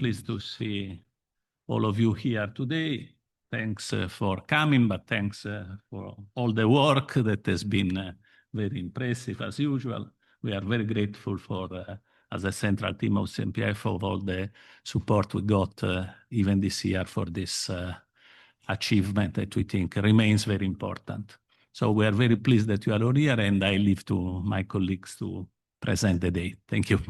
pleased to see all of you here today. Thanks for coming, but thanks for all the work that has been very impressive as usual. We are very grateful for, as a central team of CMPF, of all the support we got even this year for this achievement that we think remains very important. So we are very pleased that you are all here, and I leave to my colleagues to present the day. Thank you.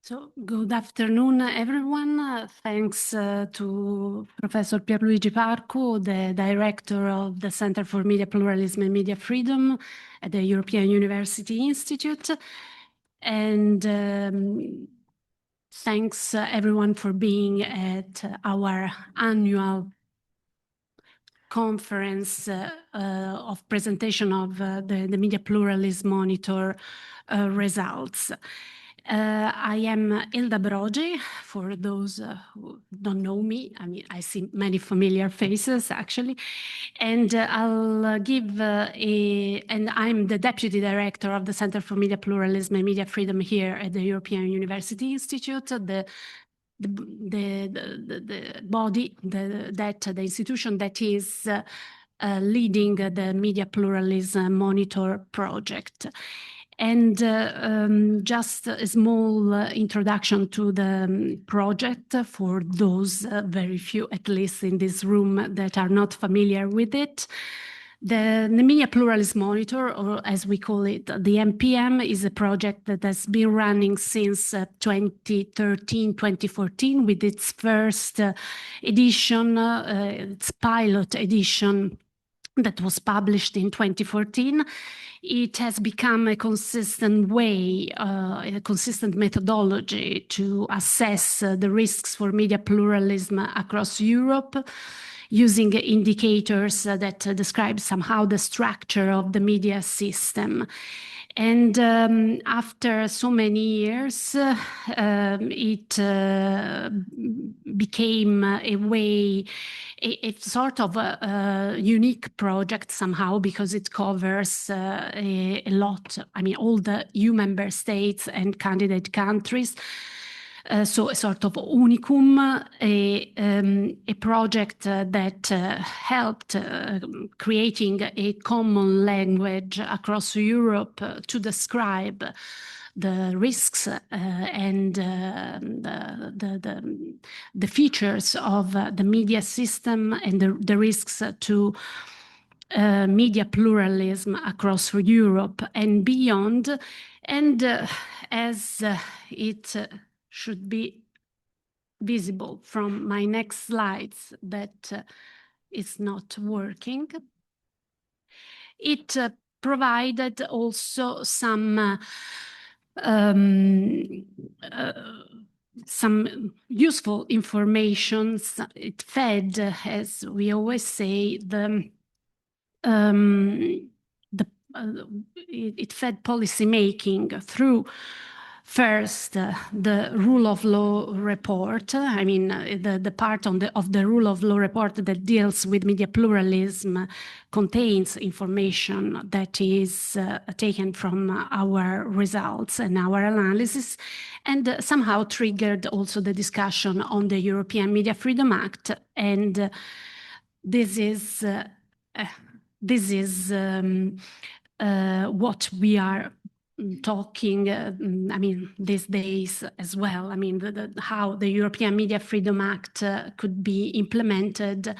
So, good afternoon, everyone. Thanks to Professor Pierluigi Parcu, the director of the Center for Media Pluralism and Media Freedom at the European University Institute. And thanks everyone for being at our annual conference of presentation of the Media Pluralism Monitor results. I am Ilda Brogi. For those who don't know me, I mean, I see many familiar faces actually, and I'll give and I'm the Deputy Director of the Center for Media Pluralism and Media Freedom here at the European University Institute, the body, the institution that is leading the Media Pluralism Monitor project. And just a small introduction to the project for those very few, at least in this room, that are not familiar with it. The Media Pluralism Monitor, or as we call it, the MPM, is a project that has been running since 2013-2014 with its first edition, its pilot edition that was published in 2014. It has become a consistent way, a consistent methodology to assess the risks for media pluralism across Europe, using indicators that describe somehow the structure of the media system. And after so many years, it became a way, a sort of a unique project somehow, because it covers a lot, I mean, all the EU member states and candidate countries. So a sort of unicum, a project that helped creating a common language across Europe to describe the risks and the features of the media system and the risks to media pluralism across Europe and beyond. And as it should be visible from my next slides that is not working, it provided also some useful information. It fed, as we always say, it fed policy making through first, the rule of law report. I mean, the part of the rule of law report that deals with media pluralism contains information that is taken from our results and our analysis, and somehow triggered also the discussion on the European Media Freedom Act. And this is what we are talking, I mean, these days as well. I mean, how the European Media Freedom Act could be implemented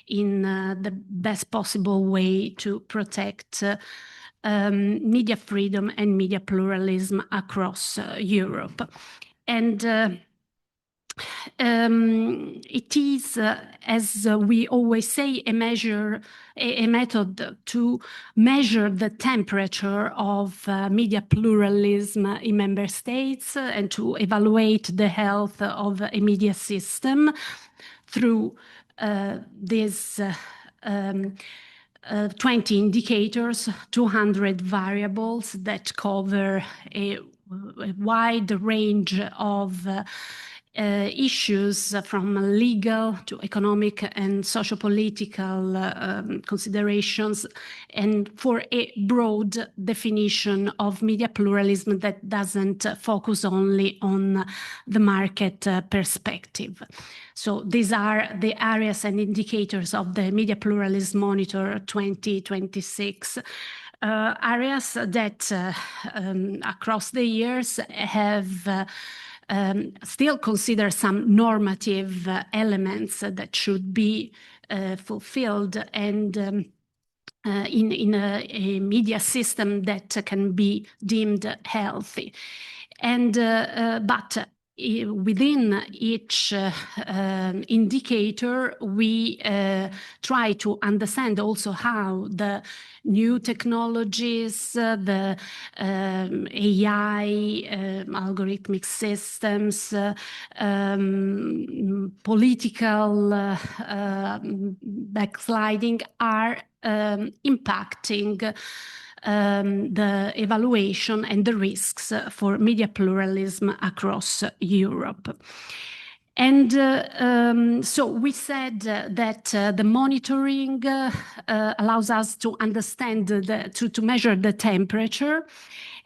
in the best possible way to protect media freedom and media pluralism across Europe. And it is, as we always say, a method to measure the temperature of media pluralism in member states and to evaluate the health of a media system through these 20 indicators, 200 variables that cover a wide range of issues from legal to economic and socio-political considerations, and for a broad definition of media pluralism that doesn't focus only on the market perspective. So these are the areas and indicators of the Media Pluralism Monitor 2026. Areas that across the years have still consider some normative elements that should be fulfilled and in a media system that can be deemed healthy. And but within each indicator, we try to understand also how the new technologies, the AI, algorithmic systems, political backsliding are impacting the evaluation and the risks for media pluralism across Europe. And so we said that the monitoring allows us to understand, to measure the temperature.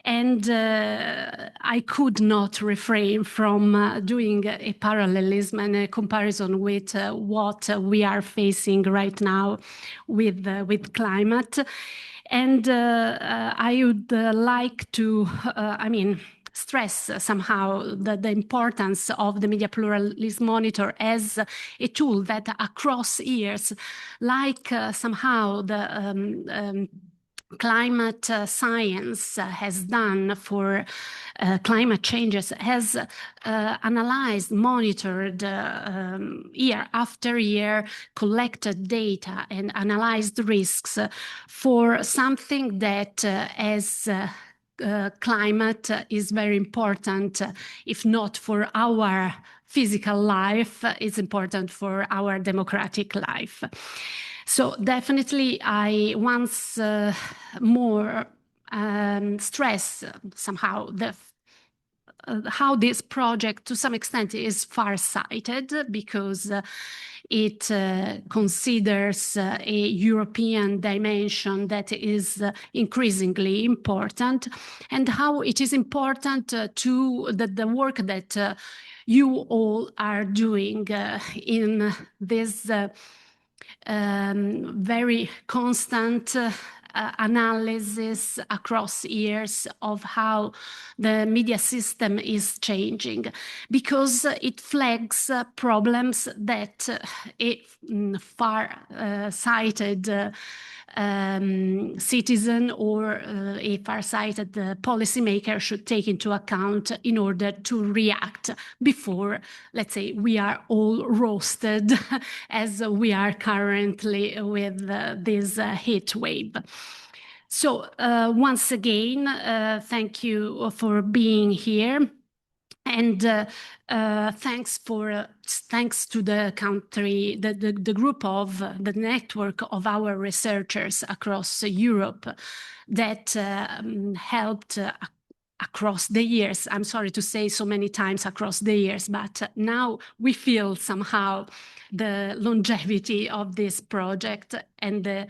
And I could not refrain from doing a parallelism and a comparison with what we are facing right now with climate. And I would like to, stress somehow the importance of the Media Pluralism Monitor as a tool that across years, like somehow the climate science has done for climate changes, has analyzed, monitored year after year, collected data and analyzed risks for something that as climate is very important, if not for our physical life, it's important for our democratic life. So definitely I once more stress somehow how this project to some extent is far-sighted, because it considers a European dimension that is increasingly important, and how it is important to the work that you all are doing in this very constant analysis across years of how the media system is changing, because it flags problems that a far-sighted citizen or a far-sighted policymaker should take into account in order to react before, let's say, we are all roasted as we are currently with this heat wave. So once again, thank you for being here. And thanks to the country, the group of the network of our researchers across Europe that helped across the years. I'm sorry to say so many times across the years, but now we feel somehow the longevity of this project and the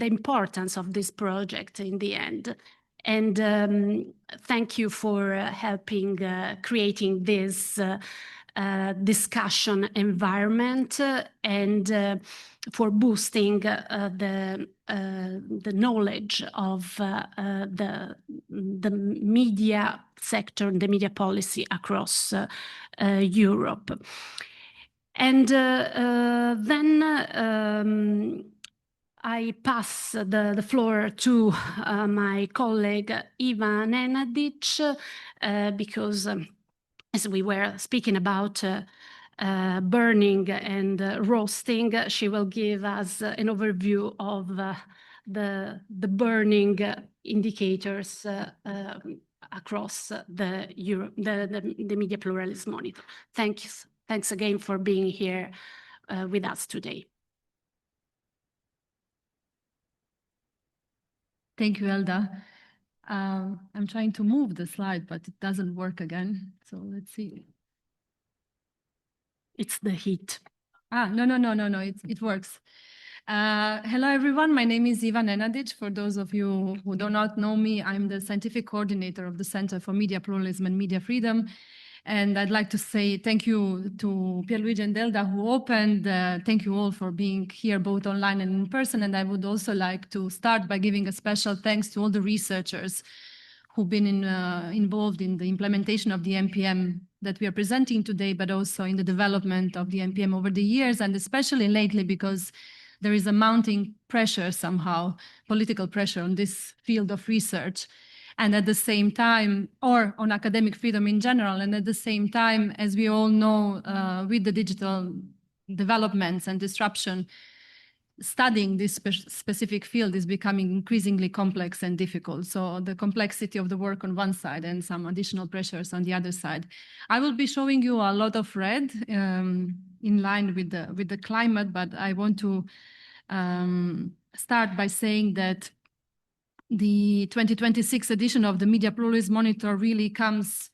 importance of this project in the end. And thank you for helping creating this discussion environment and for boosting the knowledge of the media sector and the media policy across Europe. And then I pass the floor to my colleague Iva Nenadic, because as we were speaking about burning and roasting, she will give us an overview of the burning indicators across the Media Pluralism Monitor. Thanks again for being here with us today. Thank you, Elda. I'm trying to move the slide, but it doesn't work again. So let's see. It's the heat. No. It works. Hello, everyone. My name is Iva Nenadic. For those of you who do not know me, I'm the scientific coordinator of the Center for Media Pluralism and Media Freedom. And I'd like to say thank you to Pierluigi and Elda who opened. Thank you all for being here both online and in person. And I would also like to start by giving a special thanks to all the researchers who've been involved in the implementation of the MPM that we are presenting today, but also in the development of the MPM over the years, and especially lately because there is a mounting pressure somehow, political pressure on this field of research. And at the same time, or on academic freedom in general, and at the same time, as we all know, with the digital developments and disruption, studying this specific field is becoming increasingly complex and difficult. So the complexity of the work on one side and some additional pressures on the other side. I will be showing you a lot of red in line with the climate, but I want to start by saying that the 2026 edition of the Media Pluralism Monitor really comes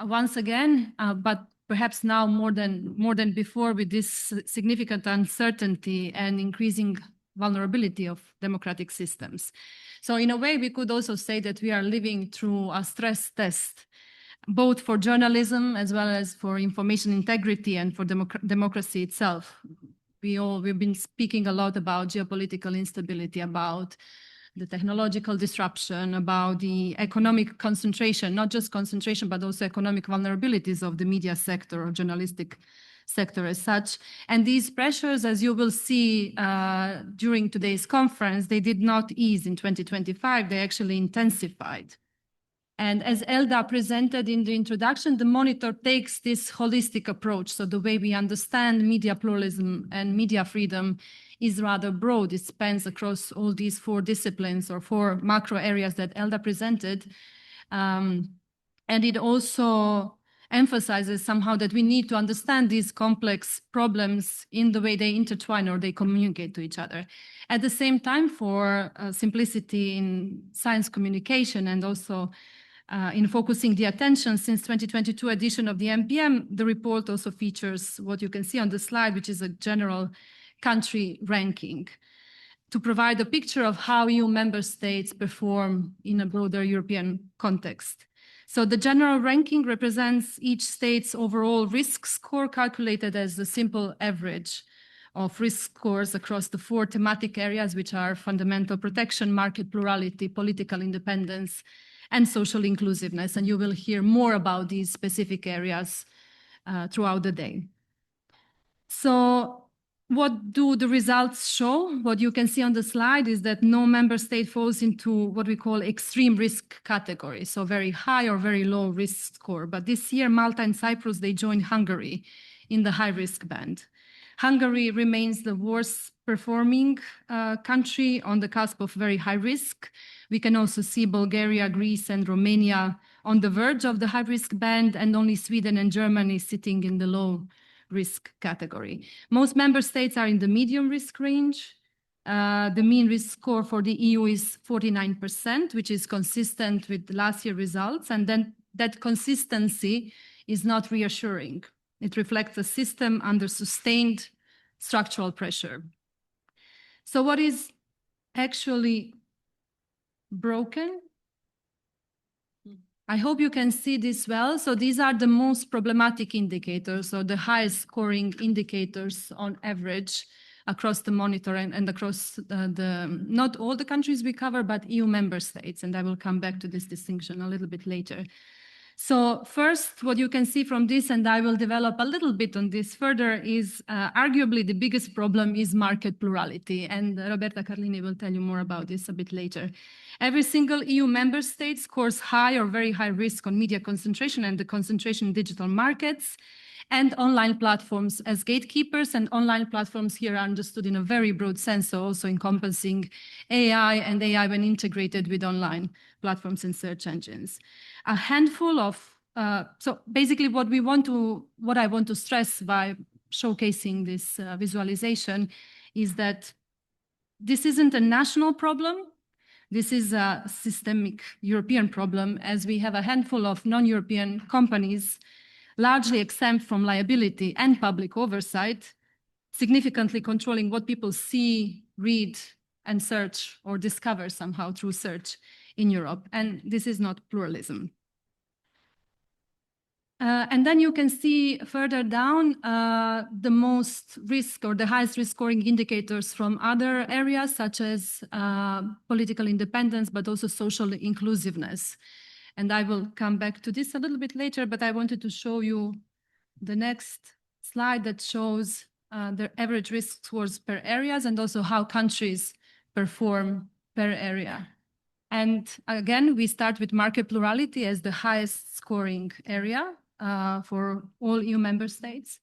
once again, but perhaps now more than before, with this significant uncertainty and increasing vulnerability of democratic systems. So in a way, we could also say that we are living through a stress test, both for journalism as well as for information integrity and for democracy itself. We've been speaking a lot about geopolitical instability, about the technological disruption, about the economic concentration, not just concentration, but also economic vulnerabilities of the media sector or journalistic sector as such. And these pressures, as you will see during today's conference, they did not ease in 2025, they actually intensified. And as Elda presented in the introduction, the monitor takes this holistic approach. So the way we understand media pluralism and media freedom is rather broad. It spans across all these four disciplines or four macro areas that Elda presented. And it also emphasizes somehow that we need to understand these complex problems in the way they intertwine or they communicate to each other. At the same time, for simplicity in science communication and also in focusing the attention since 2022 edition of the MPM, the report also features what you can see on the slide, which is a general country ranking to provide a picture of how EU member states perform in a broader European context. So the general ranking represents each state's overall risk score calculated as a simple average of risk scores across the four thematic areas, which are fundamental protection, market plurality, political independence, and social inclusiveness. And you will hear more about these specific areas throughout the day. So what do the results show? What you can see on the slide is that no member state falls into what we call extreme risk category, so very high or very low risk score. But this year, Malta and Cyprus, they joined Hungary in the high risk band. Hungary remains the worst performing country on the cusp of very high risk. We can also see Bulgaria, Greece, and Romania on the verge of the high risk band, and only Sweden and Germany sitting in the low risk category. Most member states are in the medium risk range. The mean risk score for the EU is 49%, which is consistent with last year's results. And then that consistency is not reassuring. It reflects a system under sustained structural pressure. So what is actually broken? I hope you can see this well. So these are the most problematic indicators, or the highest scoring indicators on average across the monitor and across not all the countries we cover, but EU member states. And I will come back to this distinction a little bit later. So first, what you can see from this, and I will develop a little bit on this further, is arguably the biggest problem is market plurality. And Roberta Carlini will tell you more about this a bit later. Every single EU member state scores high or very high risk on media concentration and the concentration in digital markets and online platforms as gatekeepers. And online platforms here are understood in a very broad sense, so also encompassing AI and AI when integrated with online platforms and search engines. A handful of, so basically what I want to stress by showcasing this visualization is that this isn't a national problem. This is a systemic European problem, as we have a handful of non-European companies largely exempt from liability and public oversight, significantly controlling what people see, read, and search or discover somehow through search in Europe. And this is not pluralism. And then you can see further down the most risk or the highest risk scoring indicators from other areas, such as political independence, but also social inclusiveness. And I will come back to this a little bit later, but I wanted to show you the next slide that shows the average risk scores per areas and also how countries perform per area. And again, we start with market plurality as the highest scoring area for all EU member states.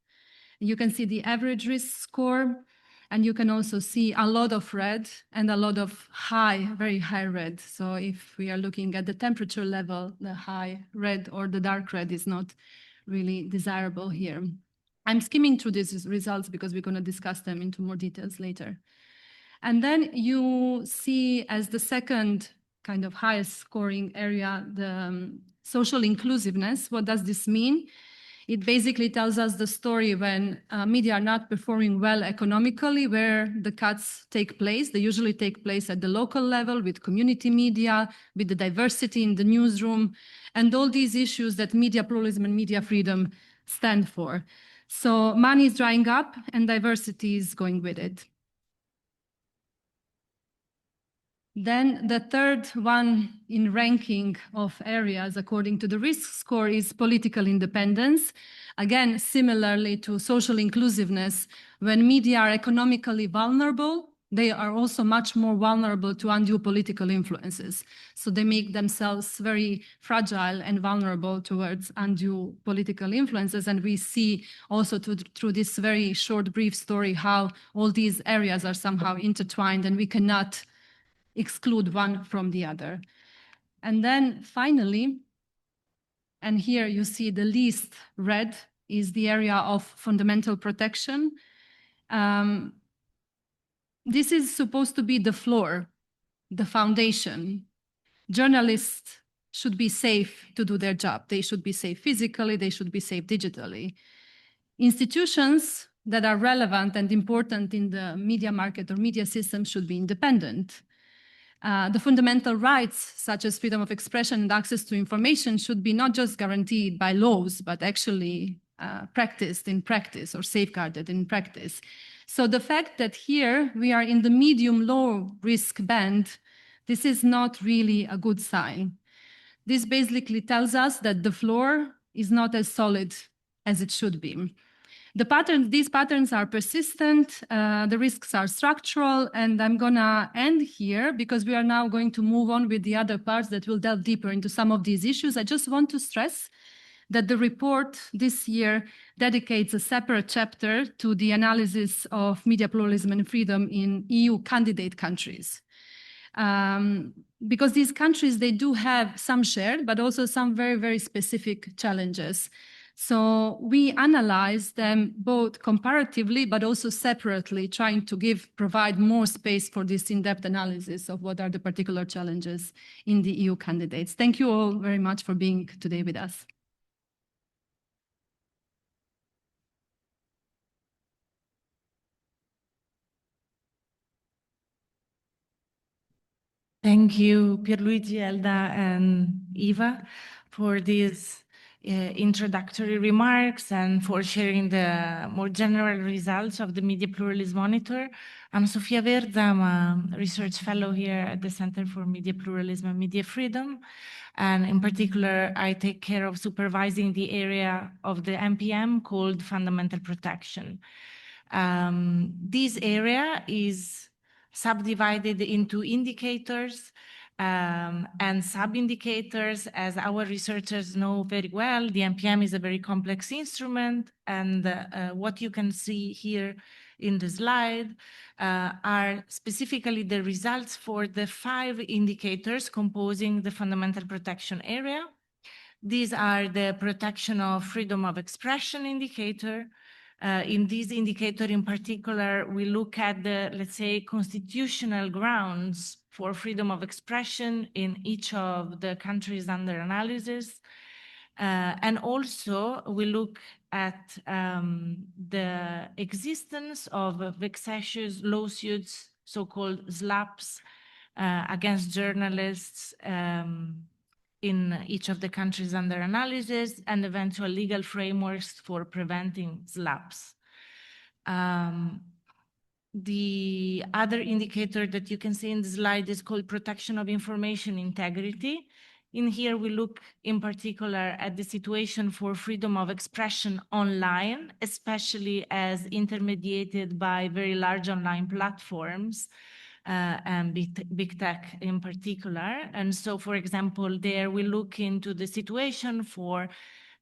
You can see the average risk score, and you can also see a lot of red and a lot of high, very high red. So if we are looking at the temperature level, the high red or the dark red is not really desirable here. I'm skimming through these results because we're going to discuss them into more details later. And then you see as the second kind of highest scoring area, the social inclusiveness. What does this mean? It basically tells us the story when media are not performing well economically, where the cuts take place. They usually take place at the local level with community media, with the diversity in the newsroom, and all these issues that media pluralism and media freedom stand for. So money is drying up and diversity is going with it. Then the third one in ranking of areas according to the risk score is political independence. Again, similarly to social inclusiveness, when media are economically vulnerable, they are also much more vulnerable to undue political influences. So they make themselves very fragile and vulnerable towards undue political influences. And we see also through this very short, brief story how all these areas are somehow intertwined and we cannot exclude one from the other. And then finally, and here you see the least red is the area of fundamental protection. This is supposed to be the floor, the foundation. Journalists should be safe to do their job. They should be safe physically, they should be safe digitally. Institutions that are relevant and important in the media market or media system should be independent. The fundamental rights, such as freedom of expression and access to information, should be not just guaranteed by laws, but actually practiced in practice or safeguarded in practice. So the fact that here we are in the medium-low risk band, this is not really a good sign. This basically tells us that the floor is not as solid as it should be. These patterns are persistent, the risks are structural, and I'm gonna end here because we are now going to move on with the other parts that will delve deeper into some of these issues. I just want to stress that the report this year dedicates a separate chapter to the analysis of media pluralism and freedom in EU candidate countries. Because these countries, they do have some shared, but also some very, very specific challenges. So we analyze them both comparatively, but also separately, trying to provide more space for this in-depth analysis of what are the particular challenges in the EU candidates. Thank you all very much for being today with us. Thank you, Pierluigi, Elda, and Eva, for these introductory remarks and for sharing the more general results of the Media Pluralism Monitor. I'm Sofia Verda. I'm a research fellow here at the Center for Media Pluralism and Media Freedom. And in particular, I take care of supervising the area of the MPM called Fundamental Protection. This area is subdivided into indicators and sub-indicators. As our researchers know very well, the MPM is a very complex instrument, and what you can see here in the slide are specifically the results for the 5 indicators composing the fundamental protection area. These are the protection of freedom of expression indicator. In this indicator in particular, we look at the, let's say, constitutional grounds for freedom of expression in each of the countries under analysis. And also we look at the existence of vexatious lawsuits, so-called SLAPs, against journalists in each of the countries under analysis, and eventual legal frameworks for preventing SLAPs. The other indicator that you can see in the slide is called protection of information integrity. In here, we look in particular at the situation for freedom of expression online, especially as intermediated by very large online platforms and big tech in particular. And so, for example, there we look into the situation for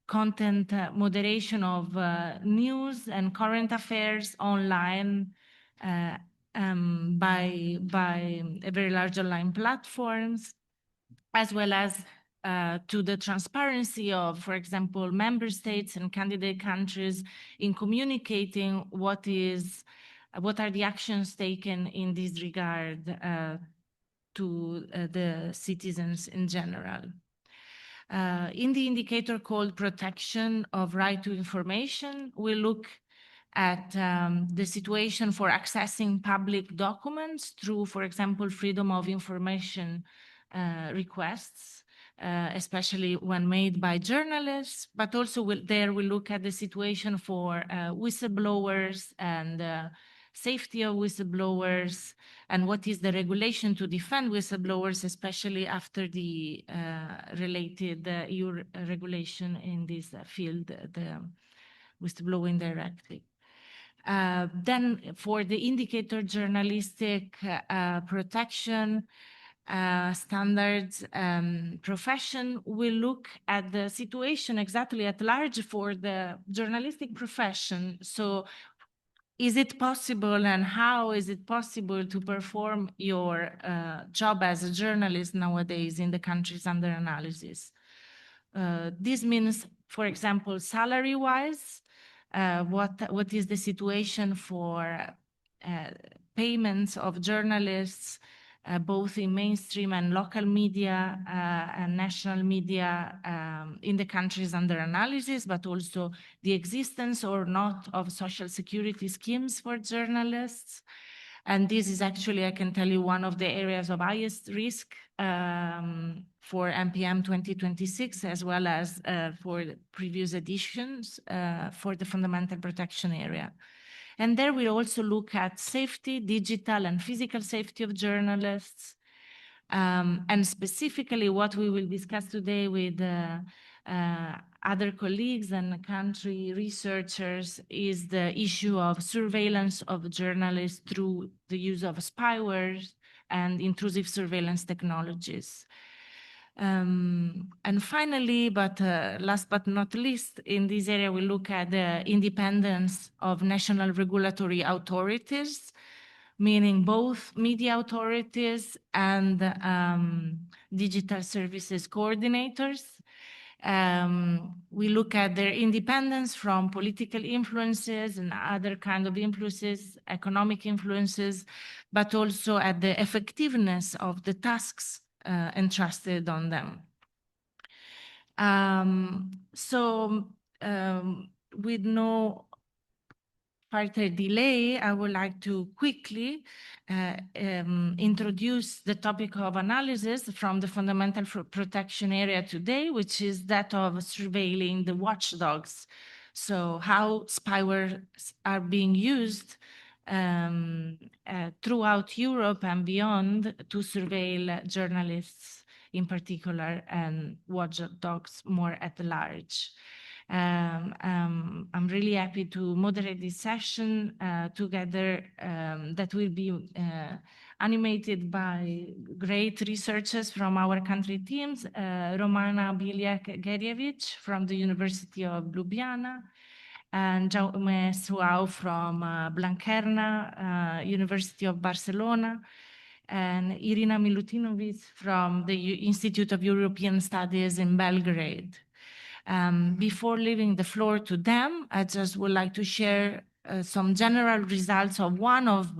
content moderation of news and current affairs online by very large online platforms, as well as to the transparency of, for example, member states and candidate countries in communicating what are the actions taken in this regard to the citizens in general. In the indicator called protection of right to information, we look at the situation for accessing public documents through, for example, freedom of information requests, especially when made by journalists, but also there we look at the situation for whistleblowers and safety of whistleblowers, and what is the regulation to defend whistleblowers, especially after the related EU regulation in this field, the whistleblowing directive. Then for the indicator journalistic protection standards profession, we look at the situation exactly at large for the journalistic profession. So is it possible, and how is it possible to perform your job as a journalist nowadays in the countries under analysis? This means, for example, salary-wise, what is the situation for payments of journalists, both in mainstream and local media and national media in the countries under analysis, but also the existence or not of social security schemes for journalists. And this is actually, I can tell you, one of the areas of highest risk for MPM 2026, as well as for previous editions for the fundamental protection area. And there we also look at safety, digital and physical safety of journalists, and specifically what we will discuss today with other colleagues and country researchers is the issue of surveillance of journalists through the use of spyware and intrusive surveillance technologies. And finally, but last but not least, in this area, we look at the independence of national regulatory authorities, meaning both media authorities and digital services coordinators. We look at their independence from political influences and other kind of influences, economic influences, but also at the effectiveness of the tasks entrusted on them. With no further delay, I would like to quickly introduce the topic of analysis from the fundamental protection area today, which is that of surveilling the watchdogs. So how spyware are being used throughout Europe and beyond to surveil journalists in particular and watchdogs more at large. I'm really happy to moderate this session together that will be animated by great researchers from our country teams, Romana Biliak-Gerjevic from the University of Ljubljana, and Jaume Suau from Blanquerna, University of Barcelona, and Irina Milutinovic from the Institute of European Studies in Belgrade. Before leaving the floor to them, I just would like to share some general results of one of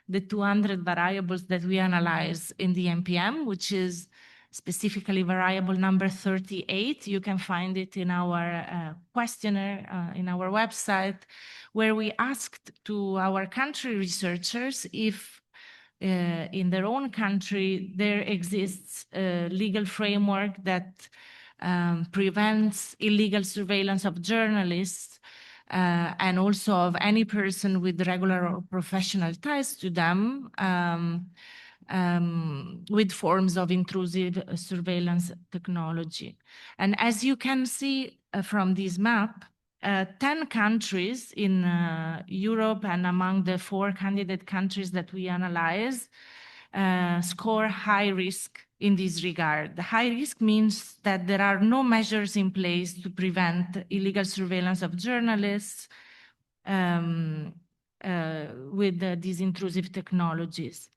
the 200 variables that we analyze in the MPM, which is specifically variable number 38. You can find it in our questionnaire in our website, where we asked to our country researchers if in their own country there exists a legal framework that prevents illegal surveillance of journalists and also of any person with regular or professional ties to them, with forms of intrusive surveillance technology. And as you can see from this map, 10 countries in Europe and among the 4 candidate countries that we analyze score high risk in this regard. The high risk means that there are no measures in place to prevent illegal surveillance of journalists with these intrusive technologies.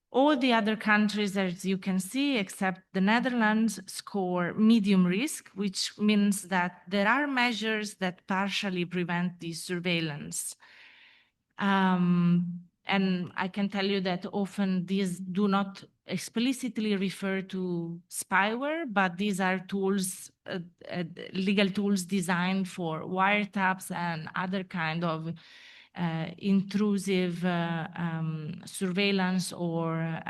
All the other countries, as you can see, except the Netherlands, score medium risk, which means that there are measures that partially prevent this surveillance. And I can tell you that often these do not explicitly refer to spyware, but these are tools, legal tools designed for wiretaps and other kind of intrusive surveillance or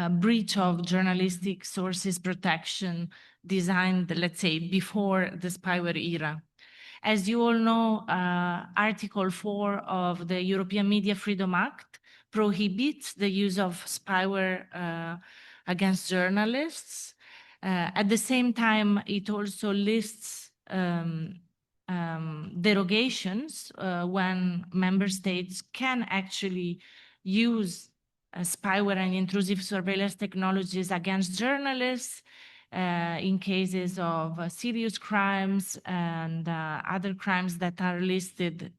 breach of journalistic sources protection designed, let's say, before the spyware era. As you all know, Article 4 of the European Media Freedom Act prohibits the use of spyware against journalists. At the same time, it also lists derogations when member states can actually use spyware and intrusive surveillance technologies against journalists in cases of serious crimes and other crimes that are listed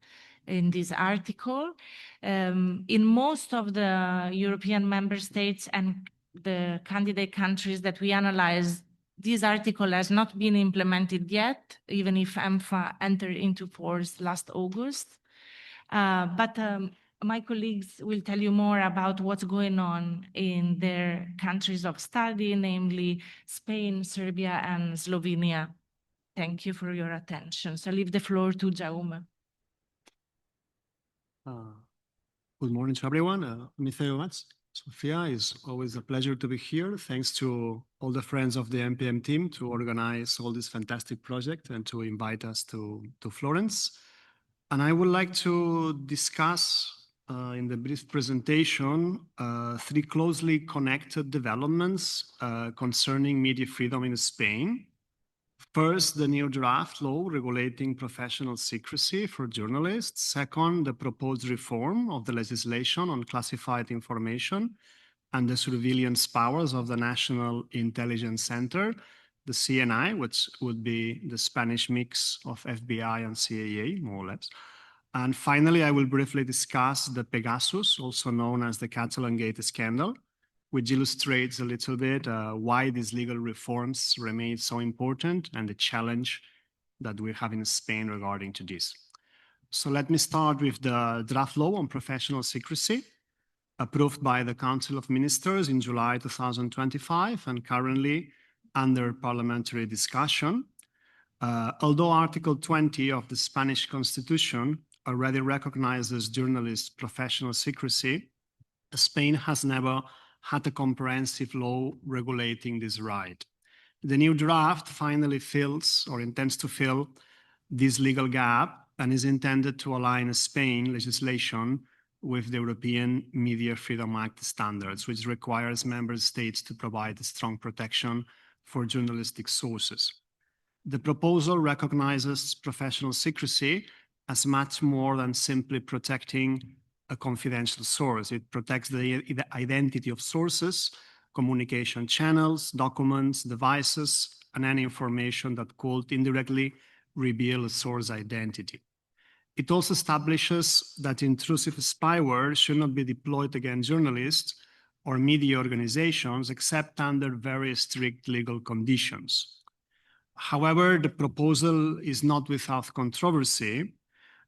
in this article. In most of the European member states and the candidate countries that we analyzed, this article has not been implemented yet, even if EMFA entered into force last August. But my colleagues will tell you more about what's going on in their countries of study, namely Spain, Serbia, and Slovenia. Thank you for your attention. So I leave the floor to Jaume. Good morning to everyone. Let me thank you very much. Sophia, it's always a pleasure to be here. Thanks to all the friends of the MPM team to organize all this fantastic project and to invite us to Florence. And I would like to discuss in the brief presentation 3 closely connected developments concerning media freedom in Spain. First, the new draft law regulating professional secrecy for journalists. Second, the proposed reform of the legislation on classified information and the surveillance powers of the National Intelligence Center, the CNI, which would be the Spanish mix of FBI and CIA, more or less. And finally, I will briefly discuss the Pegasus, also known as the Catalan Gate scandal, which illustrates a little bit why these legal reforms remain so important and the challenge that we have in Spain regarding to this. So let me start with the draft law on professional secrecy, approved by the Council of Ministers in July 2025 and currently under parliamentary discussion. Although Article 20 of the Spanish Constitution already recognizes journalists' professional secrecy, Spain has never had a comprehensive law regulating this right. The new draft finally fills or intends to fill this legal gap and is intended to align Spain legislation with the European Media Freedom Act standards, which requires member states to provide a strong protection for journalistic sources. The proposal recognizes professional secrecy as much more than simply protecting a confidential source. It protects the identity of sources, communication channels, documents, devices, and any information that could indirectly reveal a source identity. It also establishes that intrusive spyware should not be deployed against journalists or media organizations except under very strict legal conditions. However, the proposal is not without controversy,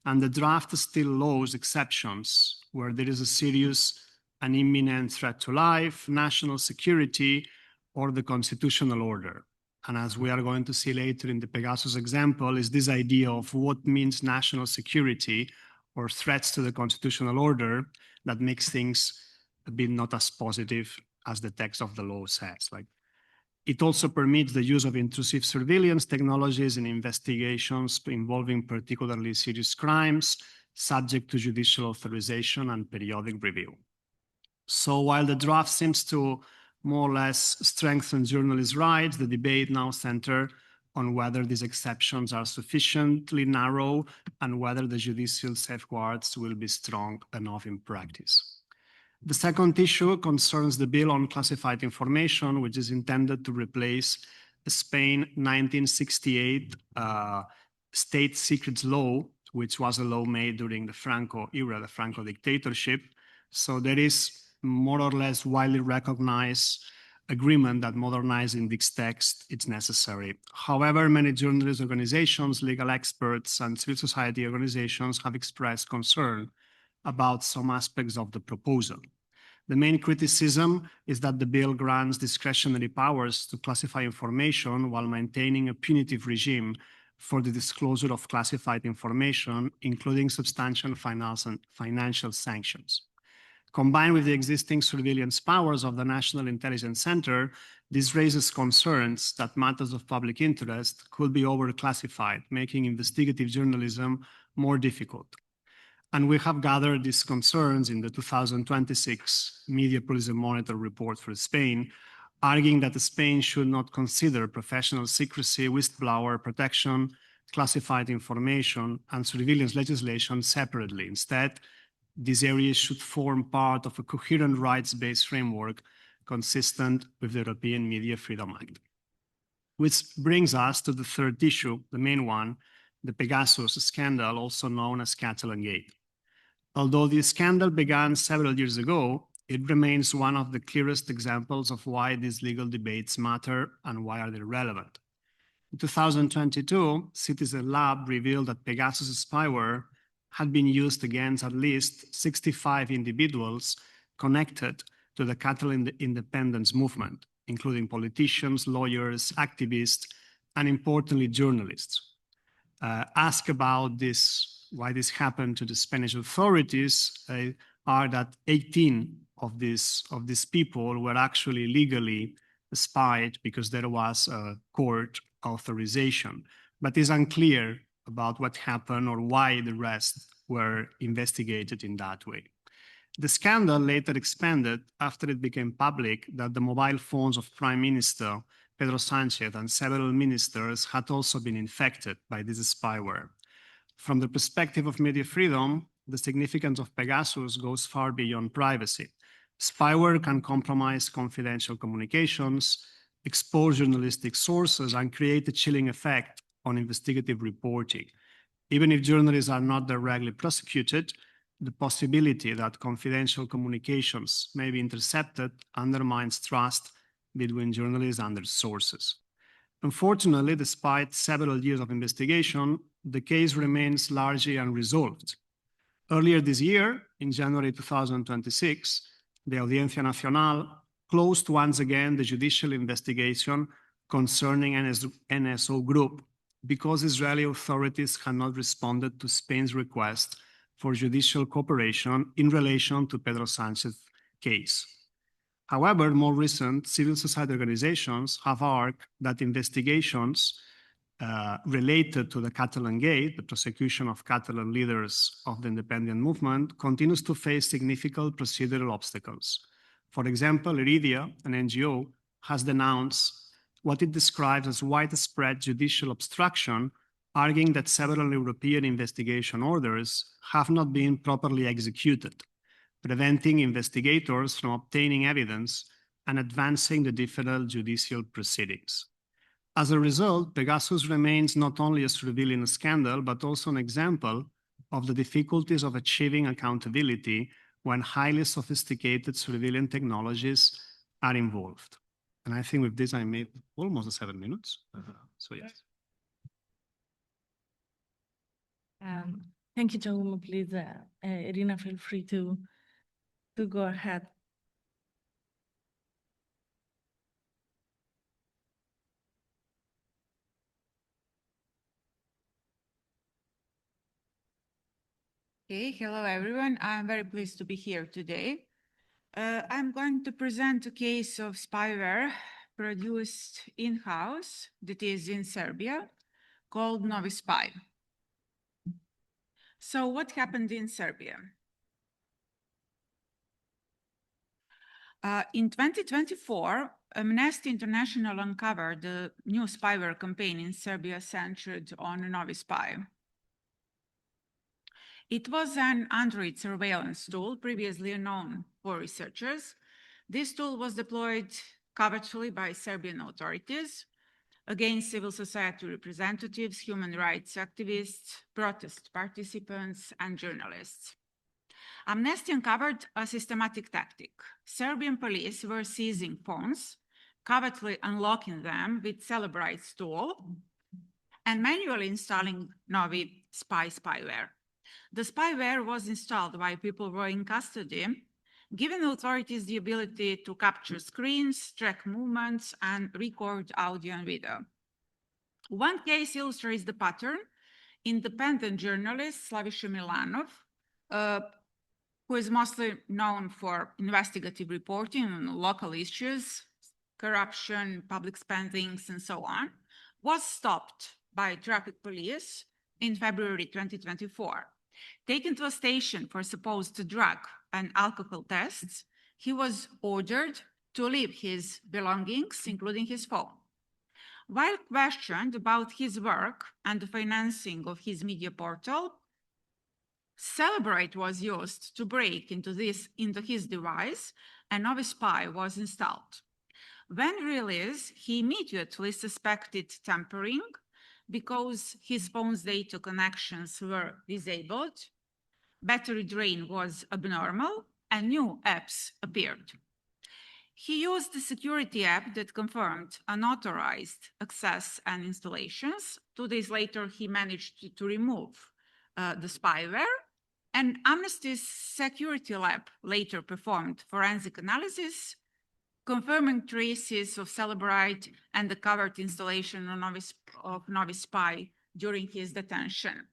and the draft still allows exceptions where there is a serious an imminent threat to life, national security, or the constitutional order. And as we are going to see later in the Pegasus example, is this idea of what means national security or threats to the constitutional order that makes things a bit not as positive as the text of the law says. Like, it also permits the use of intrusive surveillance technologies in investigations involving particularly serious crimes, subject to judicial authorization and periodic review. So while the draft seems to more or less strengthen journalists' rights, the debate now centers on whether these exceptions are sufficiently narrow and whether the judicial safeguards will be strong enough in practice. The second issue concerns the bill on classified information, which is intended to replace the Spain 1968 state secrets law, which was a law made during the Franco era, the Franco dictatorship. So there is more or less widely recognized agreement that modernizing this text is necessary. However, many journalist organizations, legal experts, and civil society organizations have expressed concern about some aspects of the proposal. The main criticism is that the bill grants discretionary powers to classify information while maintaining a punitive regime for the disclosure of classified information, including substantial financial sanctions. Combined with the existing surveillance powers of the National Intelligence Center, this raises concerns that matters of public interest could be overclassified, making investigative journalism more difficult. And we have gathered these concerns in the 2026 Media Pluralism Monitor report for Spain, arguing that Spain should not consider professional secrecy, whistleblower protection, classified information, and surveillance legislation separately. Instead, these areas should form part of a coherent rights-based framework consistent with the European Media Freedom Act. Which brings us to the third issue, the main one, the Pegasus scandal, also known as Catalan Gate. Although this scandal began several years ago, it remains one of the clearest examples of why these legal debates matter and why are they relevant. In 2022, Citizen Lab revealed that Pegasus spyware had been used against at least 65 individuals connected to the Catalan independence movement, including politicians, lawyers, activists, and importantly, journalists. Asked about this, why this happened to the Spanish authorities, are that 18 of these people were actually legally spied because there was a court authorization, but it's unclear about what happened or why the rest were investigated in that way. The scandal later expanded after it became public that the mobile phones of Prime Minister Pedro Sánchez and several ministers had also been infected by this spyware. From the perspective of media freedom, the significance of Pegasus goes far beyond privacy. Spyware can compromise confidential communications, expose journalistic sources, and create a chilling effect on investigative reporting. Even if journalists are not directly prosecuted, the possibility that confidential communications may be intercepted undermines trust between journalists and their sources. Unfortunately, despite several years of investigation, the case remains largely unresolved. Earlier this year, in January 2026, the Audiencia Nacional closed once again the judicial investigation concerning NSO Group because Israeli authorities had not responded to Spain's request for judicial cooperation in relation to Pedro Sánchez's case. However, more recent civil society organizations have argued that investigations related to the Catalan Gate, the prosecution of Catalan leaders of the independent movement, continues to face significant procedural obstacles. For example, Iridia, an NGO, has denounced what it describes as widespread judicial obstruction, arguing that several European investigation orders have not been properly executed, preventing investigators from obtaining evidence and advancing the different judicial proceedings. As a result, Pegasus remains not only a surveillance scandal, but also an example of the difficulties of achieving accountability when highly sophisticated surveillance technologies are involved. And I think with this, I made almost the 7 minutes. So yes. Thank you, Giacomo. Please, Irina, feel free to to go ahead. Okay, hello everyone. I'm very pleased to be here today. I'm going to present a case of spyware produced in-house, that is in Serbia, called Novi Spy. So what happened in Serbia? In 2024, Amnesty International uncovered a new spyware campaign in Serbia centered on Novi Spy. It was an Android surveillance tool previously unknown for researchers. This tool was deployed covertly by Serbian authorities against civil society representatives, human rights activists, protest participants, and journalists. Amnesty uncovered a systematic tactic. Serbian police were seizing phones, covertly unlocking them with Celebrite's tool, and manually installing Novi Spy spyware. The spyware was installed while people were in custody, giving authorities the ability to capture screens, track movements, and record audio and video. One case illustrates the pattern. Independent journalist Slaviša Milanov, who is mostly known for investigative reporting on local issues, corruption, public spendings, and so on, was stopped by traffic police in February 2024. Taken to a station for supposed drug and alcohol tests, he was ordered to leave his belongings, including his phone. While questioned about his work and the financing of his media portal, Celebrite was used to break into his device, and Novi Spy was installed. When released, he immediately suspected tampering because his phone's data connections were disabled, battery drain was abnormal, and new apps appeared. He used the security app that confirmed unauthorized access and installations. 2 days later, he managed to remove the spyware, and Amnesty's security lab later performed forensic analysis, confirming traces of Celebrite and the covered installation of Novi Spy during his detention.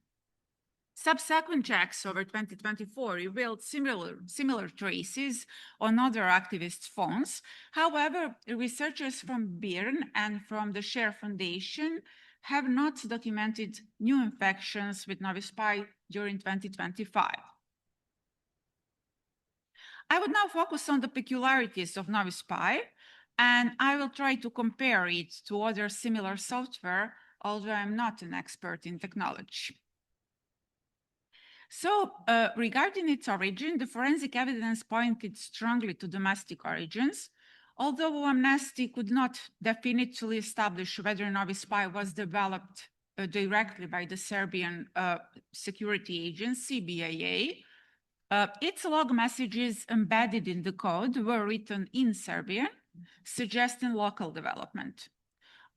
Subsequent checks over 2024 revealed similar traces on other activists' phones. However, researchers from Bern and from the Share Foundation have not documented new infections with Novi Spy during 2025. I would now focus on the peculiarities of Novi Spy, and I will try to compare it to other similar software, although I'm not an expert in technology. So, regarding its origin, the forensic evidence pointed strongly to domestic origins, although Amnesty could not definitively establish whether Novi Spy was developed directly by the Serbian security agency, BIA. Its log messages embedded in the code were written in Serbian, suggesting local development.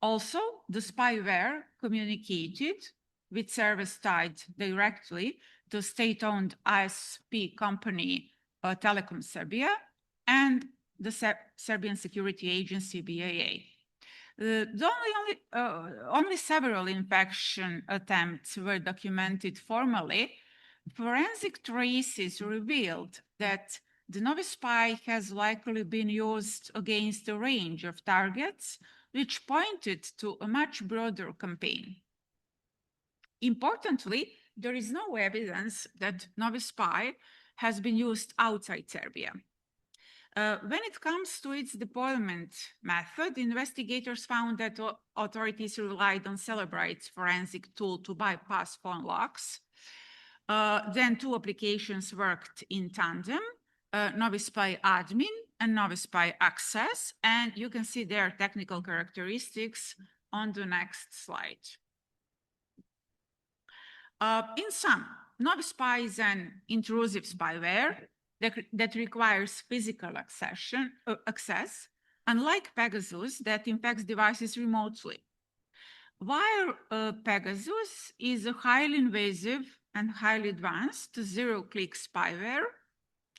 Also, the spyware communicated with servers tied directly to state-owned ISP company Telekom Serbia and the Serbian security agency BIA. Only several infection attempts were documented formally. Forensic traces revealed that the Novi Spy has likely been used against a range of targets, which pointed to a much broader campaign. Importantly, there is no evidence that Novi Spy has been used outside Serbia. When it comes to its deployment method, investigators found that authorities relied on Celebrite's forensic tool to bypass phone locks. Then 2 applications worked in tandem, Novi Spy Admin and Novi Spy Access, and you can see their technical characteristics on the next slide. In sum, Novi Spy is an intrusive spyware that requires physical access, unlike Pegasus that infects devices remotely. While Pegasus is a highly invasive and highly advanced zero-click spyware,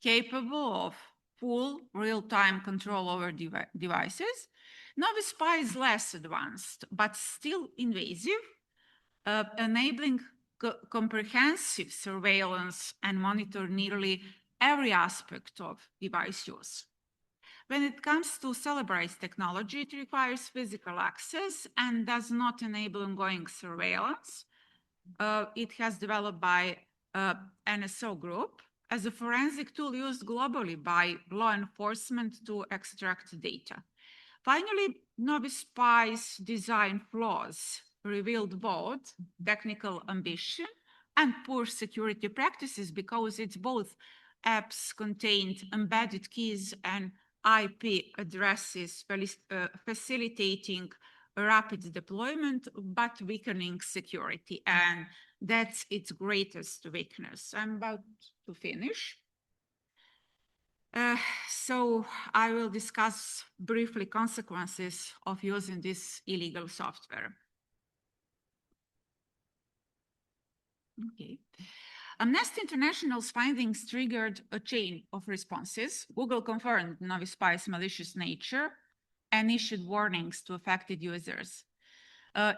capable of full real-time control over devices. Novi Spy is less advanced, but still invasive, enabling comprehensive surveillance and monitor nearly every aspect of device use. When it comes to Celebride's technology, it requires physical access and does not enable ongoing surveillance. It has developed by NSO Group as a forensic tool used globally by law enforcement to extract data. Finally, Novi Spy's design flaws revealed both technical ambition and poor security practices because its both apps contained embedded keys and IP addresses, facilitating rapid deployment, but weakening security. And that's its greatest weakness. I'm about to finish. So I will discuss briefly consequences of using this illegal software. Okay. Amnesty International's findings triggered a chain of responses. Google confirmed Novi Spy's malicious nature and issued warnings to affected users.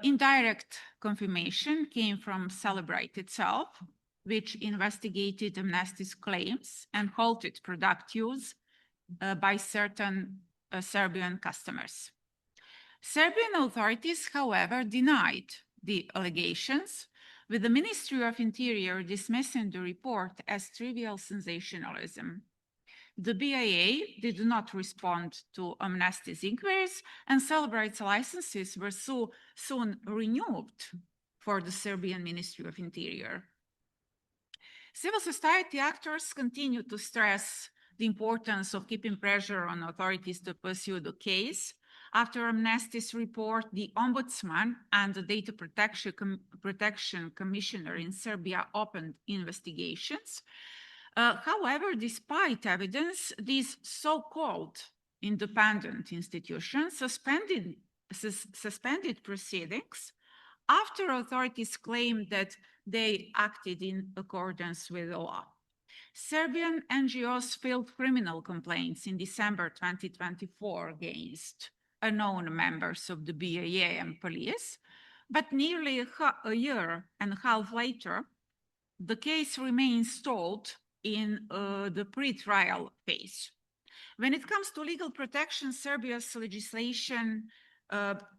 Indirect confirmation came from Celebrite itself, which investigated Amnesty's claims and halted product use by certain Serbian customers. Serbian authorities, however, denied the allegations, with the Ministry of Interior dismissing the report as trivial sensationalism. The BIA did not respond to Amnesty's inquiries, and Celebrite's licenses were soon renewed for the Serbian Ministry of Interior. Civil society actors continue to stress the importance of keeping pressure on authorities to pursue the case. After Amnesty's report, the Ombudsman and the Data Protection Commissioner in Serbia opened investigations. However, despite evidence, these so-called independent institutions suspended proceedings after authorities claimed that they acted in accordance with the law. Serbian NGOs filed criminal complaints in December 2024 against unknown members of the BIA and police, but nearly a year and a half later, the case remains stalled in the pre-trial phase. When it comes to legal protection, Serbia's legislation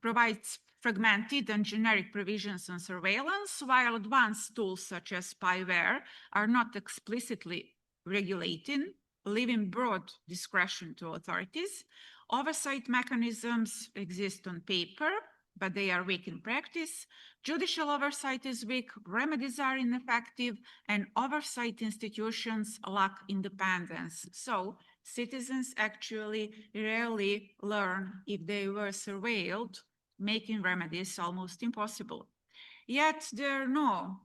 provides fragmented and generic provisions on surveillance, while advanced tools such as spyware are not explicitly regulated, leaving broad discretion to authorities. Oversight mechanisms exist on paper, but they are weak in practice. Judicial oversight is weak, remedies are ineffective, and oversight institutions lack independence. So citizens actually rarely learn if they were surveilled, making remedies almost impossible. Yet there are no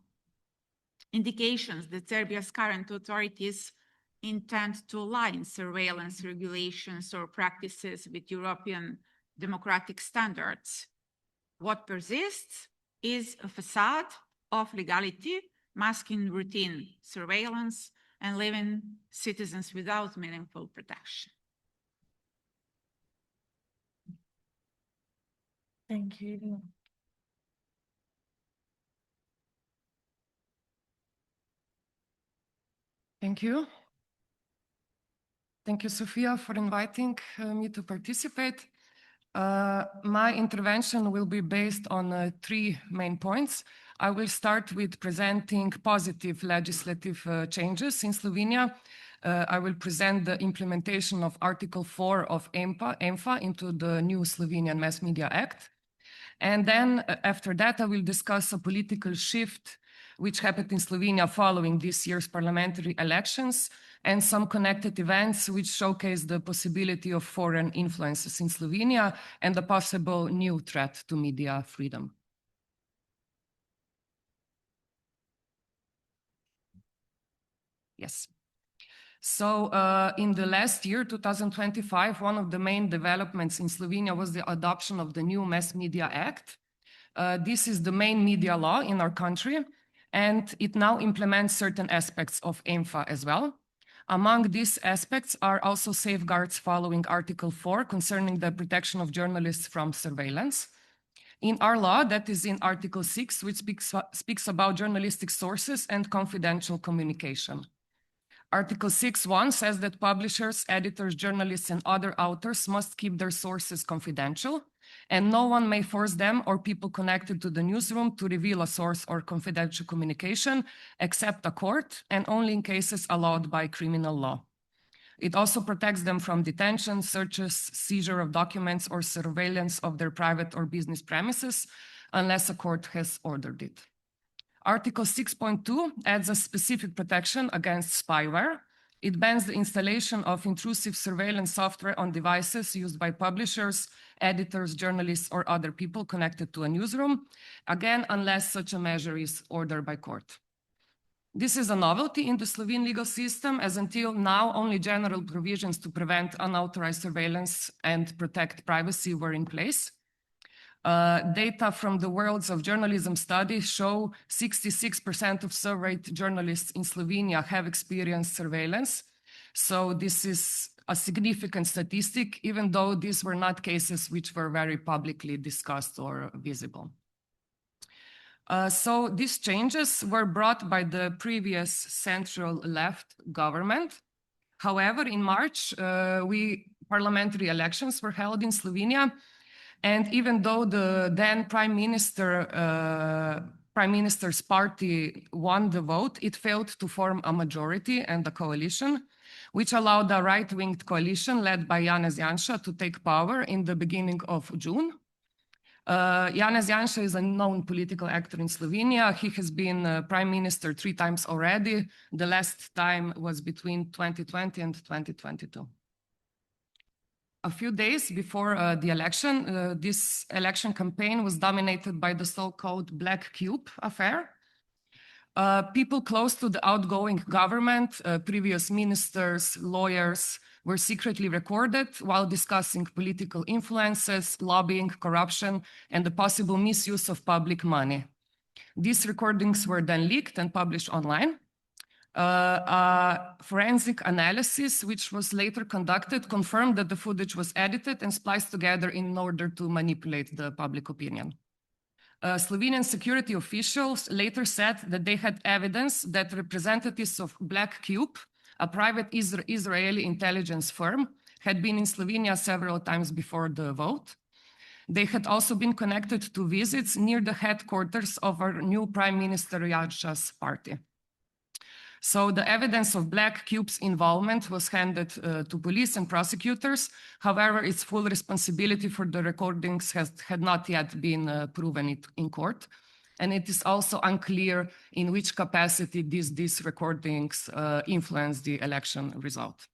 indications that Serbia's current authorities intend to align surveillance regulations or practices with European democratic standards. What persists is a facade of legality, masking routine surveillance and leaving citizens without meaningful protection. Thank you. Thank you. Thank you, Sofia, for inviting me to participate. My intervention will be based on 3 main points. I will start with presenting positive legislative changes in Slovenia. I will present the implementation of Article 4 of EMFA into the new Slovenian Mass Media Act. And then after that, I will discuss a political shift which happened in Slovenia following this year's parliamentary elections, and some connected events which showcase the possibility of foreign influences in Slovenia and the possible new threat to media freedom. Yes. So in the last year, 2025, one of the main developments in Slovenia was the adoption of the new Mass Media Act. This is the main media law in our country, and it now implements certain aspects of EMFA as well. Among these aspects are also safeguards following Article 4 concerning the protection of journalists from surveillance. In our law, that is in Article 6, which speaks about journalistic sources and confidential communication. Article 6.1 says that publishers, editors, journalists, and other authors must keep their sources confidential, and no one may force them or people connected to the newsroom to reveal a source or confidential communication, except a court, and only in cases allowed by criminal law. It also protects them from detention, searches, seizure of documents, or surveillance of their private or business premises, unless a court has ordered it. Article 6.2 adds a specific protection against spyware. It bans the installation of intrusive surveillance software on devices used by publishers, editors, journalists, or other people connected to a newsroom, again, unless such a measure is ordered by court. This is a novelty in the Slovene legal system, as until now only general provisions to prevent unauthorized surveillance and protect privacy were in place. Data from the Worlds of Journalism study show 66% of surveyed journalists in Slovenia have experienced surveillance. So this is a significant statistic, even though these were not cases which were very publicly discussed or visible. So these changes were brought by the previous central left government. However, in March, parliamentary elections were held in Slovenia. And even though the then Prime Minister's party won the vote, it failed to form a majority and a coalition, which allowed a right-winged coalition led by Janez Janša to take power in the beginning of June. Janez Janša is a known political actor in Slovenia. He has been Prime Minister 3 times already. The last time was between 2020 and 2022. A few days before the election, this election campaign was dominated by the so-called Black Cube affair. People close to the outgoing government, previous ministers, lawyers, were secretly recorded while discussing political influences, lobbying, corruption, and the possible misuse of public money. These recordings were then leaked and published online. Forensic analysis, which was later conducted, confirmed that the footage was edited and spliced together in order to manipulate the public opinion. Slovenian security officials later said that they had evidence that representatives of Black Cube, a private Israeli intelligence firm, had been in Slovenia several times before the vote. They had also been connected to visits near the headquarters of our new Prime Minister Janša's party. So the evidence of Black Cube's involvement was handed to police and prosecutors. However, its full responsibility for the recordings had not yet been proven in court. And it is also unclear in which capacity these recordings influenced the election result.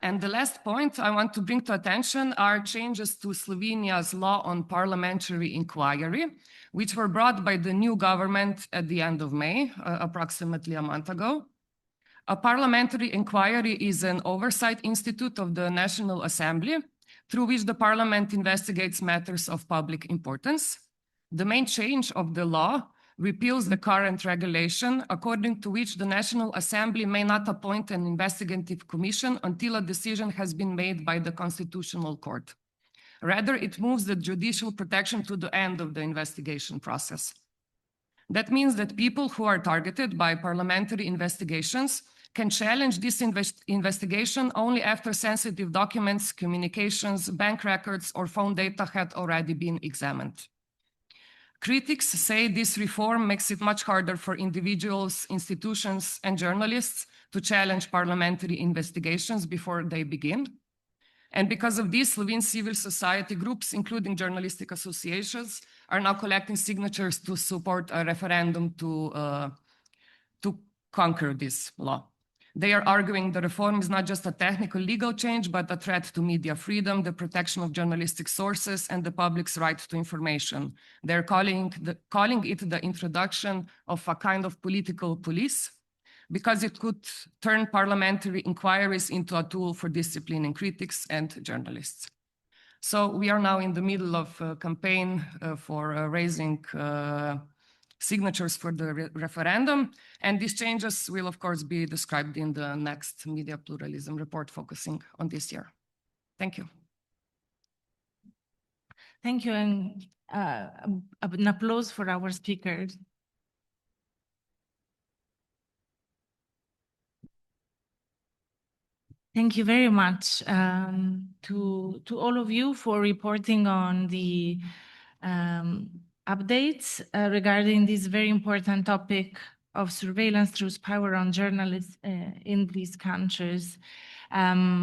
And the last point I want to bring to attention are changes to Slovenia's law on parliamentary inquiry, which were brought by the new government at the end of May, approximately a month ago. A parliamentary inquiry is an oversight institute of the National Assembly, through which the parliament investigates matters of public importance. The main change of the law repeals the current regulation, according to which the National Assembly may not appoint an investigative commission until a decision has been made by the Constitutional Court. Rather, it moves the judicial protection to the end of the investigation process. That means that people who are targeted by parliamentary investigations can challenge this investigation only after sensitive documents, communications, bank records, or phone data had already been examined. Critics say this reform makes it much harder for individuals, institutions, and journalists to challenge parliamentary investigations before they begin. And because of this, Slovene civil society groups, including journalistic associations, are now collecting signatures to support a referendum to conquer this law. They are arguing the reform is not just a technical legal change, but a threat to media freedom, the protection of journalistic sources, and the public's right to information. They're calling it the introduction of a kind of political police, because it could turn parliamentary inquiries into a tool for disciplining critics and journalists. So we are now in the middle of a campaign for raising signatures for the referendum. And these changes will, of course, be described in the next media pluralism report focusing on this year. Thank you. Thank you, and an applause for our speakers. Thank you very much to all of you for reporting on the updates regarding this very important topic of surveillance through spyware on journalists in these countries.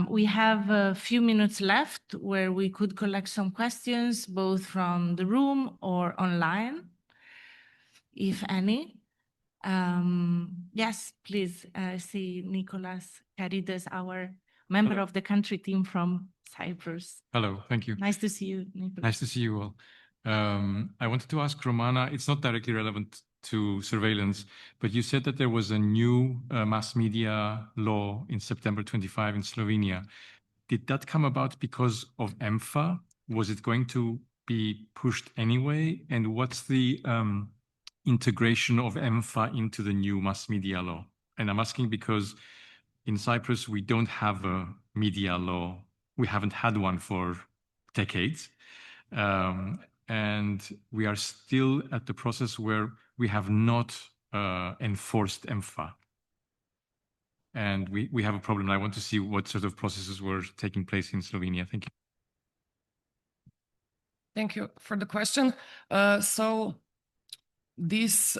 We have a few minutes left where we could collect some questions, both from the room or online, if any. Yes, please. I see Nicholas Carides, our member of the country team from Cyprus. Hello, thank you. Nice to see you, Nicholas. Nice to see you all. I wanted to ask Romana, it's not directly relevant to surveillance, but you said that there was a new mass media law in September 25 in Slovenia. Did that come about because of EMFA? Was it going to be pushed anyway? And what's the integration of EMFA into the new mass media law? And I'm asking because in Cyprus, we don't have a media law. We haven't had one for decades. And we are still at the process where we have not enforced EMFA. And we have a problem. I want to see what sort of processes were taking place in Slovenia. Thank you. Thank you for the question. So this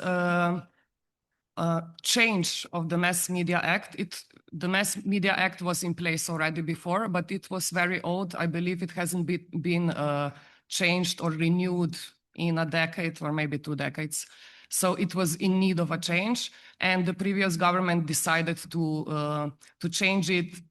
change of the Mass Media Act, the Mass Media Act was in place already before, but it was very old. I believe it hasn't been changed or renewed in a decade or maybe 2 decades. So it was in need of a change, and the previous government decided to change it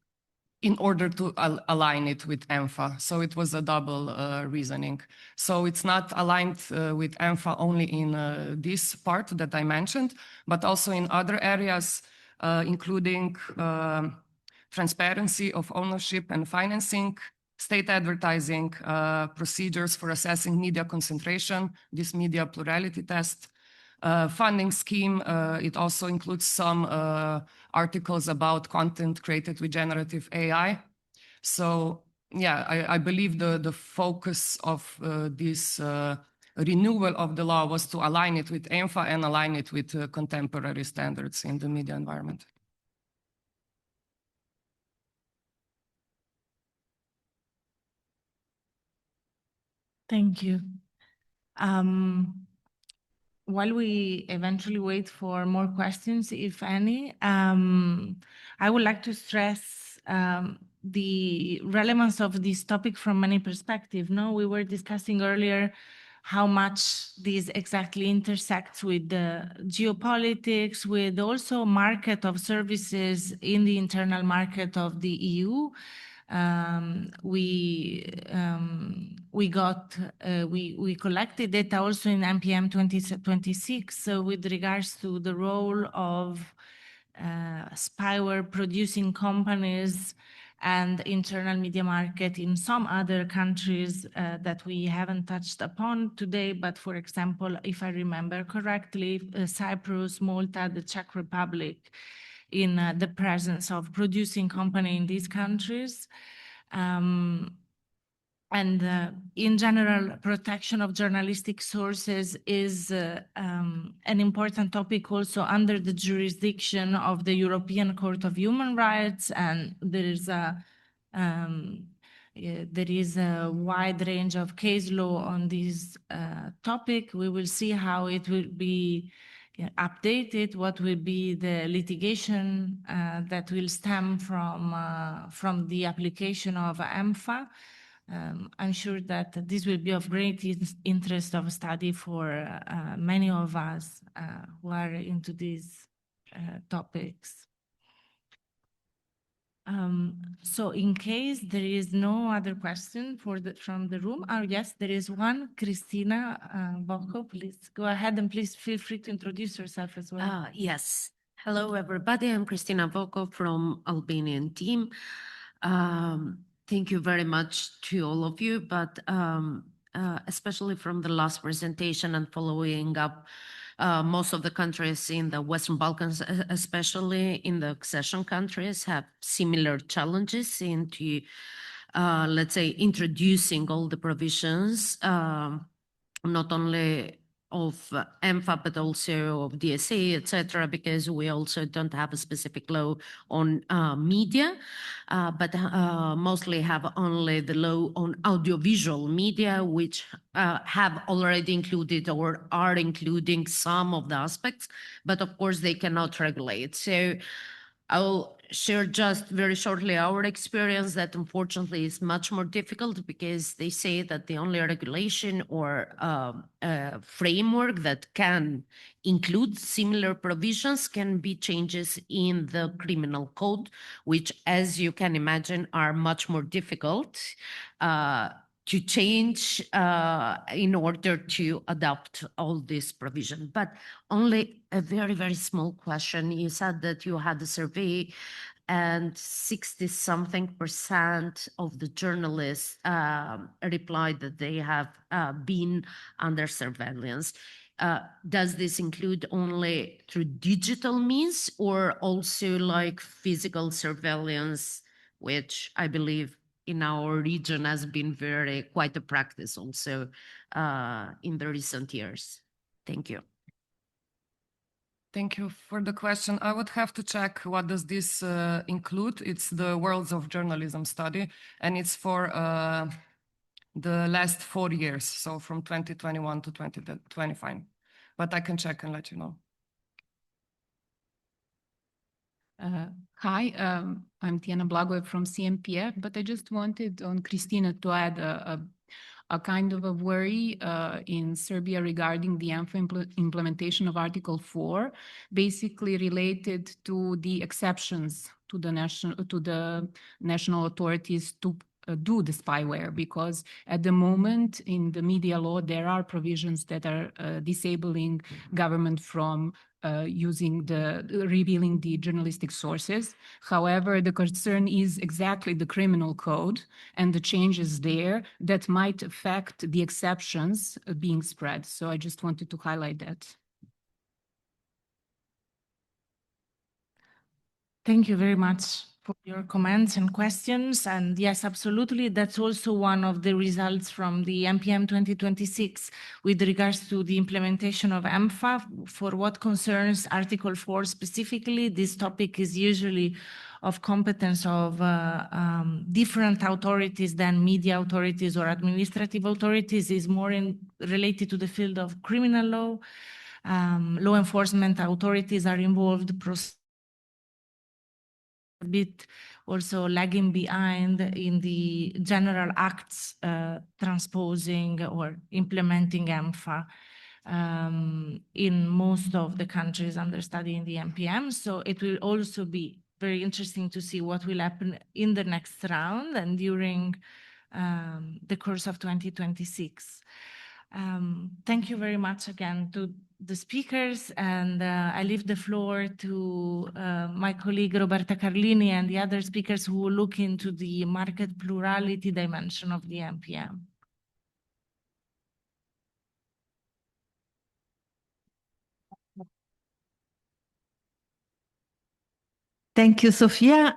in order to align it with EMFA. So it was a double reasoning. So it's not aligned with EMFA only in this part that I mentioned, but also in other areas, including transparency of ownership and financing, state advertising, procedures for assessing media concentration, this media plurality test, funding scheme. It also includes some articles about content created with generative AI. So yeah, I believe the focus of this renewal of the law was to align it with EMFA and align it with contemporary standards in the media environment. Thank you. While we eventually wait for more questions, if any, I would like to stress the relevance of this topic from many perspectives. No, we were discussing earlier how much this exactly intersects with the geopolitics, with also market of services in the internal market of the EU. We collected data also in MPM 2026 with regards to the role of spyware producing companies and internal media market in some other countries that we haven't touched upon today. But for example, if I remember correctly, Cyprus, Malta, the Czech Republic, in the presence of producing company in these countries. And in general, protection of journalistic sources is an important topic also under the jurisdiction of the European Court of Human Rights, and there is a wide range of case law on this topic. We will see how it will be updated, what will be the litigation that will stem from the application of EMFA. I'm sure that this will be of great interest of study for many of us who are into these topics. So in case there is no other question from the room, yes, there is one. Christina Bocco, please go ahead and please feel free to introduce yourself as well. Yes. Hello, everybody. I'm Christina Bocco from Albanian team. Thank you very much to all of you, but especially from the last presentation and following up Most of the countries in the Western Balkans, especially in the accession countries, have similar challenges into, let's say, introducing all the provisions, not only of EMFA, but also of DSA, etc., because we also don't have a specific law on media, but mostly have only the law on audiovisual media, which have already included or are including some of the aspects, but of course they cannot regulate. So I'll share just very shortly our experience that unfortunately is much more difficult because they say that the only regulation or framework that can include similar provisions can be changes in the criminal code, which, as you can imagine, are much more difficult to change in order to adopt all this provision. But only a very, very small question. You said that you had a survey and 60-something% of the journalists replied that they have been under surveillance. Does this include only through digital means or also like physical surveillance, which I believe in our region has been quite a practice also in the recent years? Thank you. Thank you for the question. I would have to check what does this include. It's the Worlds of Journalism study, and it's for the last 4 years, so from 2021 to 2025. But I can check and let you know. Hi, I'm Tiana Blagojev from CMPF, but I just wanted on Christina to add a kind of a worry in Serbia regarding the EMFA implementation of Article 4, basically related to the exceptions to the national authorities to do the spyware, because at the moment in the media law there are provisions that are disabling government from revealing the journalistic sources. However, the concern is exactly the criminal code and the changes there that might affect the exceptions being spread. So I just wanted to highlight that. Thank you very much for your comments and questions. And yes, absolutely. That's also one of the results from the MPM 2026 with regards to the implementation of EMFA. For what concerns Article 4 specifically, this topic is usually of competence of different authorities than media authorities or administrative authorities, is more related to the field of criminal law. Law enforcement authorities are involved, a bit also lagging behind in the general acts transposing or implementing EMFA in most of the countries under study in the MPM. So it will also be very interesting to see what will happen in the next round and during the course of 2026. Thank you very much again to the speakers, and I leave the floor to my colleague Roberta Carlini and the other speakers who will look into the market plurality dimension of the MPM. Thank you, Sofia.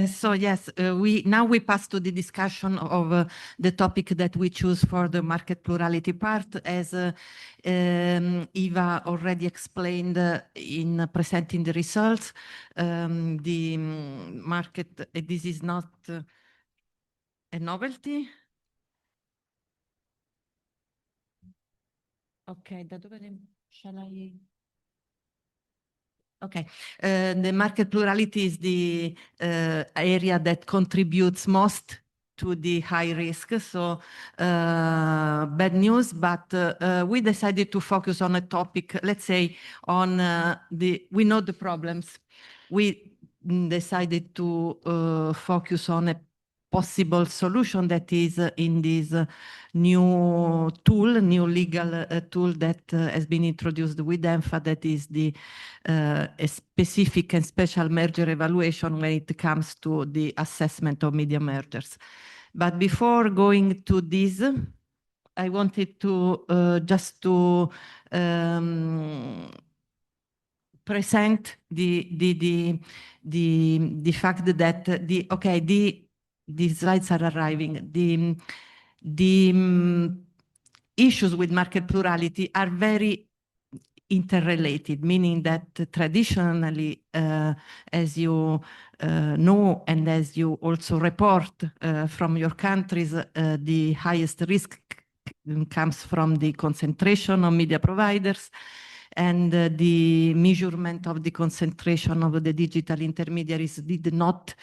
So yes, now we pass to the discussion of the topic that we choose for the market plurality part. As Eva already explained in presenting the results, the market, this is not a novelty. Okay, shall I? Okay, the market plurality is the area that contributes most to the high risk. So bad news, but we decided to focus on a topic, let's say on we know the problems. We decided to focus on a possible solution that is in this new tool, new legal tool that has been introduced with EMFA, that is the a specific and special merger evaluation when it comes to the assessment of media mergers. But before going to this, I wanted to just to present the fact that the slides are arriving. The issues with market plurality are very interrelated, meaning that traditionally, as you know, and as you also report from your countries, the highest risk comes from the concentration of media providers, and the measurement of the concentration of the digital intermediaries did not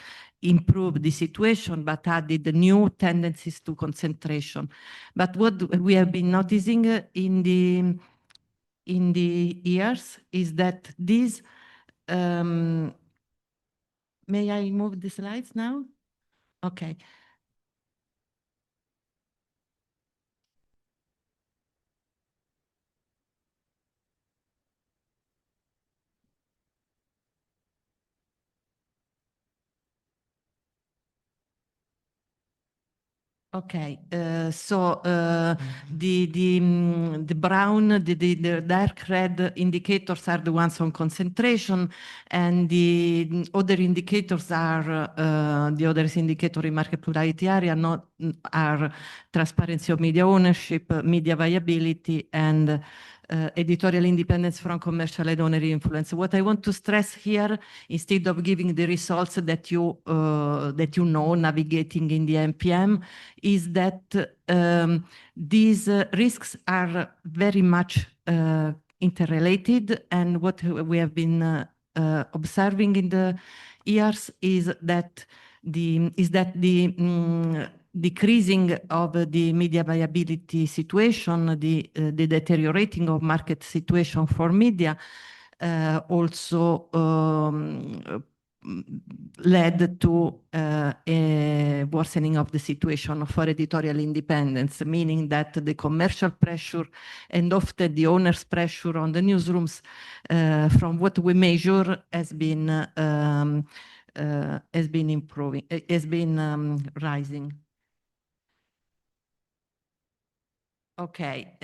improve the situation, but added new tendencies to concentration. But what we have been noticing in the years is that these, may I move the slides now? Okay. Okay, so the brown, the dark red indicators are the ones on concentration, and the other indicators are the other indicator in market plurality area are transparency of media ownership, media viability, and editorial independence from commercial and owner influence. What I want to stress here, instead of giving the results that you know, navigating in the MPM, is that these risks are very much interrelated, and what we have been observing in the years is that the decreasing of the media viability situation, the deteriorating of market situation for media also led to a worsening of the situation for editorial independence, meaning that the commercial pressure and often the owner's pressure on the newsrooms, from what we measure, has been improving, has been rising. Okay,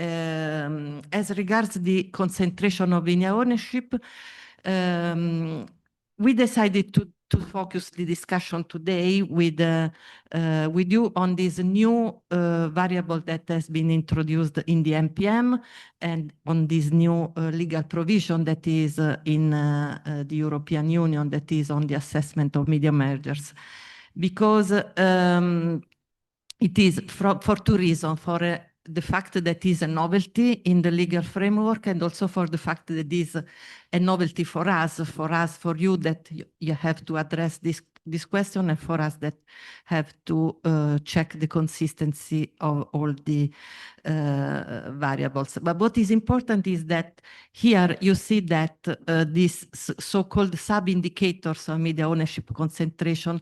as regards the concentration of media ownership, we decided to focus the discussion today with you on this new variable that has been introduced in the MPM, and on this new legal provision that is in the European Union, that is on the assessment of media mergers. Because it is for two reasons: for the fact that it is a novelty in the legal framework, and also for the fact that it is a novelty for us, for you, that you have to address this question, and for us that have to check the consistency of all the variables. But what is important is that here you see that these so-called sub-indicators of media ownership concentration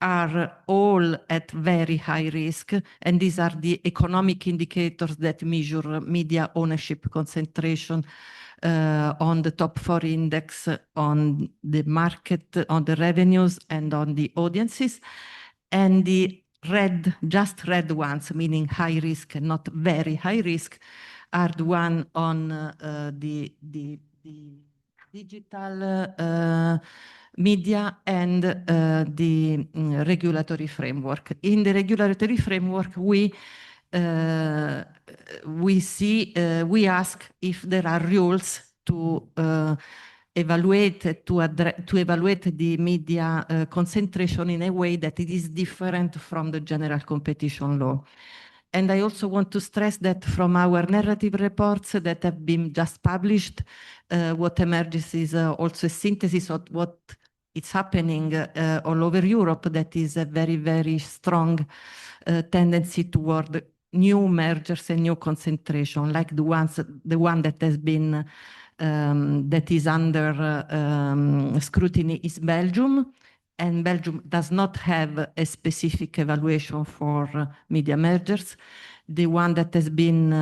are all at very high risk, and these are the economic indicators that measure media ownership concentration on the top 4 index, on the market, on the revenues, and on the audiences. And the red, just red ones, meaning high risk and not very high risk, are the one on the digital media and the regulatory framework. In the regulatory framework, we ask if there are rules to evaluate the media concentration in a way that it is different from the general competition law. And I also want to stress that from our narrative reports that have been just published, what emerges is also a synthesis of what is happening all over Europe, that is a very, very strong tendency toward new mergers and new concentration, like the one that has been that is under scrutiny is Belgium, and Belgium does not have a specific evaluation for media mergers. The one that has been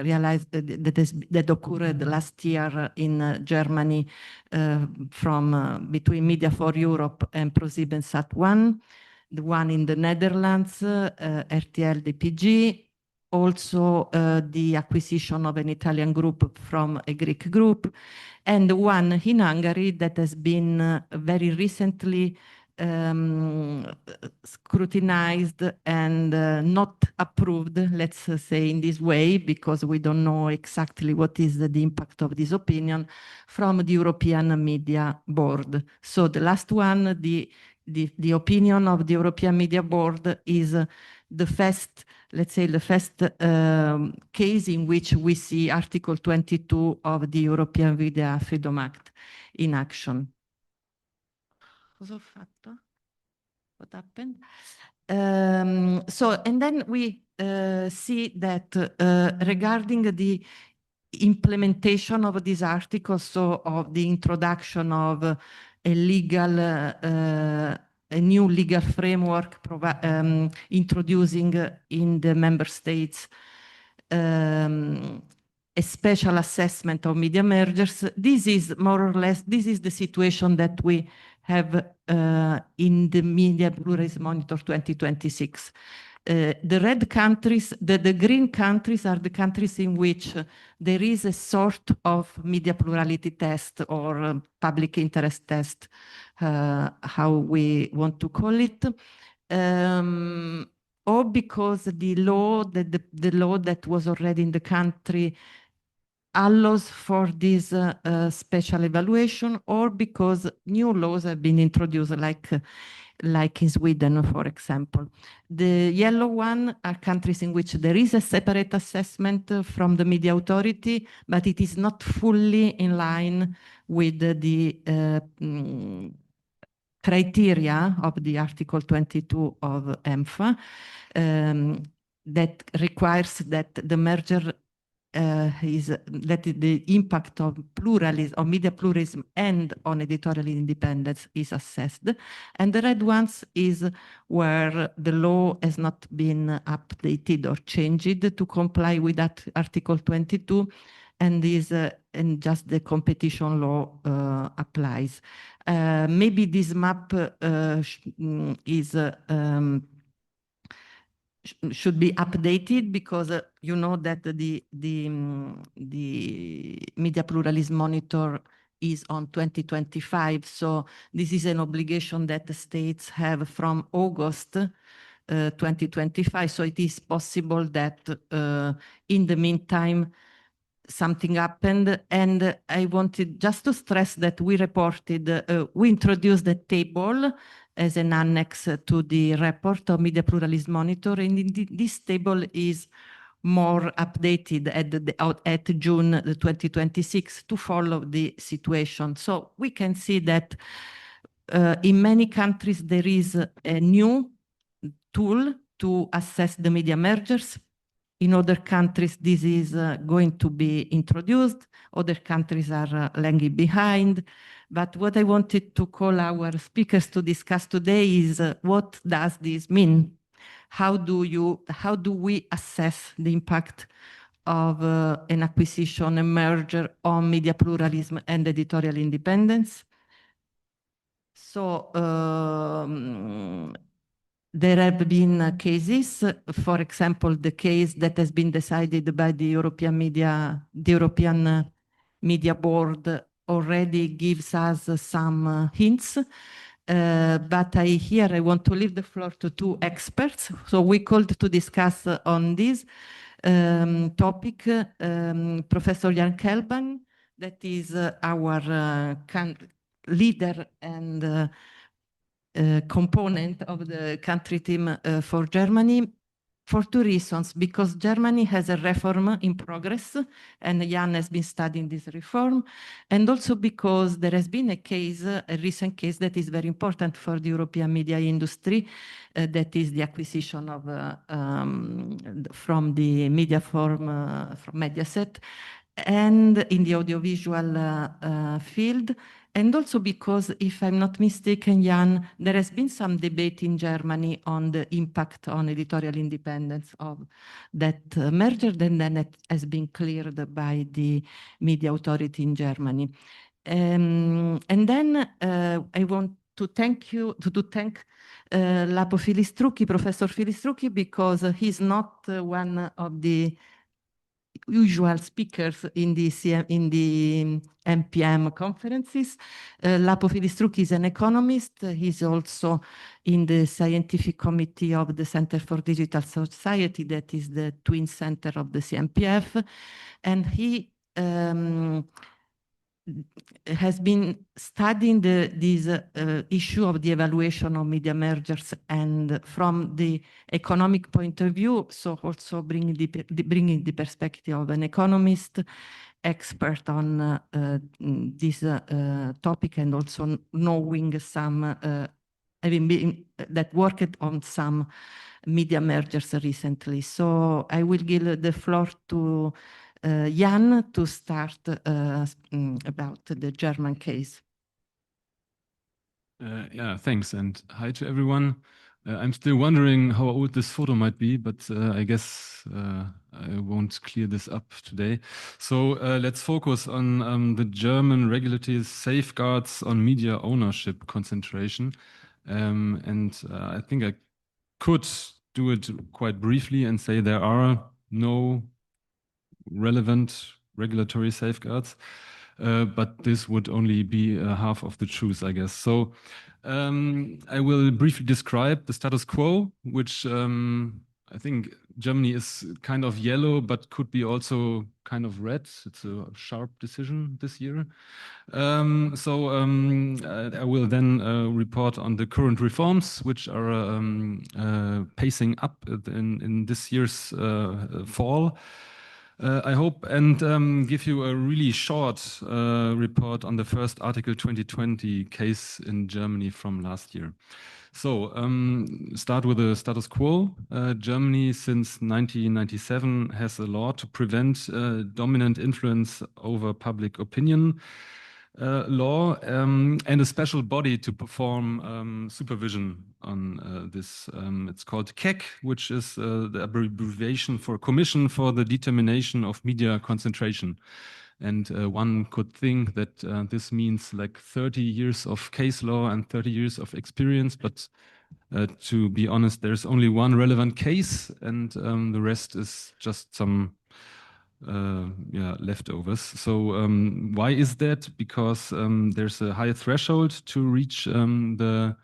realized, that occurred last year in Germany from between Media for Europe and ProSiebenSat.1, the one in the Netherlands, RTL DPG, also the acquisition of an Italian group from a Greek group, and one in Hungary that has been very recently scrutinized and not approved, let's say in this way, because we don't know exactly what is the impact of this opinion from the European Media Board. So the last one, the opinion of the European Media Board is the first, let's say the first case in which we see Article 22 of the European Media Freedom Act in action. Cosa ho fatto? What happened? So, and then we see that regarding the implementation of these articles, so of the introduction of a legal, a new legal framework introducing in the member states a special assessment of media mergers. This is more or less, this is the situation that we have in the Media Pluralism Monitor 2026. The red countries, the green countries are the countries in which there is a sort of media plurality test or public interest test, how we want to call it, or because the law that was already in the country allows for this special evaluation, or because new laws have been introduced, like in Sweden, for example. The yellow one are countries in which there is a separate assessment from the media authority, but it is not fully in line with the criteria of the Article 22 of EMFA that requires that the merger that the impact of pluralism, of media pluralism and on editorial independence is assessed. And the red ones is where the law has not been updated or changed to comply with that Article 22, and is and just the competition law applies. Maybe this map is should be updated, because you know that the Media Pluralism Monitor is on 2025. So this is an obligation that the states have from August 2025. So it is possible that in the meantime, something happened. And I wanted just to stress that we introduced the table as an annex to the report of Media Pluralism Monitor. And this table is more updated at June 2026 to follow the situation. So we can see that in many countries there is a new tool to assess the media mergers. In other countries, this is going to be introduced. Other countries are lagging behind. But what I wanted to call our speakers to discuss today is what does this mean? How do we assess the impact of an acquisition, a merger on media pluralism and editorial independence? So there have been cases, for example, the case that has been decided by the European Media Board already gives us some hints. But here I want to leave the floor to two experts. So we called to discuss on this topic Professor Jan Kelban, that is our leader and component of the country team for Germany, for two reasons. Because Germany has a reform in progress, and Jan has been studying this reform, and also because there has been a recent case that is very important for the European media industry, that is the acquisition of from the media firm from Mediaset, and in the audiovisual field. And also because, if I'm not mistaken, Jan, there has been some debate in Germany on the impact on editorial independence of that merger, and then it has been cleared by the media authority in Germany. And then I want to thank Lapo Filistrucchi, Professor Filistrucchi, because he's not one of the usual speakers in the MPM conferences. Lapo Filistrucchi is an economist. He's also in the scientific committee of the Center for Digital Society, that is the twin center of the CMPF. And he has been studying this issue of the evaluation of media mergers, and from the economic point of view, so also bringing the perspective of an economist, expert on this topic, and also knowing some, having been that worked on some media mergers recently. So I will give the floor to Jan to start about the German case. Yeah, thanks, and hi to everyone. I'm still wondering how old this photo might be, but I guess I won't clear this up today. So let's focus on the German regulatory safeguards on media ownership concentration. And I think I could do it quite briefly and say there are no relevant regulatory safeguards, but this would only be half of the truth, I guess. So I will briefly describe the status quo, which I think Germany is kind of yellow, but could be also kind of red. It's a sharp decision this year. I will then report on the current reforms, which are pacing up in this year's fall. I hope, and give you a really short report on the first Article 2020 case in Germany from last year. So start with the status quo. Germany since 1997 has a law to prevent dominant influence over public opinion law, and a special body to perform supervision on this. It's called KEC, which is the abbreviation for Commission for the Determination of Media Concentration. And one could think that this means like 30 years of case law and 30 years of experience, but to be honest, there's only one relevant case, and the rest is just some leftovers. So why is that? Because there's a high threshold to reach the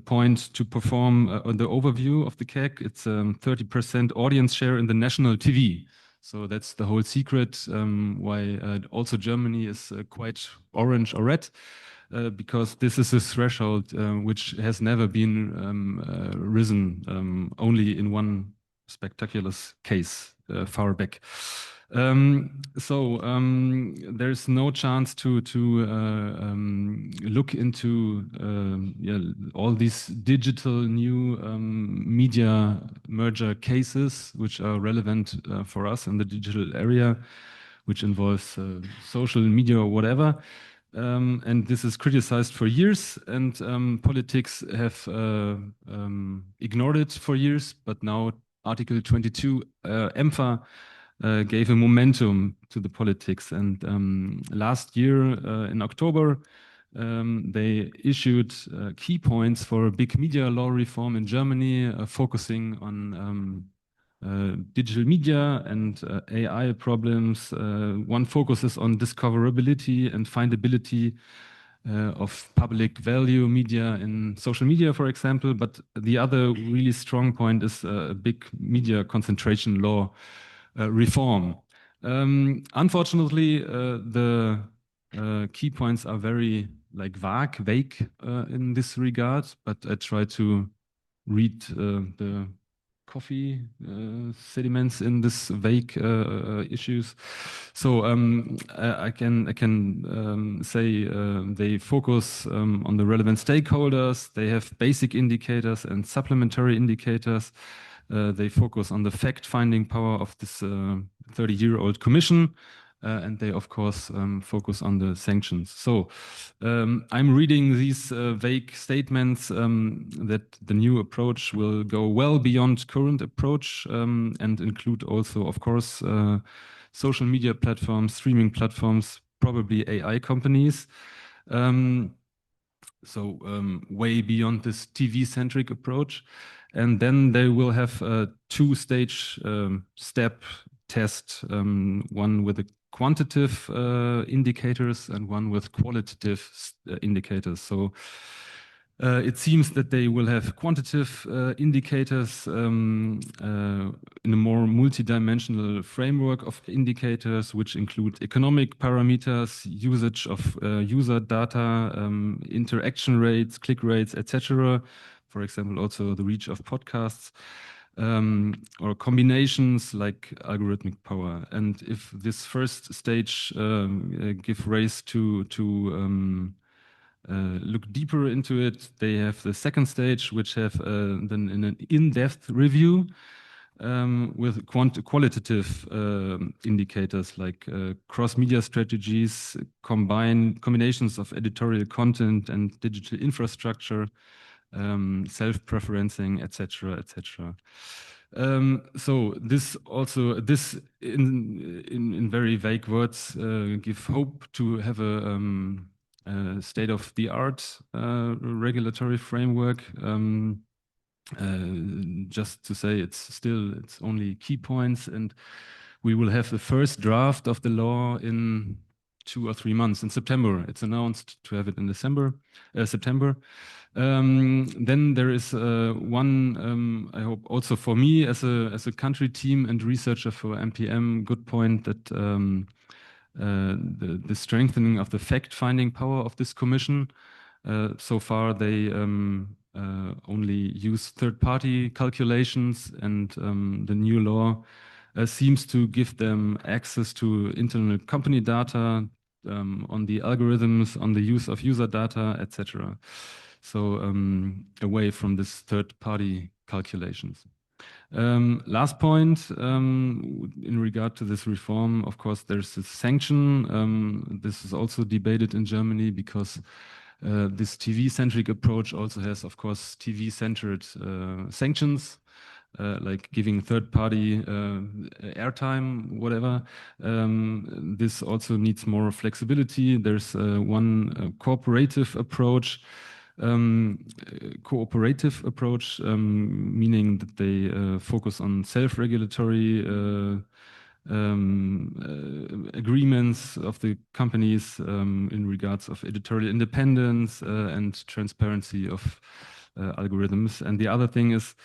point to perform the overview of the KEC. It's 30% audience share in the national TV. So that's the whole secret why also Germany is quite orange or red, because this is a threshold which has never been risen, only in one spectacular case far back. There's no chance to look into all these digital new media merger cases which are relevant for us in the digital area, which involves social media or whatever. And this is criticized for years, and politics have ignored it for years, but now Article 22 EMFA gave a momentum to the politics. And last year in October, they issued key points for a big media law reform in Germany, focusing on digital media and AI problems. One focuses on discoverability and findability of public value media in social media, for example. But the other really strong point is a big media concentration law reform. Unfortunately, the key points are very vague in this regard, but I try to read the coffee sediments in this vague issues. So I can say they focus on the relevant stakeholders. They have basic indicators and supplementary indicators. They focus on the fact-finding power of this 30-year-old commission. And they, of course, focus on the sanctions. So I'm reading these vague statements that the new approach will go well beyond current approach and include also, of course, social media platforms, streaming platforms, probably AI companies. Way beyond this TV-centric approach. And then they will have a two-stage step test, one with the quantitative indicators and one with qualitative indicators. So it seems that they will have quantitative indicators in a more multidimensional framework of indicators, which include economic parameters, usage of user data, interaction rates, click rates, etc. For example, also the reach of podcasts. Or combinations like algorithmic power. And if this first stage give rise to look deeper into it, they have the second stage, which have then an in-depth review with qualitative indicators like cross-media strategies, combinations of editorial content and digital infrastructure, self-preferencing, etc., etc. So this also, in very vague words, give hope to have a state-of-the-art regulatory framework. Just to say, it's only key points, and we will have the first draft of the law in 2 or 3 months. In September, it's announced to have it in September. Then there is one, I hope also for me as a country team and researcher for MPM, good point that the strengthening of the fact-finding power of this commission. So far, they only use third-party calculations, and the new law seems to give them access to internal company data on the algorithms, on the use of user data, etc. So away from this third-party calculations. Last point, in regard to this reform, of course, there's this sanction. This is also debated in Germany because this TV-centric approach also has, of course, TV-centered sanctions, like giving third-party airtime, whatever. This also needs more flexibility. There's one cooperative approach, meaning that they focus on self-regulatory agreements of the companies in regards of editorial independence and transparency of algorithms. And the other thing is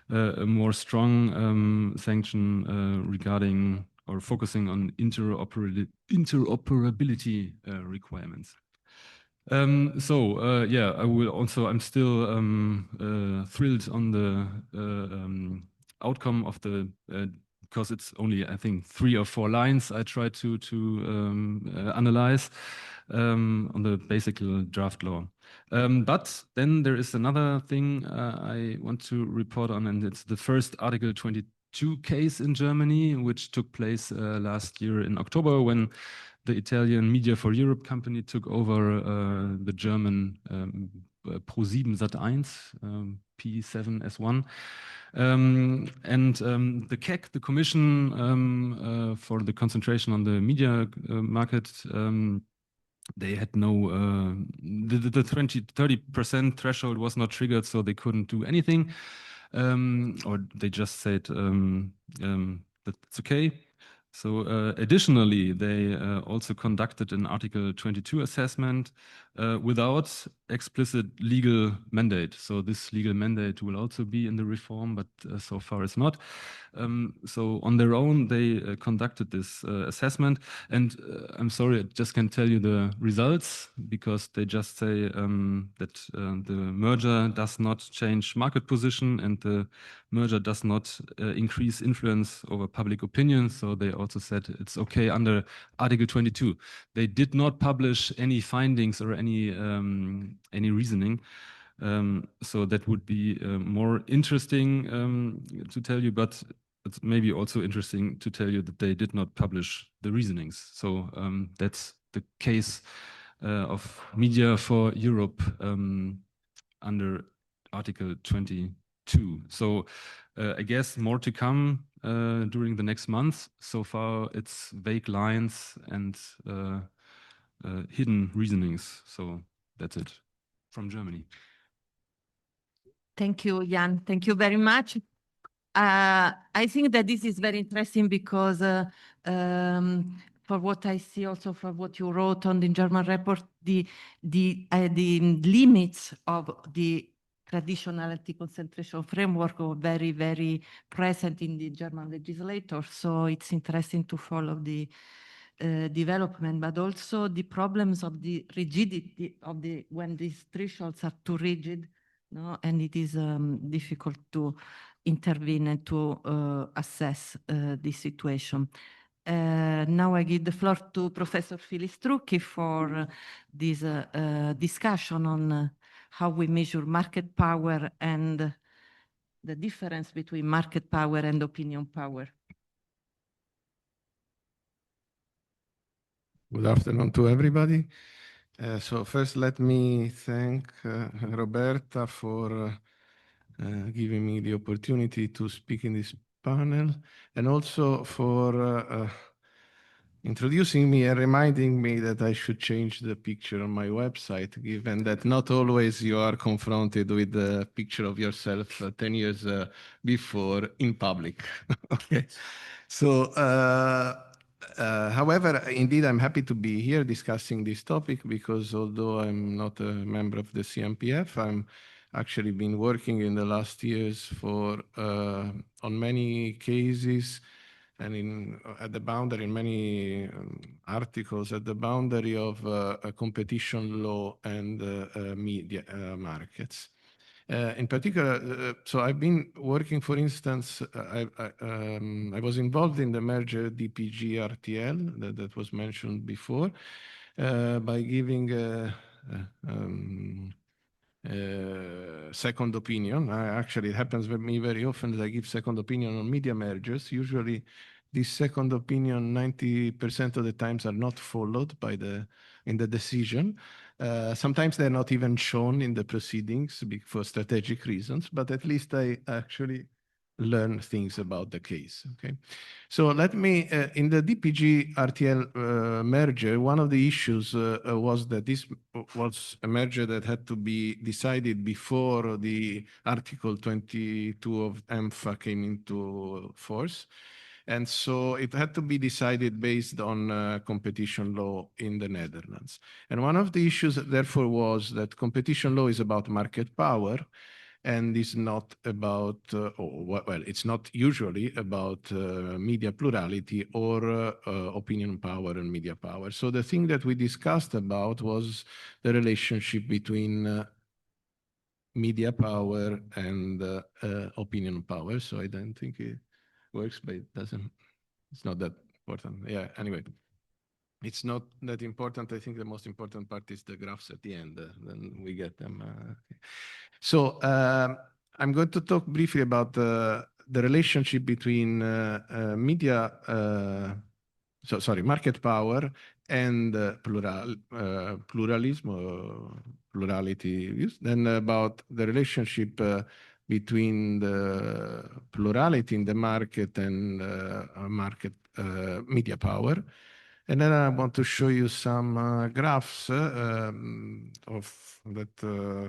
a more strong sanction regarding or focusing on interoperability requirements. Yeah, I'm still thrilled on the outcome of the because it's only, I think, 3 or 4 lines I tried to analyze on the basic draft law. But then there is another thing I want to report on, and it's the first Article 22 case in Germany, which took place last year in October when the Italian Media for Europe company took over the German Pro7 Sat.1, P7S1. The CAC, the Commission for the Concentration on the Media Market, they had no, the 30% threshold was not triggered, so they couldn't do anything. Or they just said that it's okay. So additionally, they also conducted an Article 22 assessment without explicit legal mandate. So this legal mandate will also be in the reform, but so far it's not. So on their own, they conducted this assessment. And I'm sorry, I just can't tell you the results because they just say that the merger does not change market position and the merger does not increase influence over public opinion. So they also said it's okay under Article 22. They did not publish any findings or any reasoning. So that would be more interesting to tell you, but it's maybe also interesting to tell you that they did not publish the reasonings. So that's the case of Media for Europe under Article 22. So I guess more to come during the next month. So far it's vague lines and hidden reasonings. So that's it from Germany. Thank you, Jan. Thank you very much. I think that this is very interesting because for what I see also from what you wrote on the German report, the limits of the traditional anti-concentration framework are very, very present in the German legislator. So it's interesting to follow the development, but also the problems of the rigidity of the when these thresholds are too rigid, no, and it is difficult to intervene and to assess the situation. Now I give the floor to Professor Phyllis Trucchi for this discussion on how we measure market power and the difference between market power and opinion power. Good afternoon to everybody. So first, let me thank Roberta for giving me the opportunity to speak in this panel, and also for introducing me and reminding me that I should change the picture on my website, given that not always you are confronted with the picture of yourself 10 years before in public. Okay. So, however, indeed, I'm happy to be here discussing this topic because although I'm not a member of the CMPF, I'm actually been working in the last years for on many cases and at the boundary in many articles at the boundary of competition law and media markets. In particular, so I've been working, for instance, I was involved in the merger DPG-RTL that was mentioned before by giving second opinion. Actually, it happens with me very often that I give second opinion on media mergers. Usually, this second opinion, 90% of the times, are not followed by in the decision. Sometimes they're not even shown in the proceedings for strategic reasons, but at least I actually learn things about the case. Okay, so let me in the DPG-RTL merger, one of the issues was that this was a merger that had to be decided before the Article 22 of EMFA came into force. And so it had to be decided based on competition law in the Netherlands. And one of the issues, therefore, was that competition law is about market power and is not about, well, it's not usually about media plurality or opinion power and media power. So the thing that we discussed about was the relationship between media power and opinion power. So I don't think it works, but it's not that important. Yeah, anyway, it's not that important. I think the most important part is the graphs at the end, then we get them. Okay. So I'm going to talk briefly about the relationship between market power and pluralism or plurality views, then about the relationship between the plurality in the market and market media power. And then I want to show you some graphs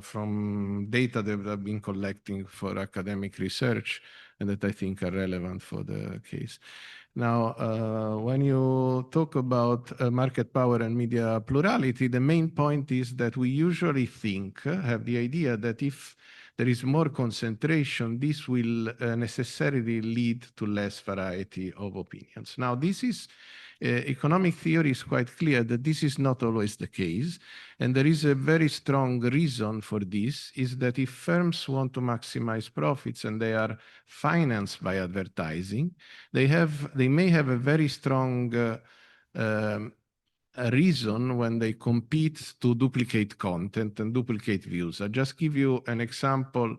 from data that I've been collecting for academic research and that I think are relevant for the case. Now, when you talk about market power and media plurality, the main point is that we usually have the idea that if there is more concentration, this will necessarily lead to less variety of opinions. Now, this is economic theory is quite clear that this is not always the case. And there is a very strong reason for this, is that if firms want to maximize profits and they are financed by advertising, they may have a very strong reason when they compete to duplicate content and duplicate views. I'll just give you an example.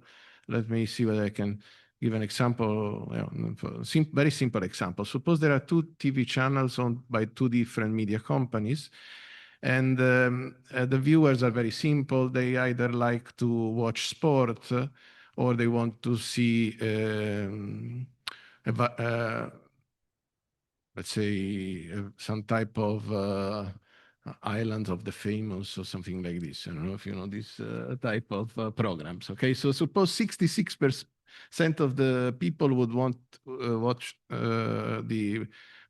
Let me see whether I can give an example, very simple example. Suppose there are two TV channels owned by two different media companies, and the viewers are very simple. They either like to watch sport or they want to see, let's say, some type of Islands of the Famous or something like this. I don't know if you know this type of programs. Okay, so suppose 66% of the people would want to watch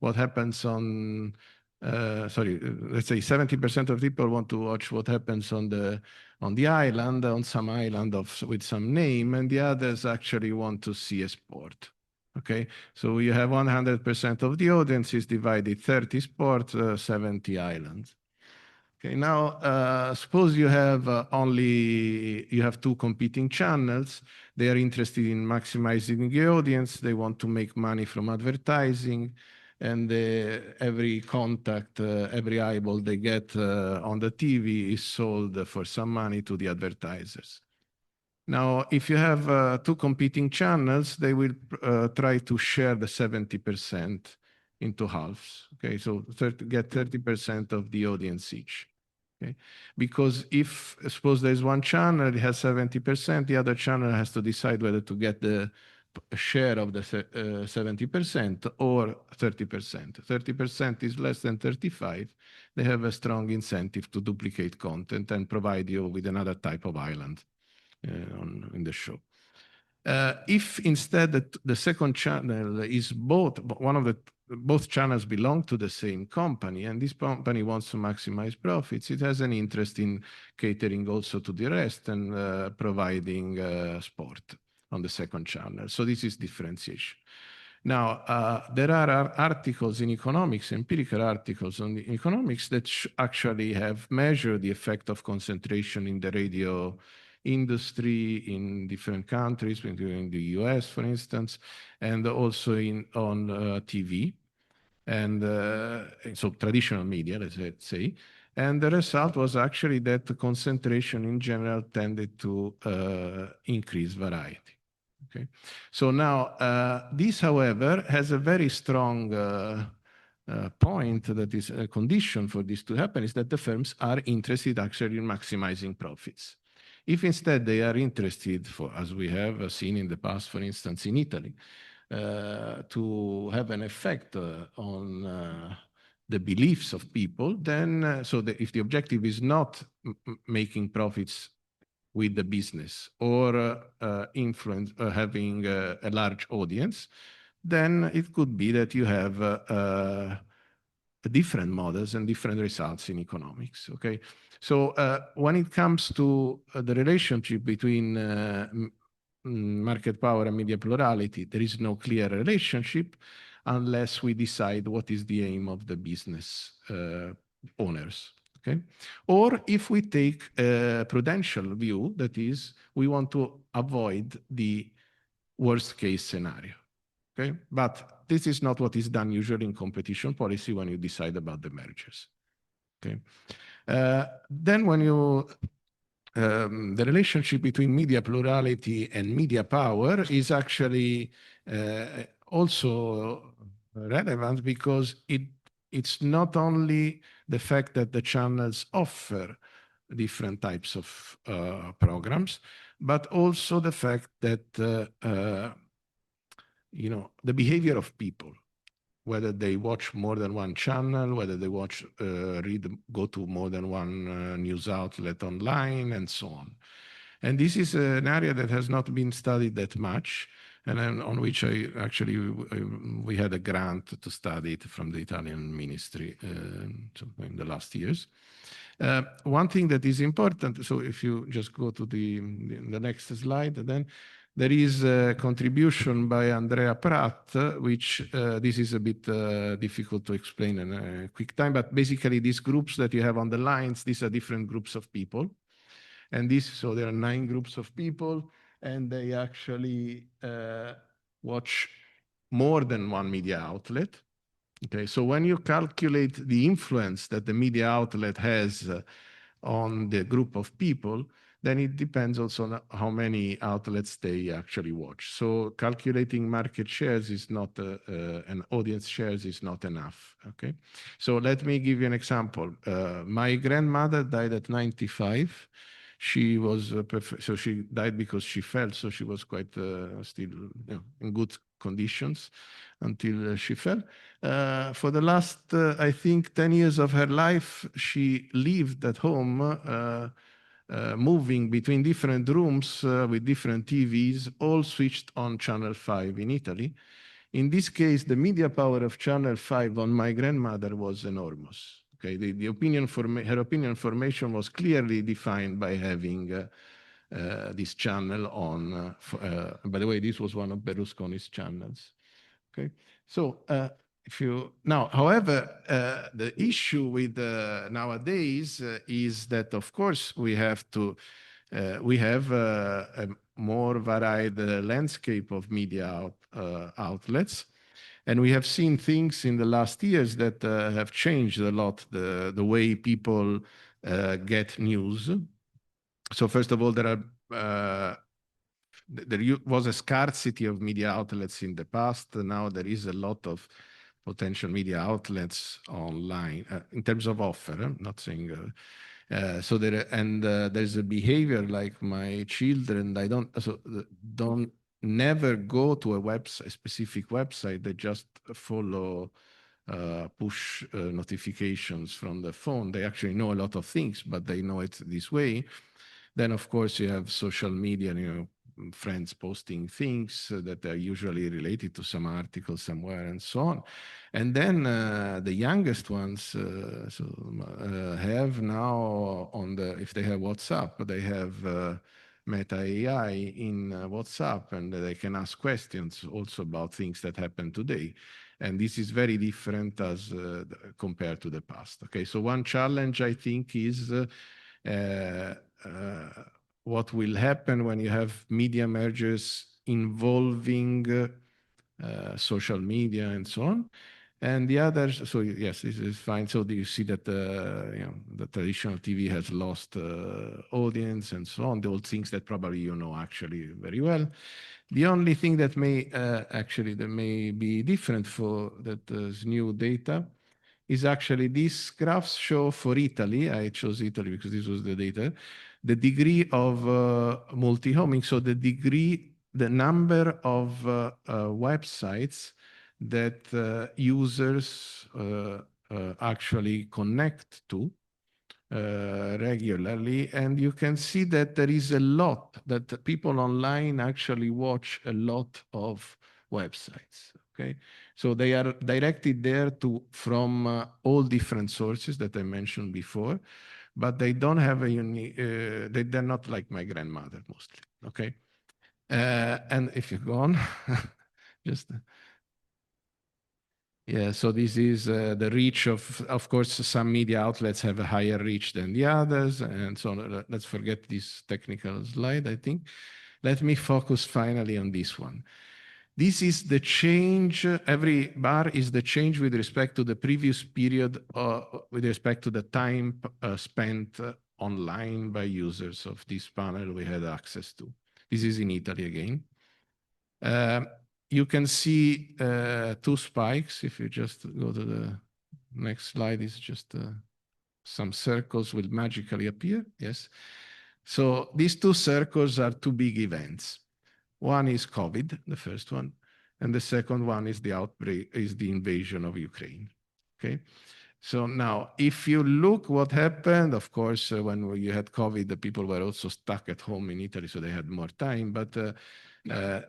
what happens on. Let's say 70% of people want to watch what happens on the island, on some island with some name, and the others actually want to see a sport. Okay, so you have 100% of the audience is divided 30 sports, 70 islands. Okay, now suppose you have two competing channels. They are interested in maximizing the audience. They want to make money from advertising, and every contact, every eyeball they get on the TV is sold for some money to the advertisers. Now, if you have two competing channels, they will try to share the 70% into halves. Okay, so get 30% of the audience each. Okay, because if suppose there's one channel, it has 70%, the other channel has to decide whether to get the share of the 70% or 30%. 30% is less than 35. They have a strong incentive to duplicate content and provide you with another type of island in the show. If instead the second channel is both channels belong to the same company, and this company wants to maximize profits, it has an interest in catering also to the rest and providing sport on the second channel. So this is differentiation. Now, there are articles in economics, empirical articles on the economics that actually have measured the effect of concentration in the radio industry in different countries, including the US, for instance, and also on TV. And so traditional media, let's say. And the result was actually that the concentration in general tended to increase variety. Okay, so now this, however, has a very strong point that is a condition for this to happen, is that the firms are interested actually in maximizing profits. If instead they are interested, as we have seen in the past, for instance, in Italy, to have an effect on the beliefs of people, then if the objective is not making profits with the business or having a large audience, then it could be that you have different models and different results in economics. Okay, so when it comes to the relationship between market power and media plurality, there is no clear relationship unless we decide what is the aim of the business owners. Okay, or if we take a prudential view, that is, we want to avoid the worst case scenario. Okay, but this is not what is done usually in competition policy when you decide about the mergers. Okay, then when you the relationship between media plurality and media power is actually also relevant, because it's not only the fact that the channels offer different types of programs, but also the fact that the behavior of people, whether they watch more than one channel, whether they go to more than one news outlet online, and so on. And this is an area that has not been studied that much, and on which we had a grant to study it from the Italian ministry in the last years. One thing that is important, so if you just go to the next slide, then there is a contribution by Andrea Pratt, which this is a bit difficult to explain in a quick time, but basically these groups that you have on the lines, these are different groups of people. And so there are 9 groups of people, and they actually watch more than one media outlet. Okay, so when you calculate the influence that the media outlet has on the group of people, then it depends also on how many outlets they actually watch. So calculating market shares is not, and audience shares is not enough, okay? So let me give you an example. My grandmother died at 95. She was so she died because she fell. So she was quite still in good conditions until she fell. For the last, I think, 10 years of her life, she lived at home, moving between different rooms with different TVs, all switched on Channel 5 in Italy. In this case, the media power of Channel 5 on my grandmother was enormous. Okay, the opinion her opinion formation was clearly defined by having this channel on. By the way, this was one of Berlusconi's channels. Okay, so if you now, however, the issue with nowadays is that, of course, we have to we have a more varied landscape of media outlets. And we have seen things in the last years that have changed a lot the way people get news. So first of all, there was a scarcity of media outlets in the past. Now there is a lot of potential media outlets online in terms of offer. I'm not saying so there, and there's a behavior like my children. I don't never go to a specific website. They just follow push notifications from the phone. They actually know a lot of things, but they know it this way. Then, of course, you have social media, friends posting things that are usually related to some article somewhere and so on. And then the youngest ones have now if they have WhatsApp, they have Meta AI in WhatsApp, and they can ask questions also about things that happen today. And this is very different as compared to the past. Okay, so one challenge, I think, is what will happen when you have media mergers involving social media and so on. And the others, so yes, this is fine. So you see that the traditional TV has lost audience and so on, those things that probably you know actually very well. The only thing that may that may be different for that new data is actually these graphs show for Italy. I chose Italy because this was the data, the degree of multi-homing. So the number of websites that users actually connect to regularly. And you can see that there is a lot that people online actually watch a lot of websites. Okay, so they are directed there from all different sources that I mentioned before, but they don't have a unique, they're not like my grandmother mostly. Okay, and if you go on, just. Yeah, so this is the reach of course, some media outlets have a higher reach than the others. And so let's forget this technical slide, I think. Let me focus finally on this one. This is the change, every bar is the change with respect to the previous period, with respect to the time spent online by users of this panel we had access to. This is in Italy again. You can see two spikes. If you just go to the next slide, it's just some circles will magically appear. Yes. So these two circles are two big events. One is COVID, the first one, and the second one is the outbreak, is the invasion of Ukraine. Okay. So now, if you look what happened, of course, when you had COVID, the people were also stuck at home in Italy, so they had more time. But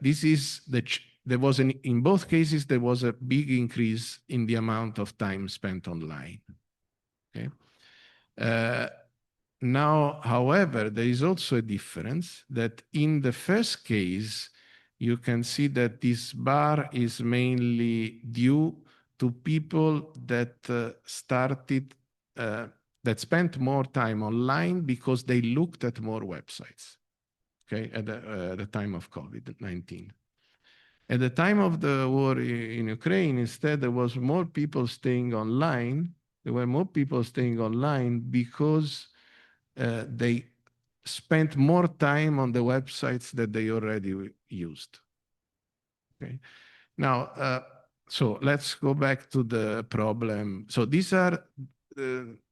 this is in both cases, there was a big increase in the amount of time spent online. Okay. Now, however, there is also a difference that in the first case, you can see that this bar is mainly due to people that that spent more time online because they looked at more websites, okay, at the time of COVID-19. At the time of the war in Ukraine, instead, there was more people staying online. There were more people staying online because they spent more time on the websites that they already used. Okay. Now, so let's go back to the problem. So these are,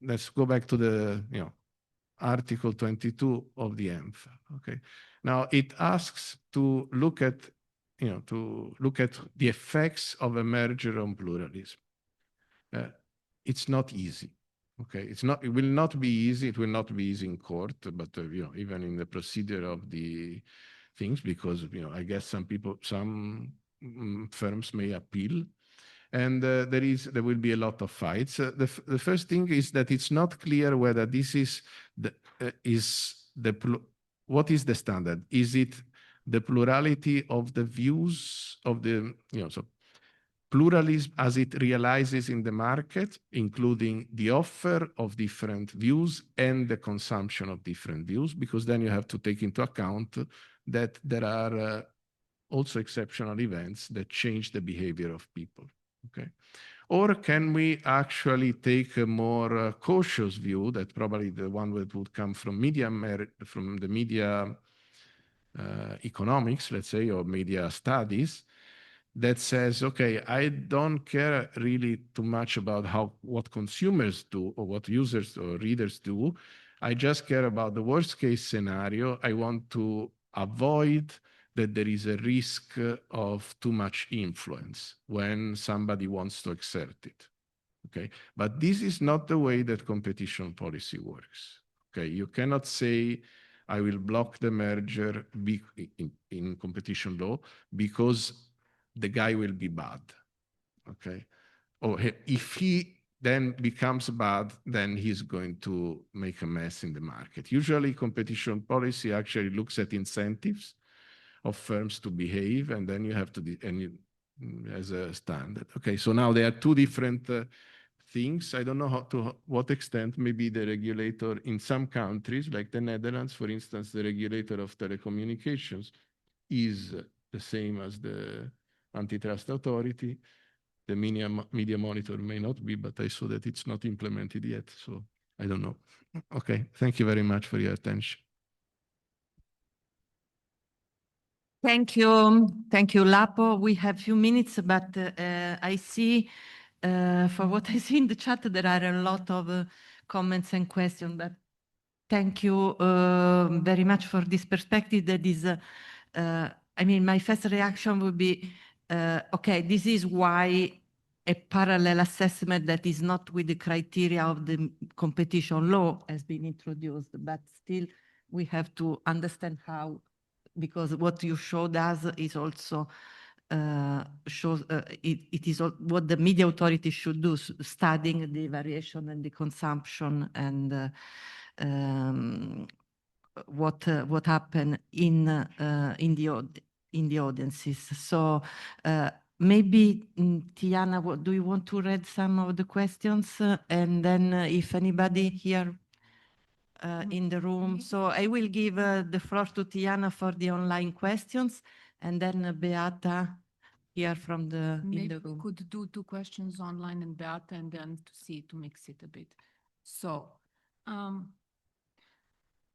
let's go back to the, Article 22 of the EMFA. Okay. Now it asks to look at, the effects of a merger on pluralism. It's not easy. Okay, it will not be easy. It will not be easy in court, but even in the procedure of the things, because I guess some firms may appeal, and there will be a lot of fights. The first thing is that it's not clear whether this is what is the standard? Is it the plurality of the views of the so pluralism as it realizes in the market, including the offer of different views and the consumption of different views, because then you have to take into account that there are also exceptional events that change the behavior of people. Okay. Or can we actually take a more cautious view, that probably the one that would come from the media economics, let's say, or media studies, that says, okay, I don't care really too much about what consumers do or what users or readers do. I just care about the worst case scenario. I want to avoid that there is a risk of too much influence when somebody wants to exert it. Okay, but this is not the way that competition policy works. Okay, you cannot say I will block the merger in competition law because the guy will be bad. Okay, or if he then becomes bad, then he's going to make a mess in the market. Usually competition policy actually looks at incentives of firms to behave, and then you have to as a standard. Okay, so now there are two different things. I don't know to what extent maybe the regulator in some countries, like the Netherlands, for instance, the regulator of telecommunications is the same as the antitrust authority. The media monitor may not be, but I saw that it's not implemented yet, so I don't know. Okay, thank you very much for your attention. Thank you, Lapo. We have few minutes, but I see, for what I see in the chat, there are a lot of comments and questions. But thank you very much for this perspective. That is, I mean, my first reaction would be, okay, this is why a parallel assessment that is not with the criteria of the competition law has been introduced, but still we have to understand how. Because what you showed us is also shows it is what the media authority should do, studying the variation and the consumption and what happened in the audiences. So maybe Tiana, do you want to read some of the questions, and then if anybody here in the room. So I will give the floor to Tiana for the online questions, and then Beata here from the in the room. Maybe could do two questions online and Beata, and then to mix it a bit. So,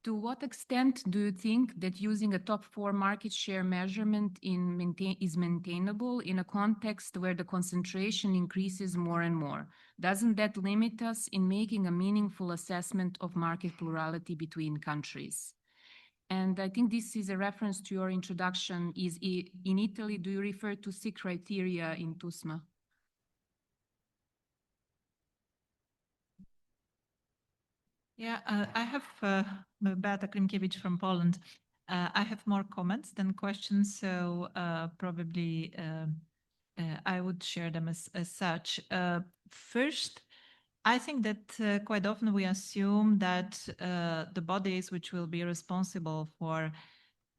to what extent do you think that using a top 4 market share measurement is maintainable in a context where the concentration increases more and more? Doesn't that limit us in making a meaningful assessment of market plurality between countries? And I think this is a reference to your introduction. In Italy, do you refer to 6 criteria in TUSMA? Yeah, I have Beata Klimkiewicz from Poland. I have more comments than questions, so probably I would share them as such. First, I think that quite often we assume that the bodies which will be responsible for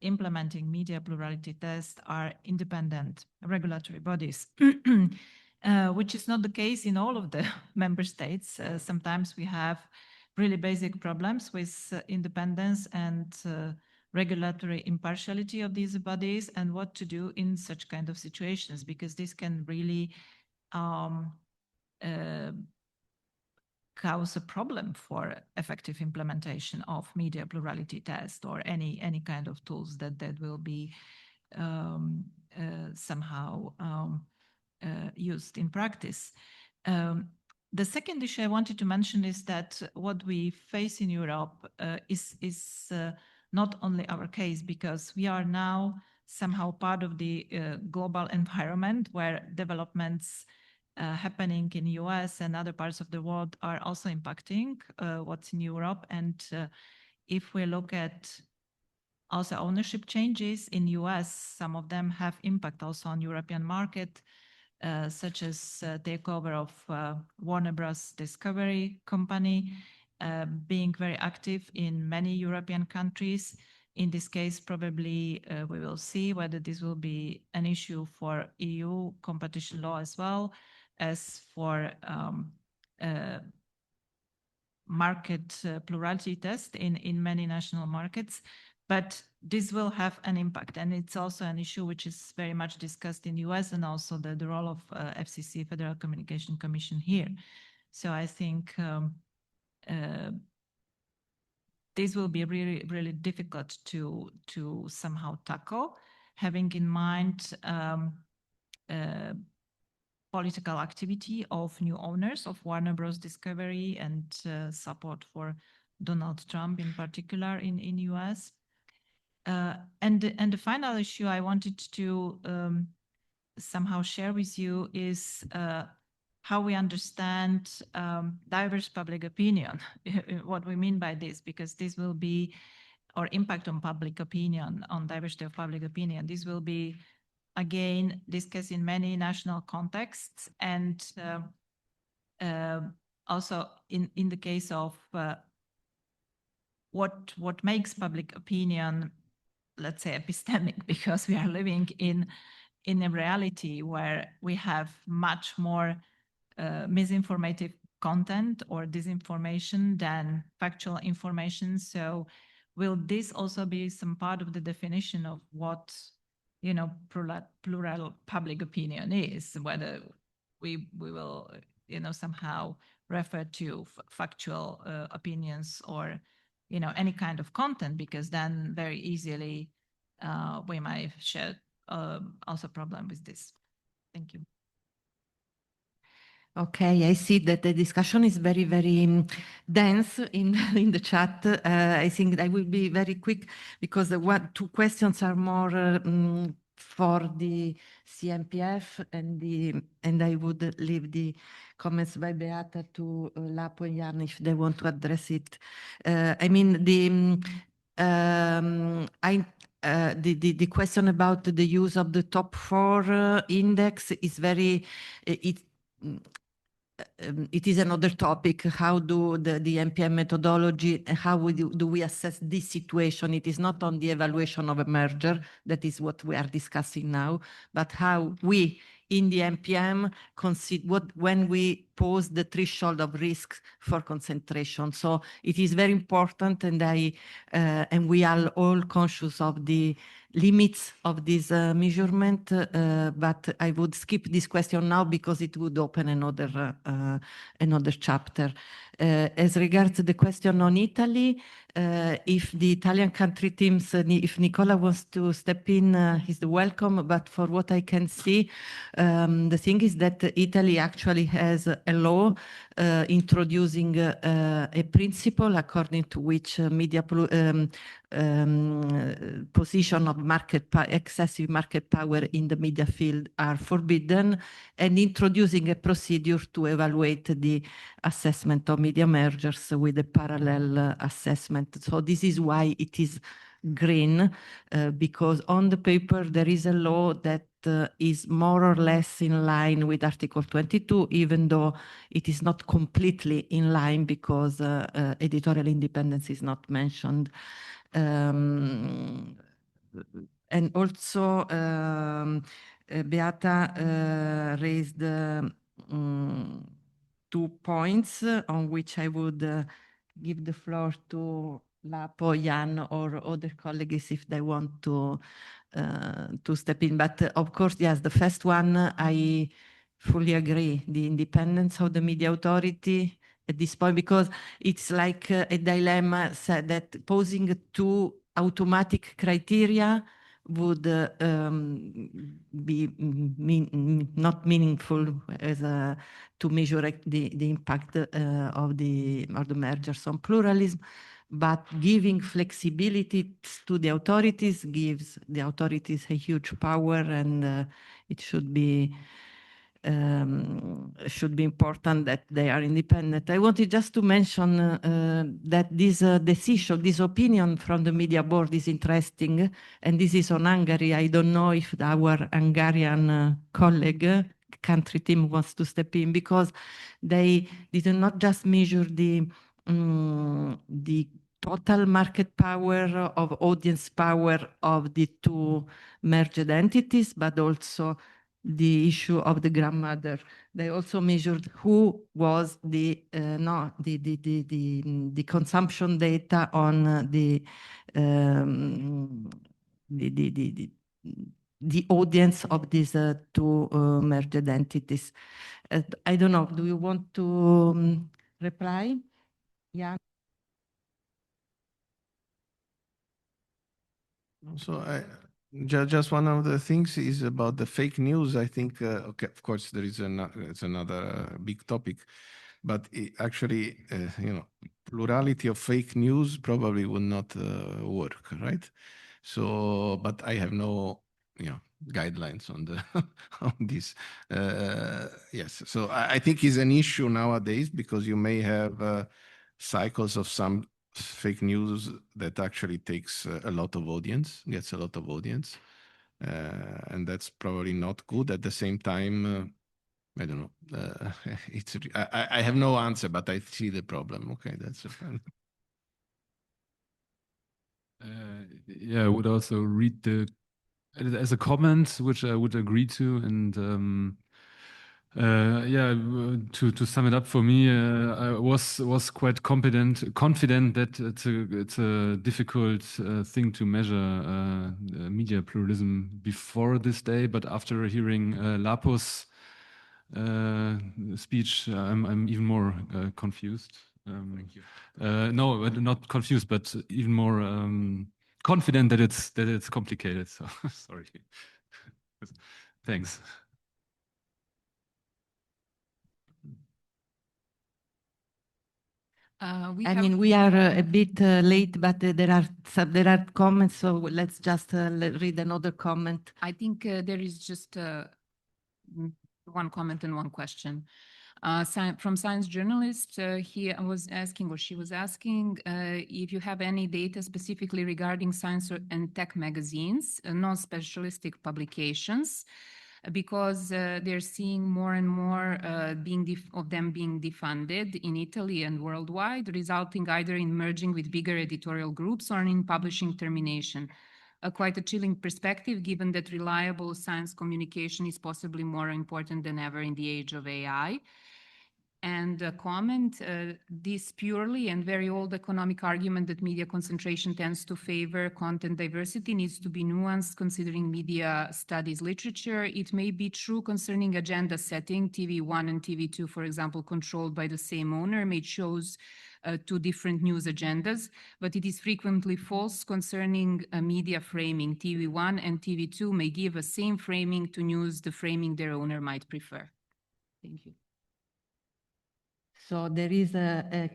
implementing media plurality tests are independent regulatory bodies, which is not the case in all of the member states. Sometimes we have really basic problems with independence and regulatory impartiality of these bodies, and what to do in such kind of situations, because this can really cause a problem for effective implementation of media plurality test or any kind of tools that will be somehow used in practice. The second issue I wanted to mention is that what we face in Europe is not only our case, because we are now somehow part of the global environment where developments happening in US and other parts of the world are also impacting what's in Europe. And if we look at also ownership changes in US, some of them have impact also on European market, such as takeover of Warner Bros. Discovery company, being very active in many European countries. In this case, probably we will see whether this will be an issue for EU competition law as well as for market plurality test in many national markets. But this will have an impact, and it's also an issue which is very much discussed in US, and also the role of FCC, Federal Communication Commission here. So I think this will be really, really difficult to somehow tackle, having in mind political activity of new owners of Warner Bros. Discovery and support for Donald Trump in particular in US. And the final issue I wanted to somehow share with you is how we understand diverse public opinion, what we mean by this, because this will be, or impact on public opinion, on diversity of public opinion. This will be, again, discussed in many national contexts, and also in the case of what makes public opinion, let's say, epistemic, because we are living in a reality where we have much more misinformative content or disinformation than factual information. So will this also be some part of the definition of what, you know, plural public opinion is, whether we will, you know, somehow refer to factual opinions or, you know, any kind of content, because then very easily we might share also problem with this. Thank you. Okay, I see that the discussion is very, very dense in the chat. I think I will be very quick, because two questions are more for the CMPF, and I would leave the comments by Beata to Lapo and Jan if they want to address it. I mean, the question about the use of the top 4 index is very, it is another topic. How do the MPM methodology, how do we assess this situation? It is not on the evaluation of a merger, that is what we are discussing now, but how we in the MPM consider when we pose the threshold of risk for concentration. So it is very important, and we are all conscious of the limits of this measurement, but I would skip this question now because it would open another chapter. As regards to the question on Italy, if the Italian country teams, if Nicola wants to step in, he's welcome. But for what I can see, the thing is that Italy actually has a law introducing a principle according to which media position of excessive market power in the media field are forbidden, and introducing a procedure to evaluate the assessment of media mergers with a parallel assessment. So this is why it is green, because on the paper there is a law that is more or less in line with Article 22, even though it is not completely in line because editorial independence is not mentioned. And also Beata raised 2 points on which I would give the floor to Lapo, Jan, or other colleagues if they want to step in. But of course, yes, the first one, I fully agree. The independence of the media authority at this point, because it's like a dilemma that posing 2 automatic criteria would be not meaningful as to measure the impact of the mergers on pluralism, but giving flexibility to the authorities gives the authorities a huge power, and it should be important that they are independent. I wanted just to mention that this decision, this opinion from the media board is interesting, and this is on Hungary. I don't know if our Hungarian colleague, country team, wants to step in, because they did not just measure the total market power of audience power of the two merged entities, but also the issue of the grandmother. They also measured who was the consumption data on the audience of these two merged entities. I don't know. Do you want to reply? Yeah. So just one of the things is about the fake news. I think, okay, of course, there is it's another big topic, but actually, plurality of fake news probably would not work, right? So, but I have no, guidelines on the on this. Yes, so I think it's an issue nowadays, because you may have cycles of some fake news that actually takes a lot of audience, gets a lot of audience, and that's probably not good. At the same time, I don't know. I have no answer, but I see the problem. Okay, that's a fun. Yeah, I would also read as a comment, which I would agree to, and yeah, to sum it up for me, I was quite confident that it's a difficult thing to measure media pluralism before this day, but after hearing Lapo's speech, I'm even more confused. Thank you. No, not confused, but even more confident that it's complicated. So sorry. Thanks. We are a bit late, but there are comments, so let's just read another comment. I think there is just one comment and one question. From Science Journalist, he was asking, or she was asking, if you have any data specifically regarding science and tech magazines, non-specialistic publications, because they're seeing more and more of them being defunded in Italy and worldwide, resulting either in merging with bigger editorial groups or in publishing termination. Quite a chilling perspective, given that reliable science communication is possibly more important than ever in the age of AI. And a comment, this purely and very old economic argument that media concentration tends to favor content diversity needs to be nuanced considering media studies literature. It may be true concerning agenda setting. TV1 and TV2, for example, controlled by the same owner, may choose two different news agendas, but it is frequently false concerning media framing. TV1 and TV2 may give a same framing to news, the framing their owner might prefer. Thank you. So there is a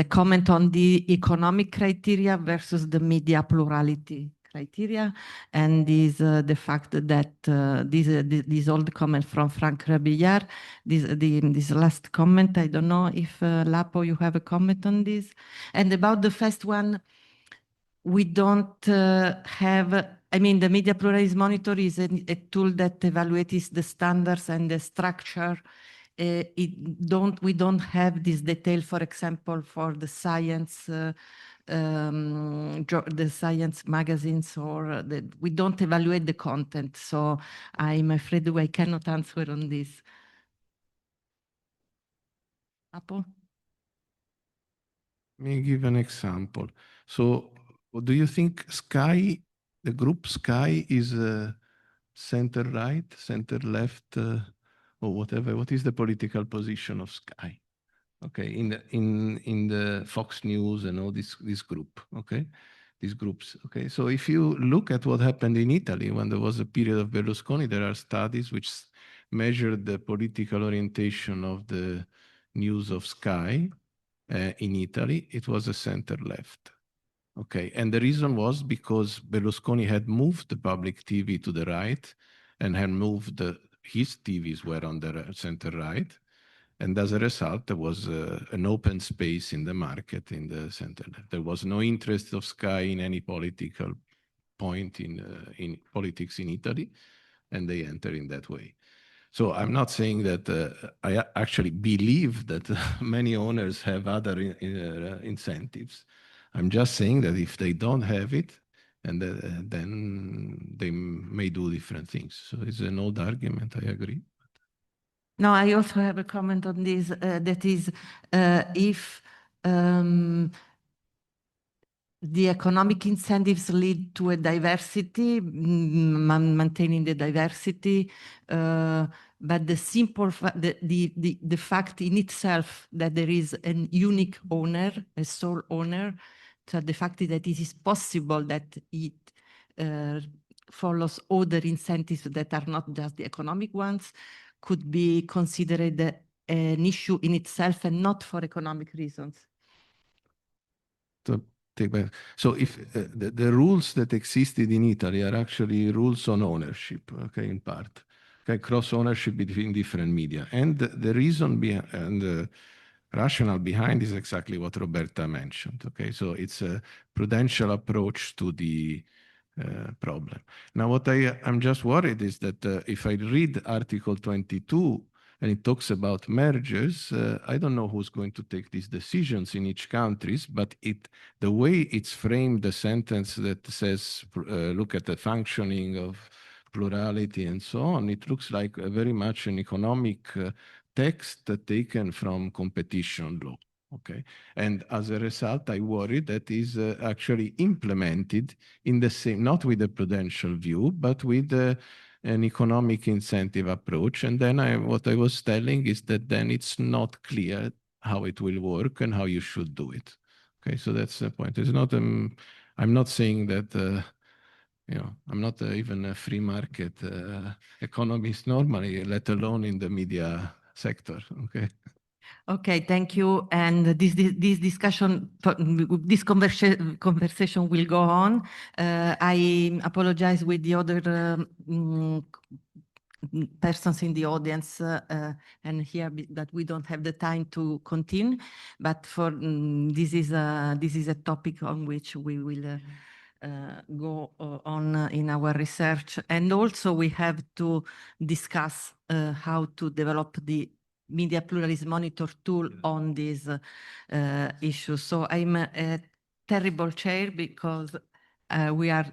comment on the economic criteria versus the media plurality criteria, and is the fact that this old comment from Frank Rabillard, this last comment, I don't know if Lapo, you have a comment on this, and about the first one. We don't have, the Media Pluralism Monitor is a tool that evaluates the standards and the structure. We don't have this detail, for example, for the science magazines, or we don't evaluate the content. So I'm afraid I cannot answer on this. Apo? Let me give an example. So do you think Sky, the group Sky, is center right, center left, or whatever? What is the political position of Sky? Okay, in the Fox News and all this group. Okay, these groups. Okay, so if you look at what happened in Italy when there was a period of Berlusconi, there are studies which measured the political orientation of the news of Sky in Italy. It was a center left. Okay, and the reason was because Berlusconi had moved the public TV to the right and had moved his TVs were on the center right. And as a result, there was an open space in the market in the center left. There was no interest of Sky in any political point in politics in Italy, and they enter in that way. So I'm not saying that I actually believe that many owners have other incentives. I'm just saying that if they don't have it, and then they may do different things. So it's an old argument, I agree. No, I also have a comment on this, that is, if the economic incentives lead to a diversity, maintaining the diversity, but the simple the fact in itself that there is a unique owner, a sole owner, so the fact that it is possible that it follows other incentives that are not just the economic ones, could be considered an issue in itself and not for economic reasons. So if the rules that existed in Italy are actually rules on ownership, okay, in part, okay, cross ownership between different media. And the reason behind the rationale behind is exactly what Roberta mentioned, okay? So it's a prudential approach to the problem. Now, what I'm just worried is that if I read Article 22, and it talks about mergers, I don't know who's going to take these decisions in each country, but the way it's framed, the sentence that says, look at the functioning of plurality and so on, it looks like very much an economic text taken from competition law. Okay, and as a result, I worry that is actually implemented in the same, not with a prudential view, but with an economic incentive approach. And then what I was telling is that then it's not clear how it will work and how you should do it. Okay, so that's the point. It's not, I'm not saying that, you know, I'm not even a free market economist normally, let alone in the media sector, okay? Okay, thank you. And this discussion, this conversation will go on. I apologize with the other persons in the audience and here that we don't have the time to continue. But for this is a topic on which we will go on in our research, and also we have to discuss how to develop the media pluralism monitor tool on this issue. So I'm a terrible chair because we are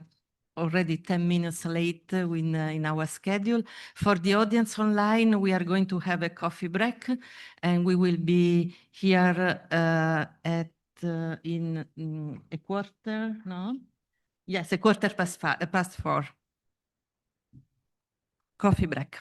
already 10 minutes late in our schedule. For the audience online, we are going to have a coffee break, and we will be here at in a quarter, no? Yes, a quarter past 4. Coffee break.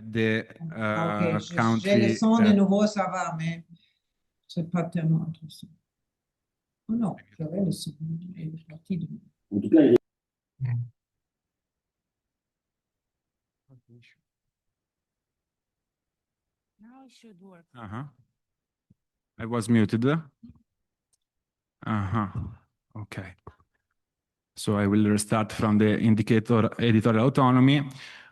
The Ok, j'ai le country. son de nouveau, ça va, mais c'est pas tellement intéressant. Oh non, j'avais le son. Il est parti de moi. Now it should work. I was muted. Okay. So I will restart from the indicator editorial autonomy,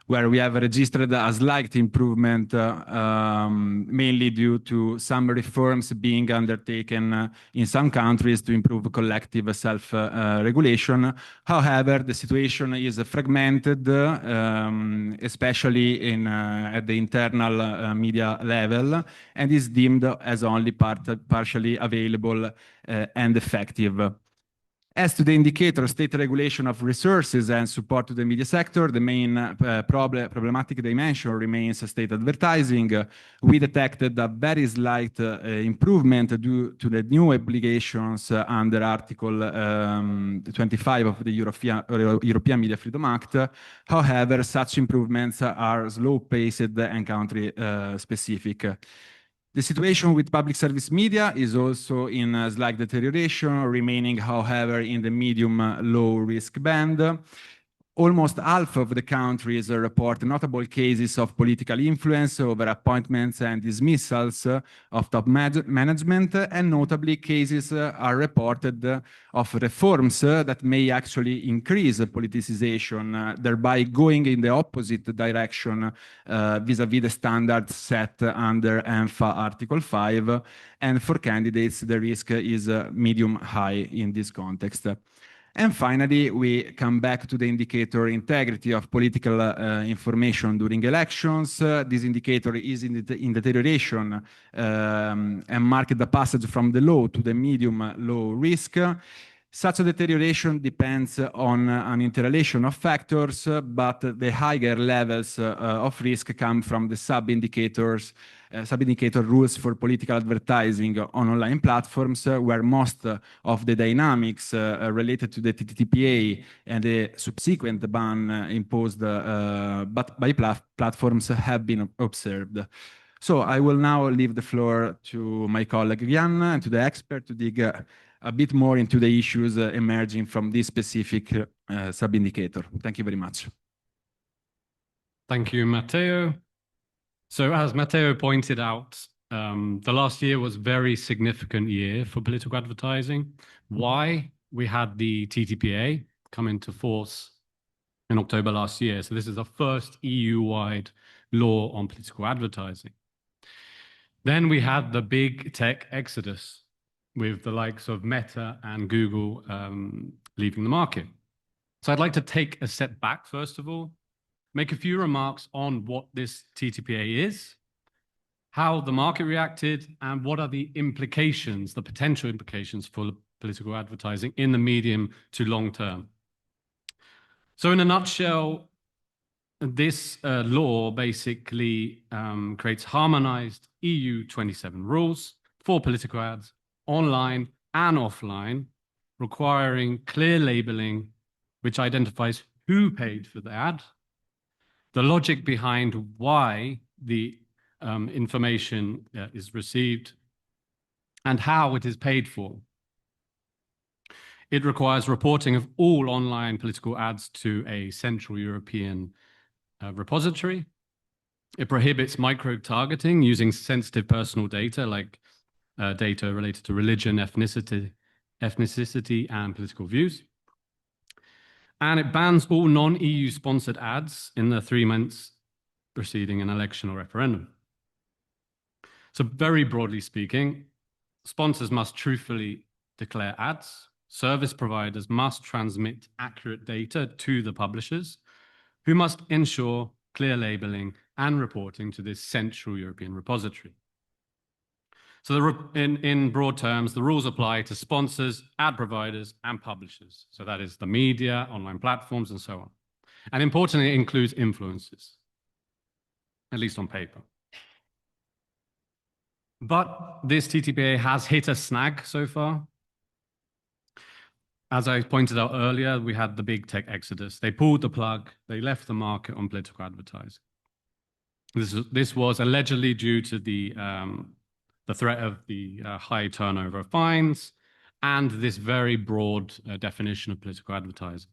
where we have registered a slight improvement, mainly due to some reforms being undertaken in some countries to improve collective self-regulation. However, the situation is fragmented, especially at the internal media level, and is deemed as only partially available and effective. As to the indicator state regulation of resources and support to the media sector, the main problematic dimension remains state advertising. We detected a very slight improvement due to the new obligations under Article 25 of the European Media Freedom Act. However, such improvements are slow-paced and country-specific. The situation with public service media is also in a slight deterioration, remaining, however, in the medium-low risk band. Almost half of the countries report notable cases of political influence over appointments and dismissals of top management, and notably cases are reported of reforms that may actually increase politicization, thereby going in the opposite direction vis-à-vis the standards set under EMFA Article 5. And for candidates, the risk is medium-high in this context. And finally, we come back to the indicator integrity of political information during elections. This indicator is in deterioration and marked the passage from the low to the medium-low risk. Such a deterioration depends on an interrelation of factors, but the higher levels of risk come from the sub-indicator rules for political advertising on online platforms, where most of the dynamics related to the TTPA and the subsequent ban imposed by platforms have been observed. So I will now leave the floor to my colleague Jan and to the expert to dig a bit more into the issues emerging from this specific sub-indicator. Thank you very much. Thank you, Matteo. So as Matteo pointed out, the last year was a very significant year for political advertising. Why? We had the TTPA come into force in October last year. So this is the first EU-wide law on political advertising. Then we had the big tech exodus with the likes of Meta and Google leaving the market. So I'd like to take a step back, first of all, make a few remarks on what this TTPA is, how the market reacted, and what are the implications, the potential implications for political advertising in the medium to long term. So in a nutshell, this law basically creates harmonized EU 27 rules for political ads online and offline, requiring clear labeling, which identifies who paid for the ad, the logic behind why the information is received, and how it is paid for. It requires reporting of all online political ads to a central European repository. It prohibits micro-targeting using sensitive personal data like data related to religion, ethnicity, and political views. And it bans all non-EU sponsored ads in the 3 months preceding an election or referendum. So very broadly speaking, sponsors must truthfully declare ads. Service providers must transmit accurate data to the publishers, who must ensure clear labeling and reporting to this central European repository. So in broad terms, the rules apply to sponsors, ad providers, and publishers. So that is the media, online platforms, and so on. And importantly, it includes influencers, at least on paper. But this TTPA has hit a snag so far. As I pointed out earlier, we had the big tech exodus. They pulled the plug. They left the market on political advertising. This was allegedly due to the threat of the high turnover of fines and this very broad definition of political advertising.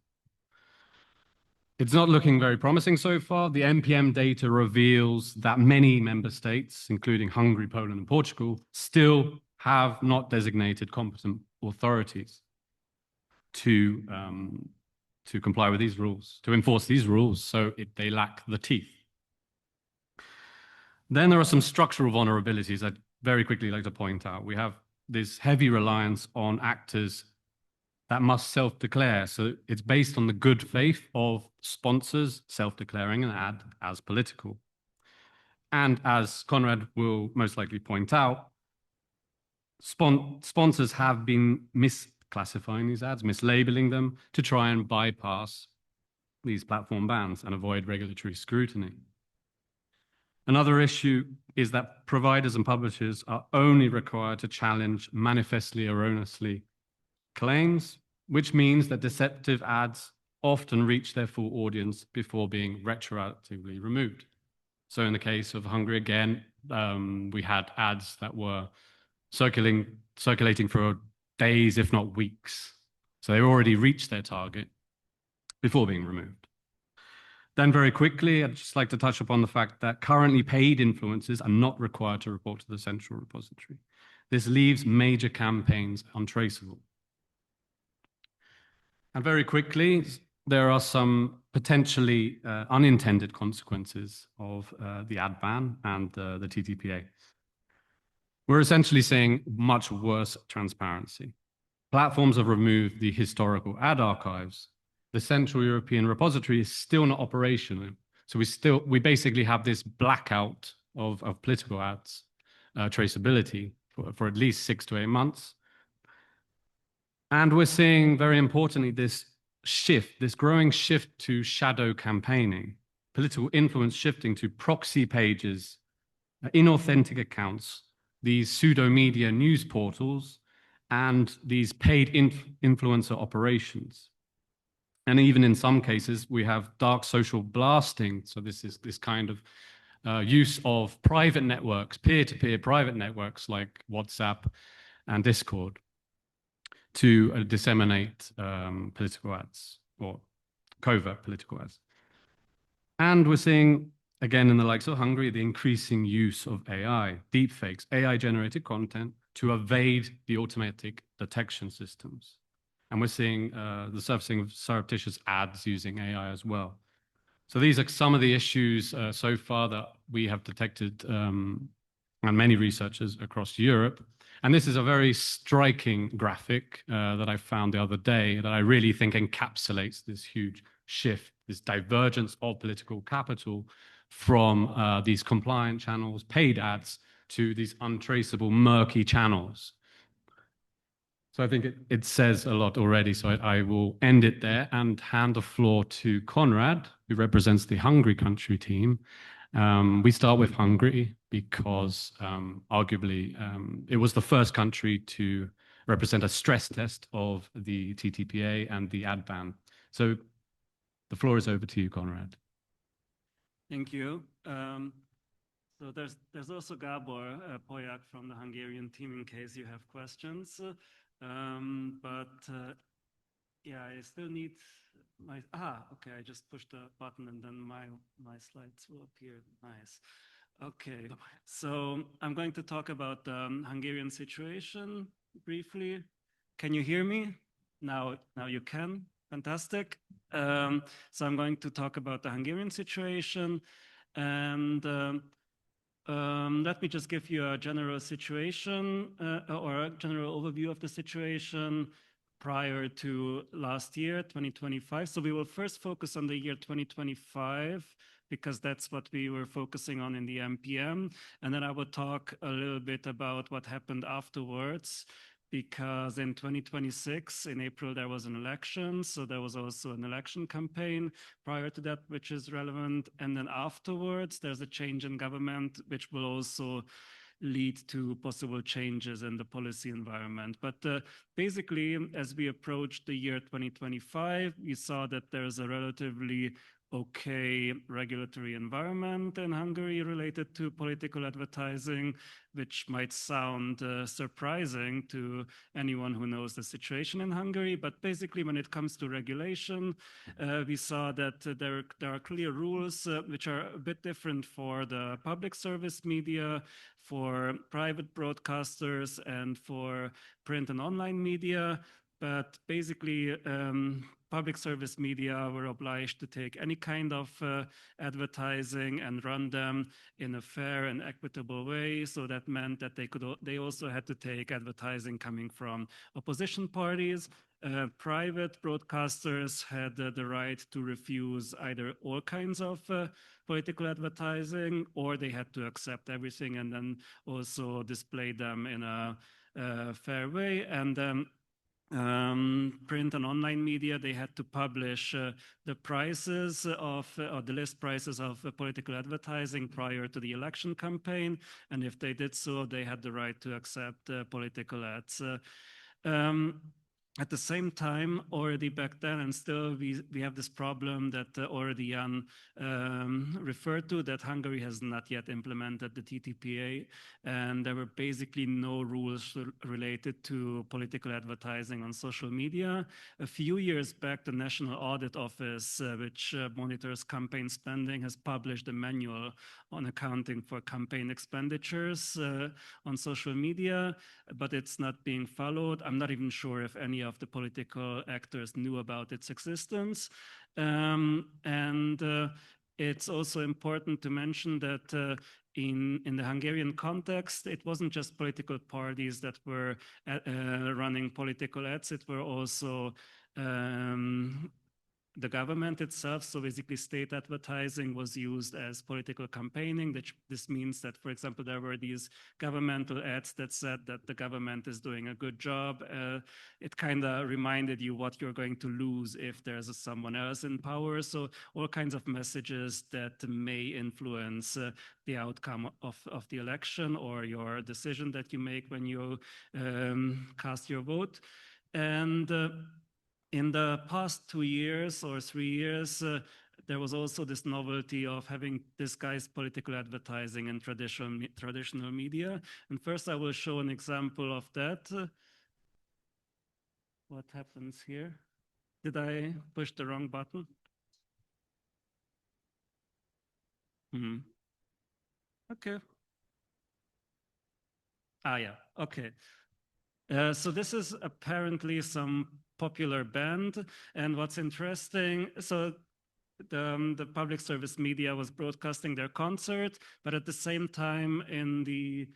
It's not looking very promising so far. The MPM data reveals that many member states, including Hungary, Poland, and Portugal, still have not designated competent authorities to comply with these rules, to enforce these rules, so they lack the teeth. Then there are some structural vulnerabilities I'd very quickly like to point out. We have this heavy reliance on actors that must self-declare. So it's based on the good faith of sponsors self-declaring an ad as political. And as Conrad will most likely point out, sponsors have been misclassifying these ads, mislabeling them to try and bypass these platform bans and avoid regulatory scrutiny. Another issue is that providers and publishers are only required to challenge manifestly erroneously claims, which means that deceptive ads often reach their full audience before being retroactively removed. So in the case of Hungary, again, we had ads that were circulating for days, if not weeks. So they already reached their target before being removed. Then very quickly, I'd just like to touch upon the fact that currently paid influencers are not required to report to the central repository. This leaves major campaigns untraceable. And very quickly, there are some potentially unintended consequences of the ad ban and the TTPA. We're essentially seeing much worse transparency. Platforms have removed the historical ad archives. The Central European Repository is still not operational. So we basically have this blackout of political ads traceability for at least 6 to 8 months. And we're seeing, very importantly, this growing shift to shadow campaigning, political influence shifting to proxy pages, inauthentic accounts, these pseudo-media news portals, and these paid influencer operations. And even in some cases, we have dark social blasting. So this is this kind of use of private networks, peer-to-peer private networks like WhatsApp and Discord to disseminate political ads or covert political ads. And we're seeing, again, in the likes of Hungary, the increasing use of AI, deepfakes, AI-generated content to evade the automatic detection systems. And we're seeing the surfacing of surreptitious ads using AI as well. So these are some of the issues so far that we have detected, and many researchers across Europe. And this is a very striking graphic that I found the other day that I really think encapsulates this huge shift, this divergence of political capital from these compliant channels, paid ads, to these untraceable, murky channels. So I think it says a lot already, so I will end it there and hand the floor to Conrad, who represents the Hungary country team. We start with Hungary because arguably it was the first country to represent a stress test of the TTPA and the ad ban. So the floor is over to you, Conrad. Thank you. So there's also Gabor Polyak from the Hungarian team in case you have questions. But yeah, I still need my, okay, I just pushed the button and then my slides will appear. Nice. Okay, so I'm going to talk about the Hungarian situation briefly. Can you hear me? Now you can. Fantastic. So I'm going to talk about the Hungarian situation, and let me just give you a general situation or a general overview of the situation prior to last year, 2025. So we will first focus on the year 2025 because that's what we were focusing on in the MPM. And then I will talk a little bit about what happened afterwards, because in 2026, in April, there was an election. So there was also an election campaign prior to that, which is relevant. And then afterwards, there's a change in government, which will also lead to possible changes in the policy environment. But basically, as we approached the year 2025, we saw that there's a relatively okay regulatory environment in Hungary related to political advertising, which might sound surprising to anyone who knows the situation in Hungary. But basically, when it comes to regulation, we saw that there are clear rules which are a bit different for the public service media, for private broadcasters, and for print and online media. But basically, public service media were obliged to take any kind of advertising and run them in a fair and equitable way. So that meant that they also had to take advertising coming from opposition parties. Private broadcasters had the right to refuse either all kinds of political advertising, or they had to accept everything and then also display them in a fair way. And print and online media, they had to publish the prices of, or the list prices of political advertising prior to the election campaign. And if they did so, they had the right to accept political ads. At the same time, already back then, and still we have this problem that already Jan referred to, that Hungary has not yet implemented the TTPA, and there were basically no rules related to political advertising on social media. A few years back, the National Audit Office, which monitors campaign spending, has published a manual on accounting for campaign expenditures on social media, but it's not being followed. I'm not even sure if any of the political actors knew about its existence. It's also important to mention that in the Hungarian context, it wasn't just political parties that were running political ads, it were also the government itself. So basically state advertising was used as political campaigning. This means that, for example, there were these governmental ads that said that the government is doing a good job. It kind of reminded you what you're going to lose if there's someone else in power. So all kinds of messages that may influence the outcome of the election or your decision that you make when you cast your vote. And in the past 2 years or 3 years, there was also this novelty of having disguised political advertising in traditional media. And first I will show an example of that. What happens here? Did I push the wrong button? Okay. Yeah, okay. So this is apparently some popular band, and what's interesting, so the public service media was broadcasting their concert, but at the same time in the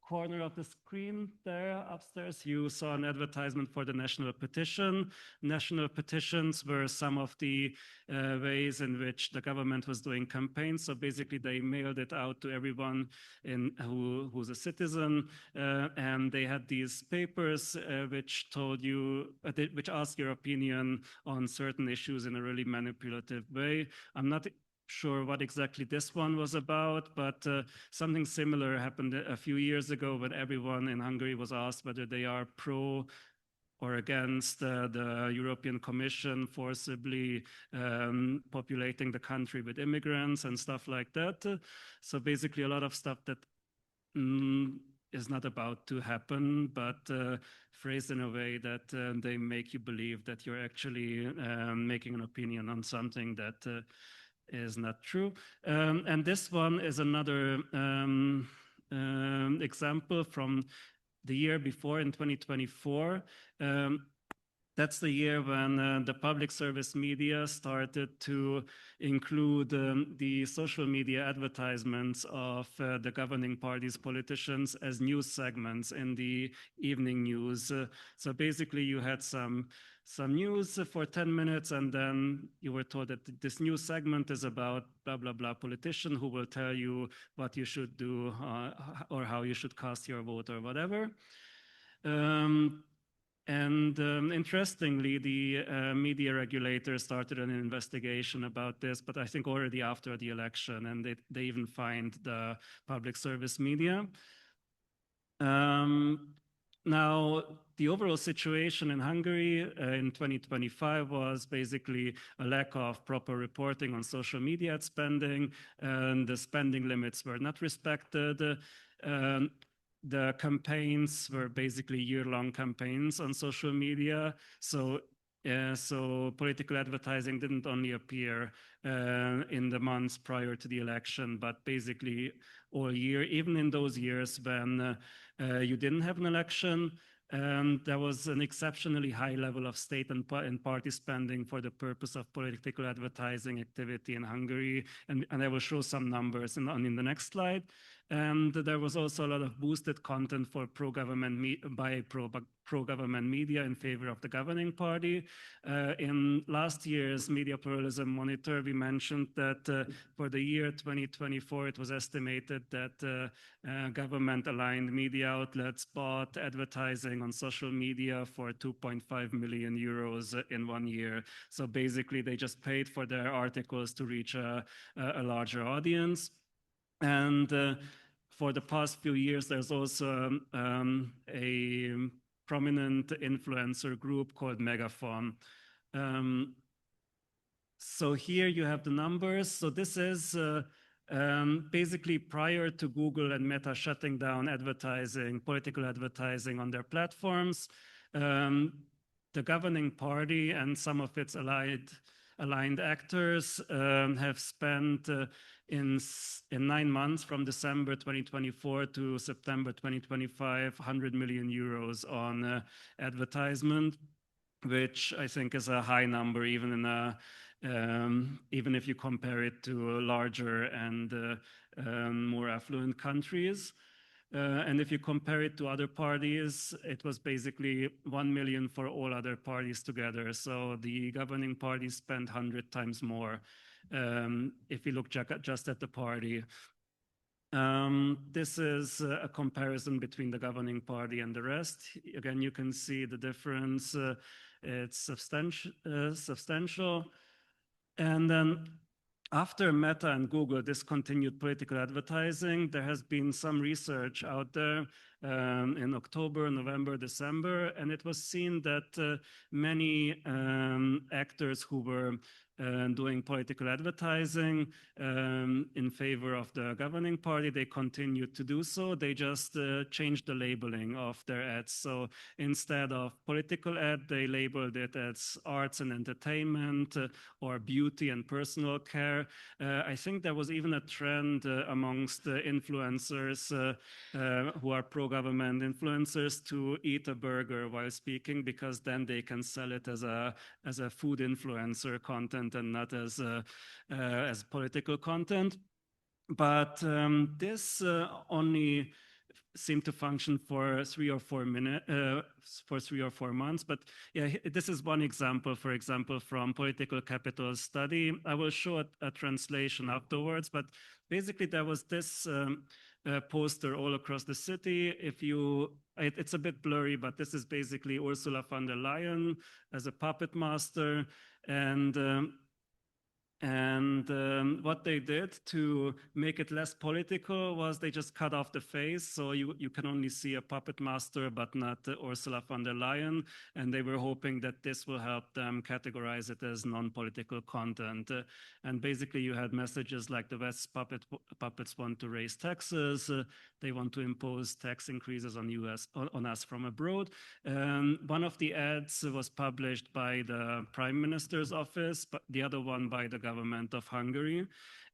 corner of the screen there upstairs, you saw an advertisement for the national petition. National petitions were some of the ways in which the government was doing campaigns. So basically they mailed it out to everyone who's a citizen, and they had these papers which told you, which asked your opinion on certain issues in a really manipulative way. I'm not sure what exactly this one was about, but something similar happened a few years ago when everyone in Hungary was asked whether they are pro or against the European Commission forcibly populating the country with immigrants and stuff like that. So basically a lot of stuff that is not about to happen, but phrased in a way that they make you believe that you're actually making an opinion on something that is not true. And this one is another example from the year before, in 2024. That's the year when the public service media started to include the social media advertisements of the governing party's politicians as news segments in the evening news. So basically you had some news for 10 minutes, and then you were told that this news segment is about blah, blah, blah politician who will tell you what you should do or how you should cast your vote or whatever. Interestingly, the media regulator started an investigation about this, but I think already after the election, and they even fined the public service media. Now, the overall situation in Hungary in 2025 was basically a lack of proper reporting on social media ad spending, and the spending limits were not respected. The campaigns were basically year-long campaigns on social media. So political advertising didn't only appear in the months prior to the election, but basically all year, even in those years when you didn't have an election. There was an exceptionally high level of state and party spending for the purpose of political advertising activity in Hungary. And I will show some numbers in the next slide. And there was also a lot of boosted content for pro-government media in favor of the governing party. In last year's Media Pluralism Monitor, we mentioned that for the year 2024, it was estimated that government-aligned media outlets bought advertising on social media for 2.5 million euros in 1 year. So basically, they just paid for their articles to reach a larger audience. And for the past few years, there's also a prominent influencer group called Megaphone. So here you have the numbers. So this is basically prior to Google and Meta shutting down political advertising on their platforms. The governing party and some of its aligned actors have spent in 9 months from December 2024 to September 2025, 100 million euros on advertisement, which I think is a high number, even if you compare it to larger and more affluent countries. And if you compare it to other parties, it was basically 1 million for all other parties together. So the governing party spent 100 times more if you look just at the party. This is a comparison between the governing party and the rest. Again, you can see the difference. It's substantial. And then after Meta and Google discontinued political advertising, there has been some research out there in October, November, December, and it was seen that many actors who were doing political advertising in favor of the governing party, they continued to do so. They just changed the labeling of their ads. So instead of political ad, they labeled it as arts and entertainment or beauty and personal care. I think there was even a trend amongst the influencers who are pro-government influencers to eat a burger while speaking, because then they can sell it as a food influencer content and not as political content. But this only seemed to function for 3 or 4 months. But yeah, this is one example, for example, from Political Capital's study. I will show a translation afterwards, but basically there was this poster all across the city. It's a bit blurry, but this is basically Ursula von der Leyen as a puppet master. And what they did to make it less political was they just cut off the face. So you can only see a puppet master, but not Ursula von der Leyen. And they were hoping that this will help them categorize it as non-political content. And basically you had messages like the West's puppets want to raise taxes. they want to impose tax increases on us from abroad. One of the ads was published by the Prime Minister's office, but the other one by the government of Hungary.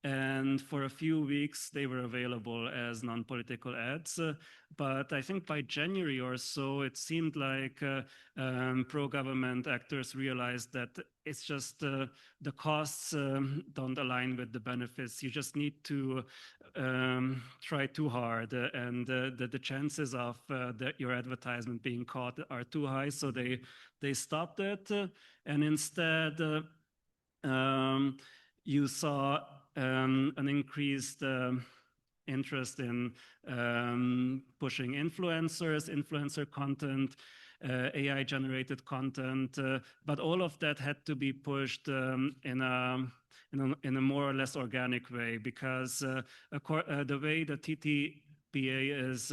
And for a few weeks, they were available as non-political ads. But I think by January or so, it seemed like pro-government actors realized that it's just the costs don't align with the benefits. You just need to try too hard, and the chances of your advertisement being caught are too high. So they stopped it, and instead you saw an increased interest in pushing influencer content, AI-generated content, but all of that had to be pushed in a more or less organic way, because the way the TTPA is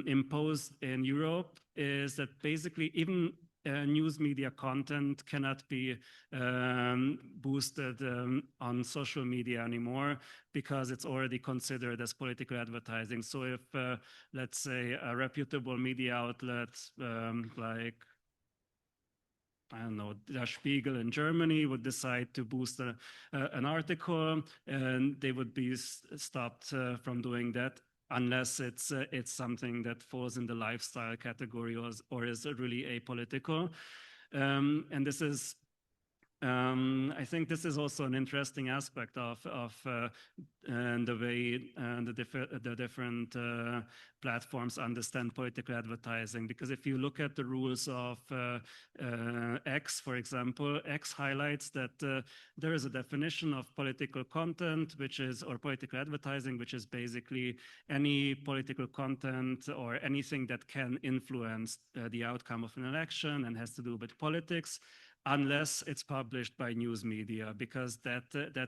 imposed in Europe is that basically even news media content cannot be boosted on social media anymore, because it's already considered as political advertising. So if, let's say, a reputable media outlet like, I don't know, Der Spiegel in Germany would decide to boost an article, and they would be stopped from doing that, unless it's something that falls in the lifestyle category or is really apolitical. And this is, I think this is also an interesting aspect of the way the different platforms understand political advertising. Because if you look at the rules of X, for example, X highlights that there is a definition of political content, or political advertising, which is basically any political content or anything that can influence the outcome of an election and has to do with politics, unless it's published by news media, because that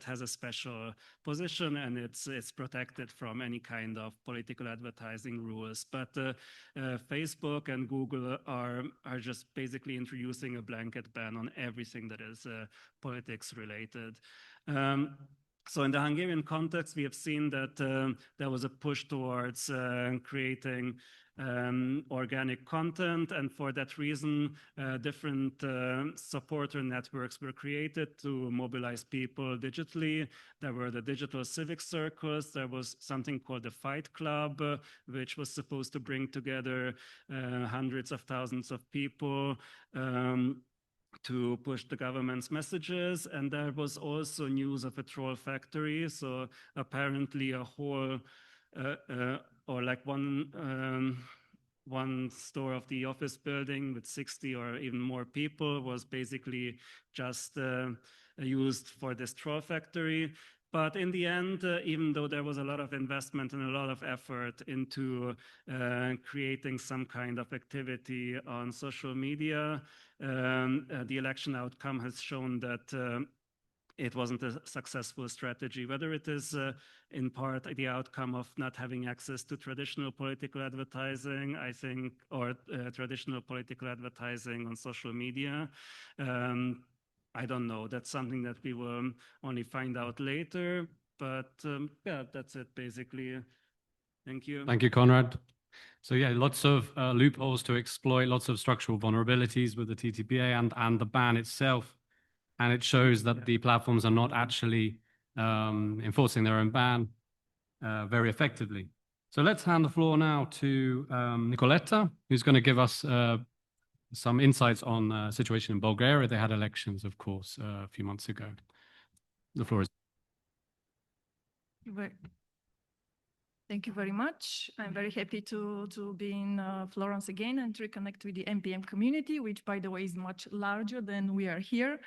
has a special position and it's protected from any kind of political advertising rules. But Facebook and Google are just basically introducing a blanket ban on everything that is politics related. So in the Hungarian context, we have seen that there was a push towards creating organic content, and for that reason, different supporter networks were created to mobilize people digitally. There were the digital civic circles. There was something called the Fight Club, which was supposed to bring together hundreds of thousands of people to push the government's messages. And there was also news of a troll factory. So apparently a whole or like one store of the office building with 60 or even more people was basically just used for this troll factory. But in the end, even though there was a lot of investment and a lot of effort into creating some kind of activity on social media, the election outcome has shown that it wasn't a successful strategy, whether it is in part the outcome of not having access to traditional political advertising, I think, or traditional political advertising on social media. I don't know. That's something that we will only find out later. But yeah, that's it basically. Thank you. Thank you, Konrad. So yeah, lots of loopholes to exploit, lots of structural vulnerabilities with the TTPA and the ban itself. And it shows that the platforms are not actually enforcing their own ban very effectively. So let's hand the floor now to Nicoletta, who's going to give us some insights on the situation in Bulgaria. They had elections, of course, a few months ago. The floor is. Thank you very much. I'm very happy to be in Florence again and reconnect with the MPM community, which, by the way, is much larger than we are here,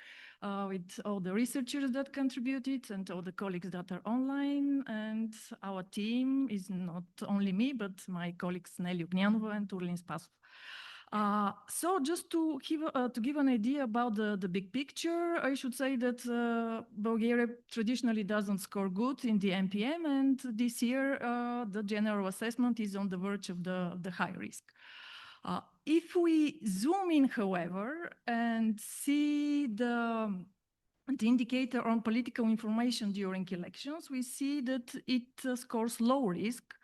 with all the researchers that contributed and all the colleagues that are online. And our team is not only me, but my colleagues Nelly Ugnyanova and Turlin Spasov. So just to give an idea about the big picture, I should say that Bulgaria traditionally doesn't score good in the MPM, and this year the general assessment is on the verge of the high risk. If we zoom in, however, and see the indicator on political information during elections, we see that it scores low risk,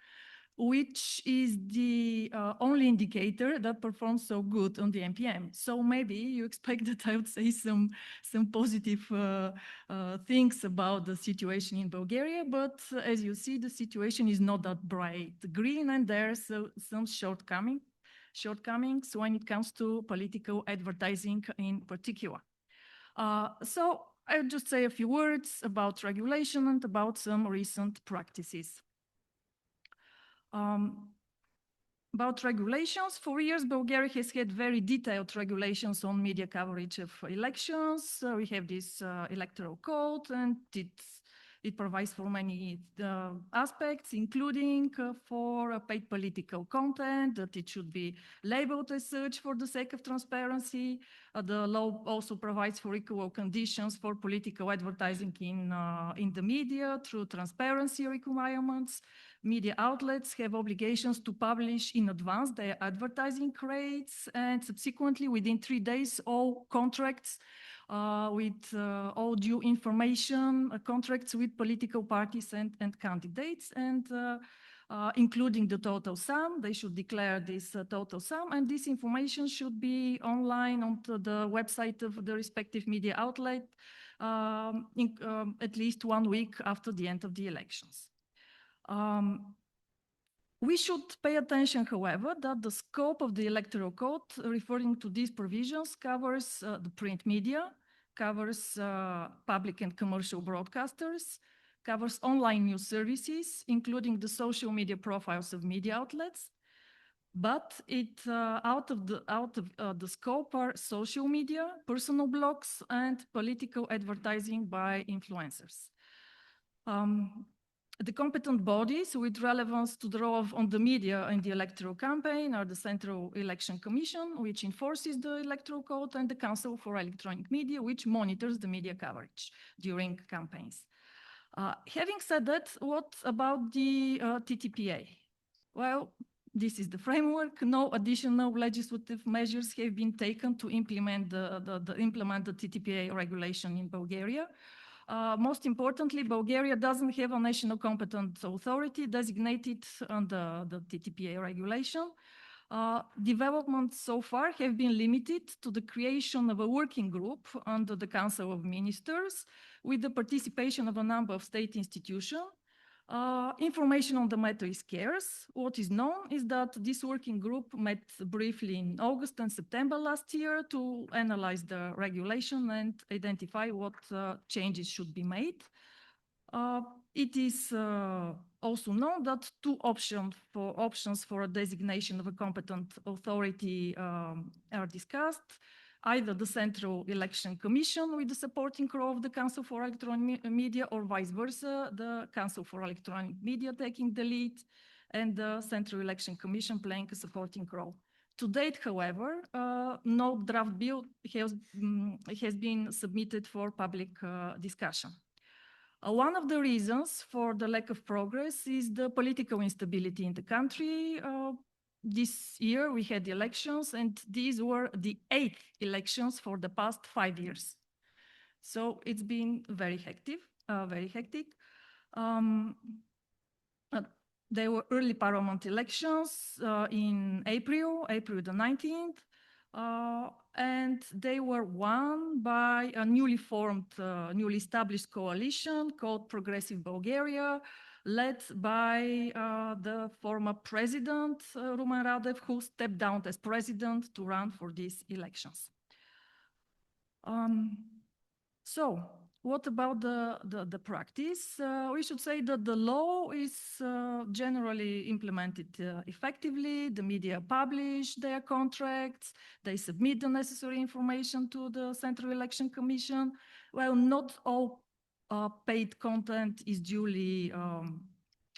which is the only indicator that performs so good on the MPM. So maybe you expect that I would say some positive things about the situation in Bulgaria, but as you see, the situation is not that bright green, and there's some shortcomings when it comes to political advertising in particular. So I'll just say a few words about regulation and about some recent practices. About regulations, for years, Bulgaria has had very detailed regulations on media coverage of elections. We have this electoral code, and it provides for many aspects, including for paid political content, that it should be labeled as such for the sake of transparency. The law also provides for equal conditions for political advertising in the media through transparency requirements. Media outlets have obligations to publish in advance their advertising rates, and subsequently, within 3 days, all contracts with all due information, contracts with political parties and candidates, and including the total sum. They should declare this total sum, and this information should be online onto the website of the respective media outlet at least 1 week after the end of the elections. We should pay attention, however, that the scope of the electoral code referring to these provisions covers the print media, covers public and commercial broadcasters, covers online news services, including the social media profiles of media outlets, but out of the scope are social media, personal blogs, and political advertising by influencers. The competent bodies with relevance to the role on the media in the electoral campaign are the Central Election Commission, which enforces the electoral code, and the Council for Electronic Media, which monitors the media coverage during campaigns. Having said that, what about the TTPA? Well, this is the framework. No additional legislative measures have been taken to implement the TTPA regulation in Bulgaria. Most importantly, Bulgaria doesn't have a national competent authority designated under the TTPA regulation. Developments so far have been limited to the creation of a working group under the Council of Ministers with the participation of a number of state institutions. Information on the matter is scarce. What is known is that this working group met briefly in August and September last year to analyze the regulation and identify what changes should be made. It is also known that 2 options for a designation of a competent authority are discussed. Either the Central Election Commission with the supporting role of the Council for Electronic Media, or vice versa, the Council for Electronic Media taking the lead and the Central Election Commission playing a supporting role. To date, however, no draft bill has been submitted for public discussion. One of the reasons for the lack of progress is the political instability in the country. This year we had elections, and these were the 8th elections for the past 5 years. So it's been very hectic. There were early parliament elections in April the 19th, and they were won by a newly established coalition called Progressive Bulgaria, led by the former president, Rumen Radev, who stepped down as president to run for these elections. So what about the practice? We should say that the law is generally implemented effectively. The media publish their contracts. They submit the necessary information to the Central Election Commission. Well, not all paid content is duly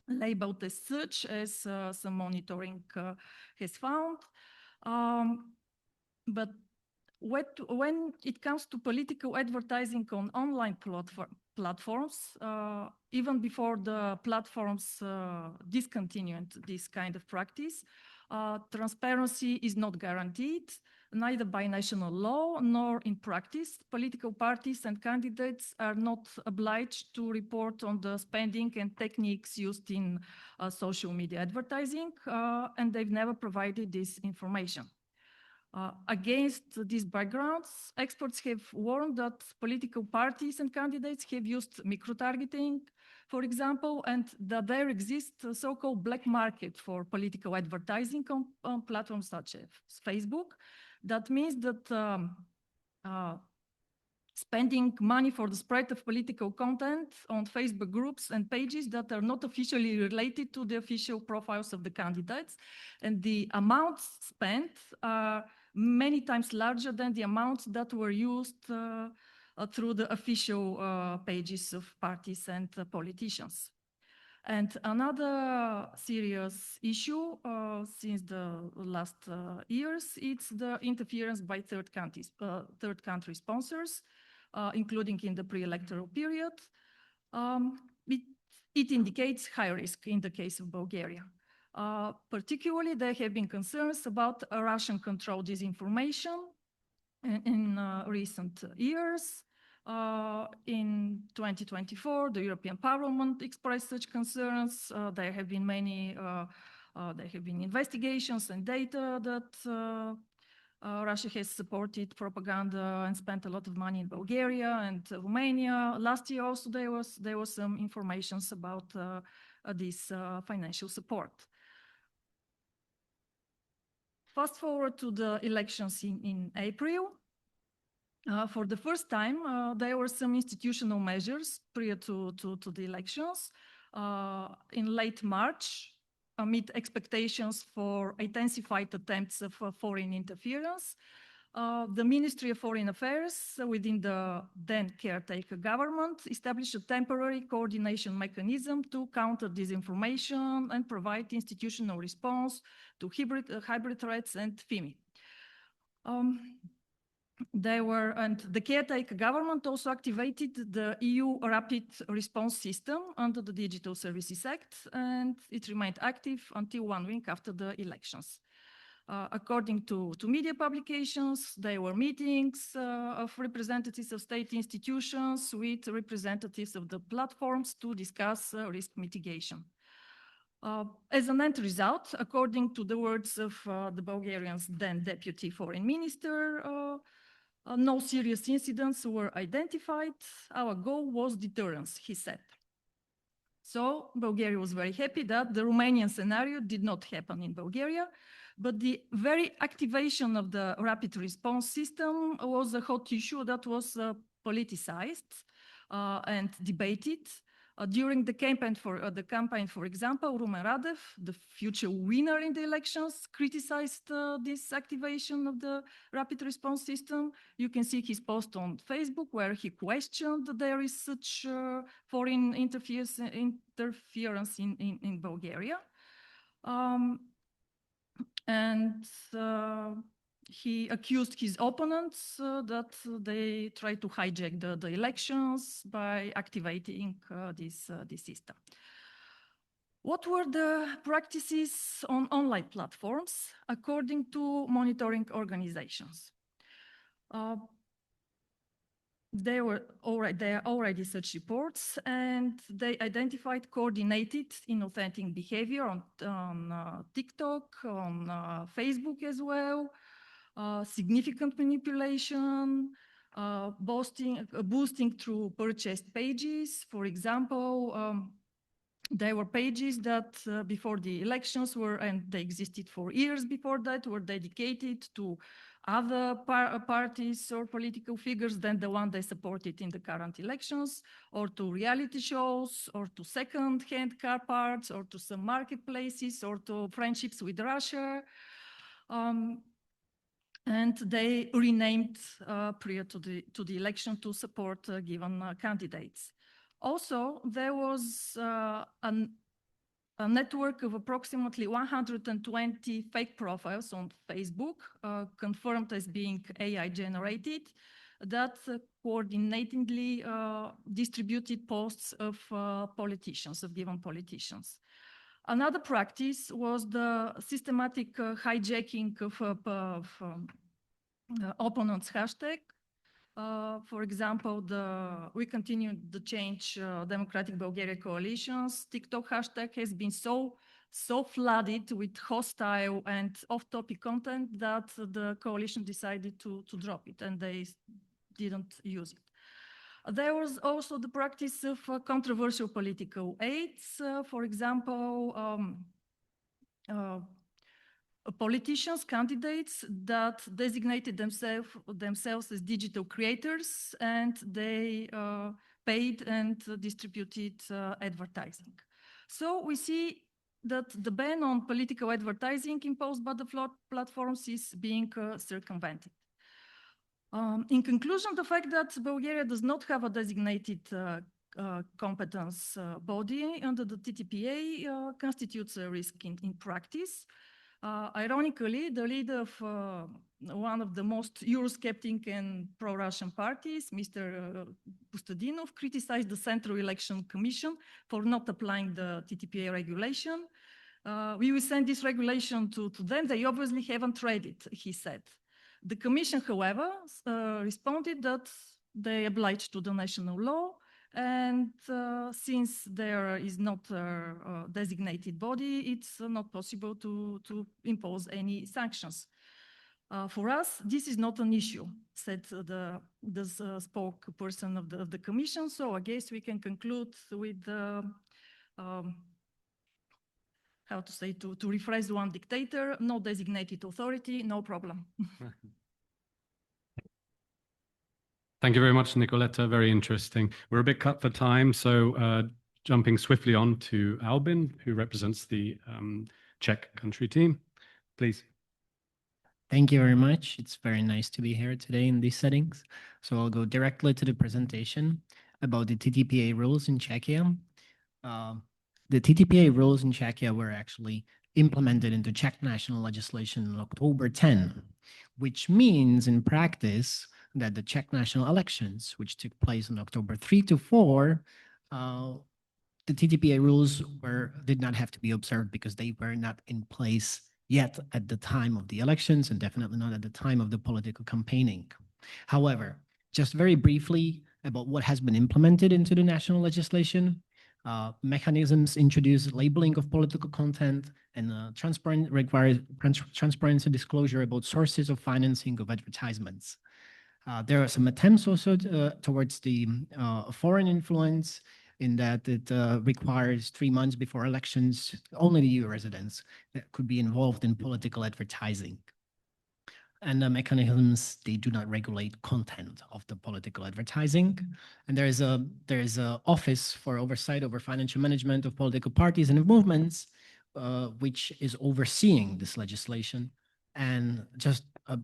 labeled as such, as some monitoring has found. But when it comes to political advertising on online platforms, even before the platforms discontinued this kind of practice, transparency is not guaranteed. neither by national law nor in practice. Political parties and candidates are not obliged to report on the spending and techniques used in social media advertising, and they've never provided this information. Against these backgrounds, experts have warned that political parties and candidates have used micro-targeting, for example, and that there exists a so-called black market for political advertising on platforms such as Facebook. That means that spending money for the spread of political content on Facebook groups and pages that are not officially related to the official profiles of the candidates, and the amounts spent are many times larger than the amounts that were used through the official pages of parties and politicians. And another serious issue since the last years, it's the interference by third country sponsors, including in the pre-electoral period. It indicates high risk in the case of Bulgaria. Particularly, there have been concerns about Russian-controlled disinformation in recent years. In 2024, the European Parliament expressed such concerns. There have been investigations and data that Russia has supported propaganda and spent a lot of money in Bulgaria and Romania. Last year also there was some information about this financial support. Fast forward to the elections in April. For the first time, there were some institutional measures prior to the elections. In late March, amid expectations for intensified attempts of foreign interference, the Ministry of Foreign Affairs within the then caretaker government established a temporary coordination mechanism to counter disinformation and provide institutional response to hybrid threats and FIMI. The caretaker government also activated the EU Rapid Response System under the Digital Services Act, and it remained active until 1 week after the elections. According to media publications, there were meetings of representatives of state institutions with representatives of the platforms to discuss risk mitigation. As an end result, according to the words of the Bulgarian's then Deputy Foreign Minister, no serious incidents were identified. Our goal was deterrence, he said. So Bulgaria was very happy that the Romanian scenario did not happen in Bulgaria, but the very activation of the rapid response system was a hot issue that was politicized and debated. During the campaign, for example, Rumen Radev, the future winner in the elections, criticized this activation of the rapid response system. You can see his post on Facebook where he questioned that there is such foreign interference in Bulgaria. He accused his opponents that they tried to hijack the elections by activating this system. What were the practices on online platforms according to monitoring organizations? There are already such reports, and they identified coordinated inauthentic behavior on TikTok, on Facebook as well, significant manipulation, boosting through purchased pages. For example, there were pages that before the elections and they existed for years before that, were dedicated to other parties or political figures than the one they supported in the current elections, or to reality shows, or to second-hand car parts, or to some marketplaces, or to friendships with Russia. And they renamed prior to the election to support given candidates. Also, there was a network of approximately 120 fake profiles on Facebook, confirmed as being AI generated, that coordinatedly distributed posts of politicians, of given politicians. Another practice was the systematic hijacking of opponents hashtag. For example, we continue the change Democratic Bulgaria coalitions. TikTok hashtag has been so flooded with hostile and off-topic content that the coalition decided to drop it, and they didn't use it. There was also the practice of controversial political aids. For example, politicians, candidates that designated themselves as digital creators, and they paid and distributed advertising. So we see that the ban on political advertising imposed by the platforms is being circumvented. In conclusion, the fact that Bulgaria does not have a designated competence body under the TTPA constitutes a risk in practice. Ironically, the leader of one of the most Eurosceptic and pro-Russian parties, Mr. Kostadinov, criticized the Central Election Commission for not applying the TTPA regulation. We will send this regulation to them. They obviously haven't read it, he said. The Commission, however, responded that they obliged to the national law, and since there is not a designated body, it's not possible to impose any sanctions. For us, this is not an issue, said the spokesperson of the Commission. So I guess we can conclude with how to say, to rephrase one dictator, no designated authority, no problem. Thank you very much, Nicoletta. Very interesting. We're a bit cut for time, so jumping swiftly on to Albin, who represents the Czech country team. Please. Thank you very much. It's very nice to be here today in these settings. So I'll go directly to the presentation about the TTPA rules in Czechia. The TTPA rules in Czechia were actually implemented into Czech national legislation on October 10, which means in practice that the Czech national elections, which took place on October 3 to 4, the TTPA rules did not have to be observed because they were not in place yet at the time of the elections, and definitely not at the time of the political campaigning. However, just very briefly about what has been implemented into the national legislation. Mechanisms introduce labeling of political content and requires transparency disclosure about sources of financing of advertisements. There are some attempts also towards the foreign influence, in that it requires 3 months before elections, only the EU residents that could be involved in political advertising. And the mechanisms, they do not regulate content of the political advertising. And there is a office for oversight over financial management of political parties and movements, which is overseeing this legislation. And just a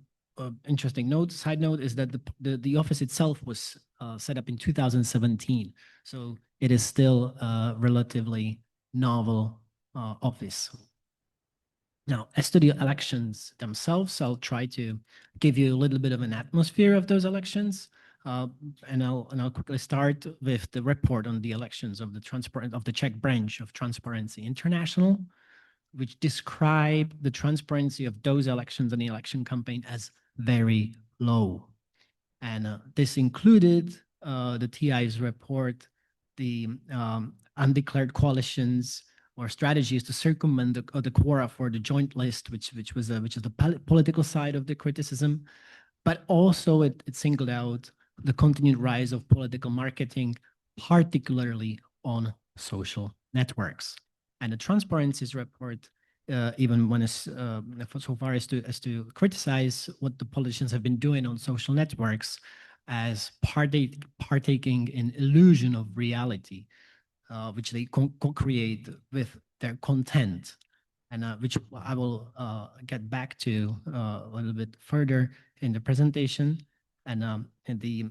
interesting side note is that the office itself was set up in 2017. So it is still a relatively novel office. Now, as to the elections themselves, I'll try to give you a little bit of an atmosphere of those elections. And I'll quickly start with the report on the elections of the Czech branch of Transparency International, which describe the transparency of those elections and the election campaign as very low. And this included the TI's report, the undeclared coalitions or strategies to circumvent the quora for the joint list, which is the political side of the criticism. But also it singled out the continued rise of political marketing, particularly on social networks. And the Transparency's report even went so far as to criticize what the politicians have been doing on social networks as partaking in illusion of reality, which they co-create with their content, and which I will get back to a little bit further in the presentation. And the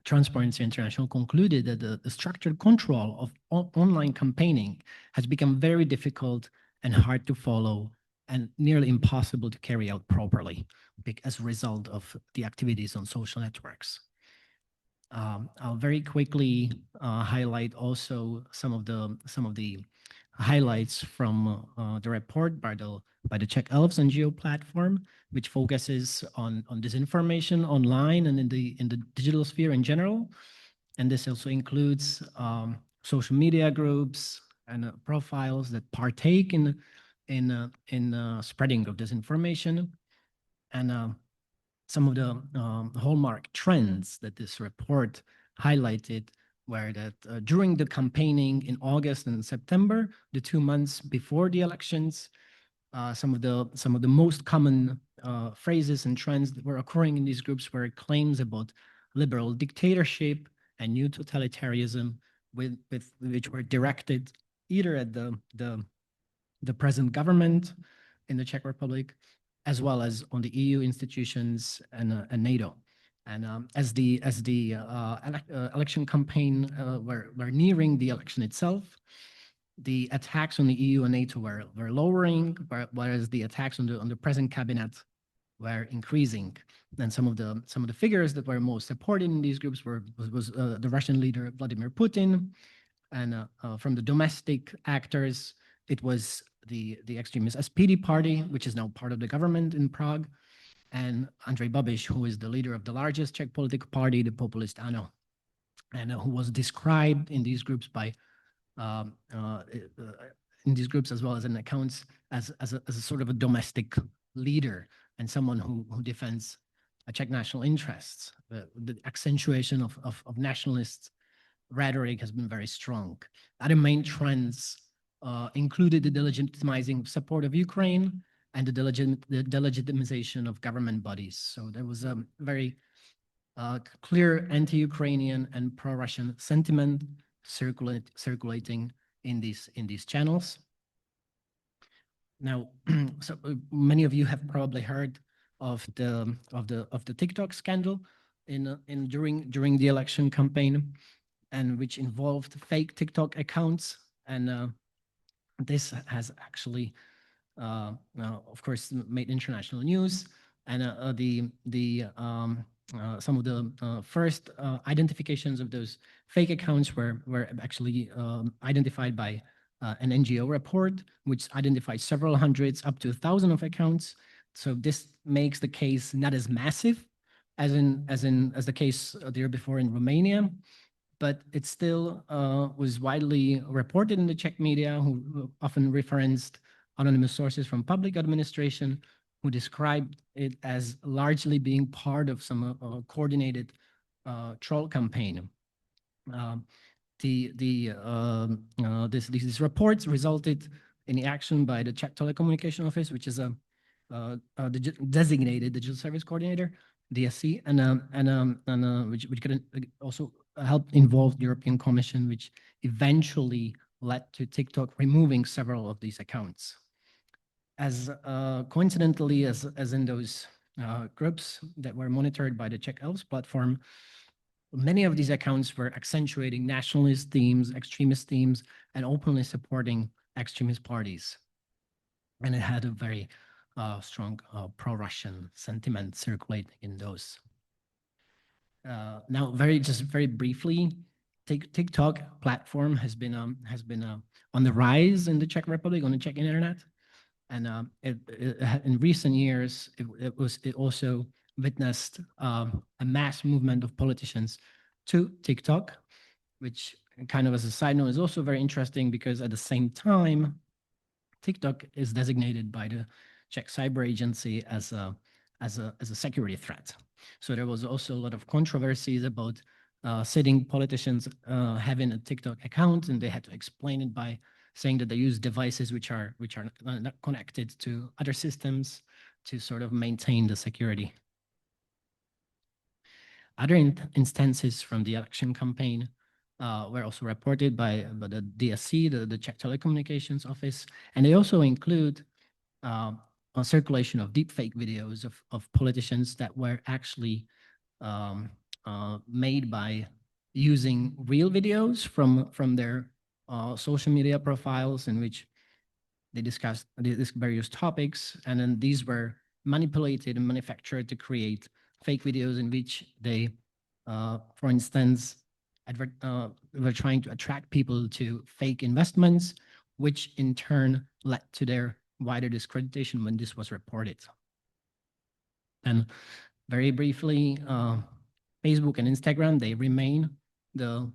Transparency International concluded that the structured control of online campaigning has become very difficult and hard to follow and nearly impossible to carry out properly as a result of the activities on social networks. I'll very quickly highlight also some of the highlights from the report by the Czech Elves NGO platform, which focuses on disinformation online and in the digital sphere in general. And this also includes social media groups and profiles that partake in spreading of disinformation. And some of the hallmark trends that this report highlighted were that during the campaigning in August and September, the 2 months before the elections, some of the most common phrases and trends that were occurring in these groups were claims about liberal dictatorship and new totalitarianism, which were directed either at the present government in the Czech Republic, as well as on the EU institutions and NATO. And as the election campaign were nearing the election itself, the attacks on the EU and NATO were lowering, whereas the attacks on the present cabinet were increasing. And some of the figures that were most supported in these groups was the Russian leader Vladimir Putin, and from the domestic actors, it was the extremist SPD party, which is now part of the government in Prague, and Andrej Babiš, who is the leader of the largest Czech political party, the populist ANO, and who was described in these groups by in these groups as well as in accounts as a sort of a domestic leader and someone who defends Czech national interests. The accentuation of nationalist rhetoric has been very strong. Other main trends included the delegitimizing support of Ukraine and the delegitimization of government bodies. So there was a very clear anti-Ukrainian and pro-Russian sentiment circulating in these channels. Now, so many of you have probably heard of the TikTok scandal during the election campaign, and which involved fake TikTok accounts, and this has actually, of course, made international news. And some of the first identifications of those fake accounts were actually identified by an NGO report, which identified several hundreds, up to 1,000 of accounts. So this makes the case not as massive as the case the year before in Romania, but it still was widely reported in the Czech media, who often referenced anonymous sources from public administration, who described it as largely being part of some coordinated troll campaign. These reports resulted in the action by the Czech Telecommunication Office, which is the designated digital service coordinator, DSC, and which could also help involve the European Commission, which eventually led to TikTok removing several of these accounts. As coincidentally as in those groups that were monitored by the Czech Elves platform, many of these accounts were accentuating nationalist themes, extremist themes, and openly supporting extremist parties. And it had a very strong pro-Russian sentiment circulating in those. Now, very briefly, TikTok platform has been on the rise in the Czech Republic, on the Czech internet, and in recent years it also witnessed a mass movement of politicians to TikTok, which, kind of as a side note, is also very interesting because at the same time, TikTok is designated by the Czech Cyber Agency as a security threat. So there was also a lot of controversies about sitting politicians having a TikTok account, and they had to explain it by saying that they use devices which are not connected to other systems to sort of maintain the security. Other instances from the election campaign were also reported by the DSC, the Czech Telecommunications Office, and they also include a circulation of deepfake videos of politicians that were actually made by using real videos from their social media profiles, in which they discussed various topics, and then these were manipulated and manufactured to create fake videos in which they, for instance, were trying to attract people to fake investments, which in turn led to their wider discreditation when this was reported. And very briefly, Facebook and Instagram, they remain the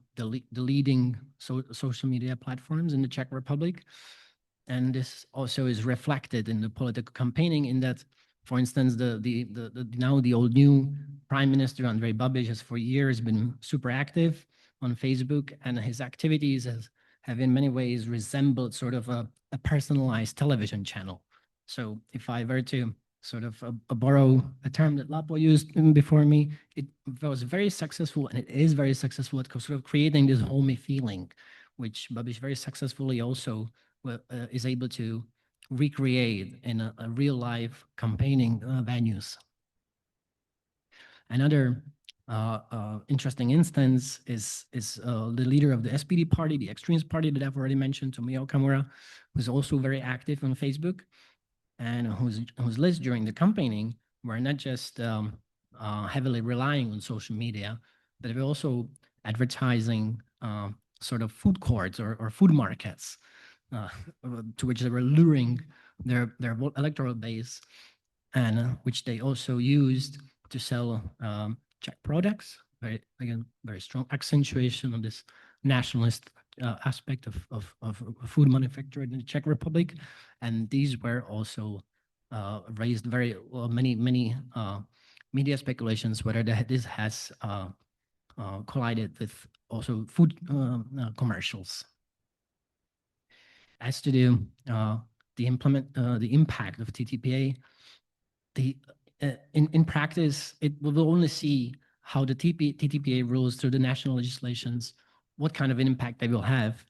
leading social media platforms in the Czech Republic. And this also is reflected in the political campaigning in that, for instance, now the old new Prime Minister Andrej Babiš has for years been super active on Facebook, and his activities have in many ways resembled sort of a personalized television channel. So if I were to sort of borrow a term that Lapo used before me, it was very successful, and it is very successful at sort of creating this homey feeling, which Babiš very successfully also is able to recreate in a real life campaigning venues. Another interesting instance is the leader of the SPD party, the extremist party that I've already mentioned, Tomio Okamura, who's also very active on Facebook, and whose list during the campaigning were not just heavily relying on social media, but they were also advertising sort of food courts or food markets to which they were luring their electoral base, and which they also used to sell Czech products. Very strong accentuation on this nationalist aspect of food manufacture in the Czech Republic, and these were also raised very many media speculations whether this has collided with also food commercials. As to the impact of TTPA, in practice, it will only see how the TTPA rules through the national legislations, what kind of an impact they will have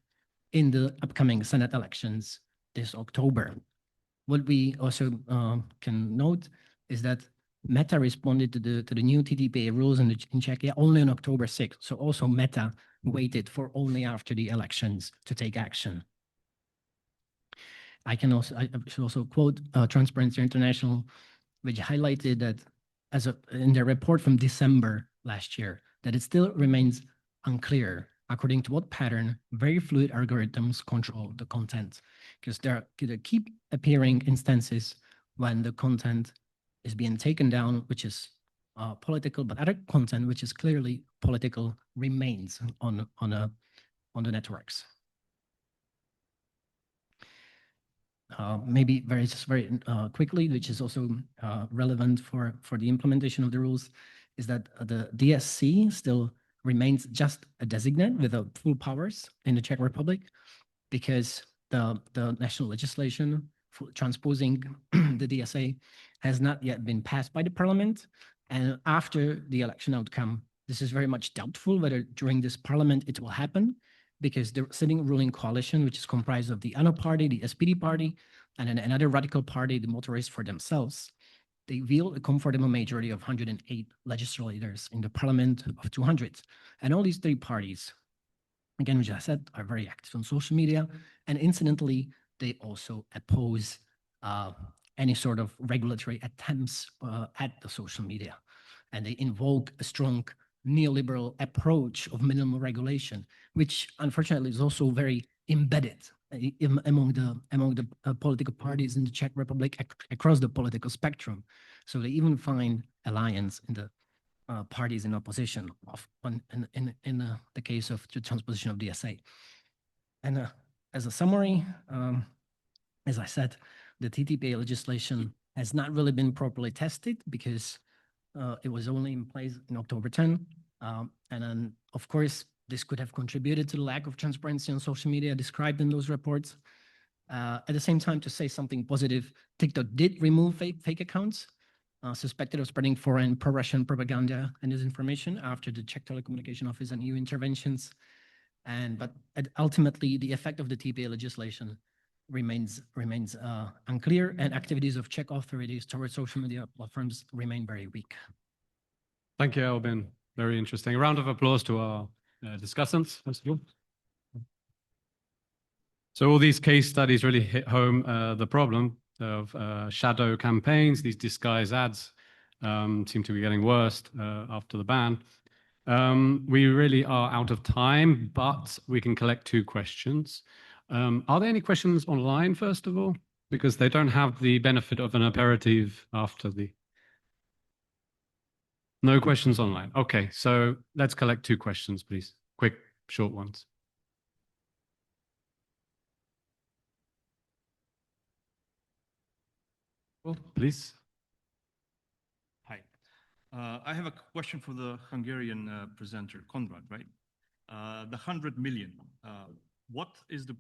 in the upcoming Senate elections this October. What we also can note is that Meta responded to the new TTPA rules in Czechia only on October 6th. So also Meta waited for only after the elections to take action. I should also quote Transparency International, which highlighted that in their report from December last year, that it still remains unclear according to what pattern very fluid algorithms control the content, because there keep appearing instances when the content is being taken down, which is political, but other content which is clearly political remains on the networks. Maybe very quickly, which is also relevant for the implementation of the rules, is that the DSC still remains just a designate without full powers in the Czech Republic, because the national legislation for transposing the DSA has not yet been passed by the parliament. And after the election outcome, this is very much doubtful whether during this parliament it will happen, because the sitting ruling coalition, which is comprised of the ANO party, the SPD party, and then another radical party, the Motorists for Themselves, they wield a comfortable majority of 108 legislators in the parliament of 200. And all these three parties, again, which I said, are very active on social media. And incidentally, they also oppose any sort of regulatory attempts at the social media. And they invoke a strong neoliberal approach of minimum regulation, which unfortunately is also very embedded among the political parties in the Czech Republic across the political spectrum. So they even find alliance in the parties in opposition in the case of the transposition of DSA. And as a summary, as I said, the TTPA legislation has not really been properly tested because it was only in place in October 10. And then, of course, this could have contributed to the lack of transparency on social media described in those reports. At the same time, to say something positive, TikTok did remove fake accounts suspected of spreading foreign pro-Russian propaganda and disinformation after the Czech Telecommunication Office and EU interventions. But ultimately, the effect of the TPA legislation remains unclear, and activities of Czech authorities towards social media platforms remain very weak. Thank you, Albin. Very interesting. A round of applause to our discussants, first of all. So all these case studies really hit home the problem of shadow campaigns. These disguised ads seem to be getting worse after the ban. We really are out of time, but we can collect two questions. Are there any questions online, first of all? Because they don't have the benefit of an aperitif after the... No questions online. Okay, so let's collect 2 questions, please. Quick, short ones. Well, please. Hi. I have a question for the Hungarian presenter, Konrad, right? The 100 million, what is the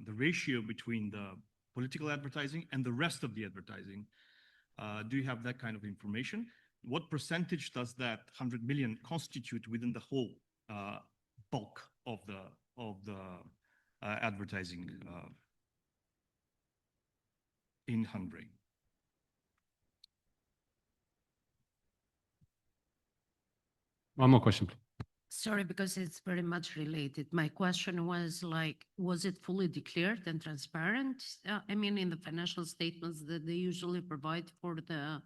ratio between the political advertising and the rest of the advertising? Do you have that kind of information? What percentage does that 100 million constitute within the whole bulk of the advertising in Hungary? One more question, please. Sorry, because it's very much related. My question was like, was it fully declared and transparent? I mean, in the financial statements that they usually provide for the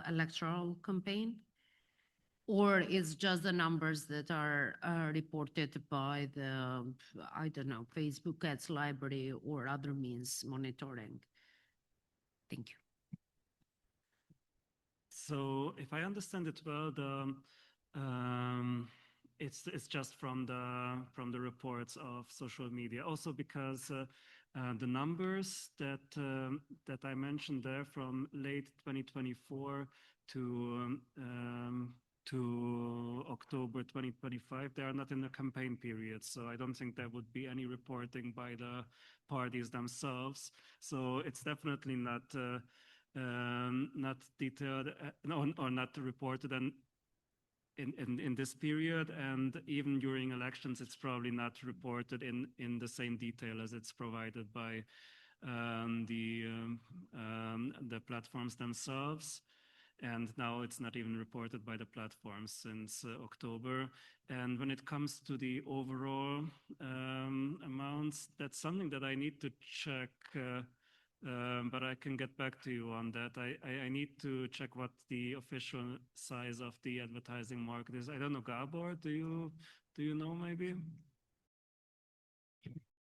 electoral campaign? Or it's just the numbers that are reported by the, I don't know, Facebook Ads Library or other means monitoring? Thank you. So if I understand it well, it's just from the reports of social media. Also because the numbers that I mentioned there from late 2024 to October 2025, they are not in the campaign period. So I don't think there would be any reporting by the parties themselves. So it's definitely not detailed or not reported in this period, and even during elections, it's probably not reported in the same detail as it's provided by the platforms themselves. And now it's not even reported by the platforms since October. And when it comes to the overall amounts, that's something that I need to check. But I can get back to you on that. I need to check what the official size of the advertising market is. I don't know, Gabor, do you know maybe?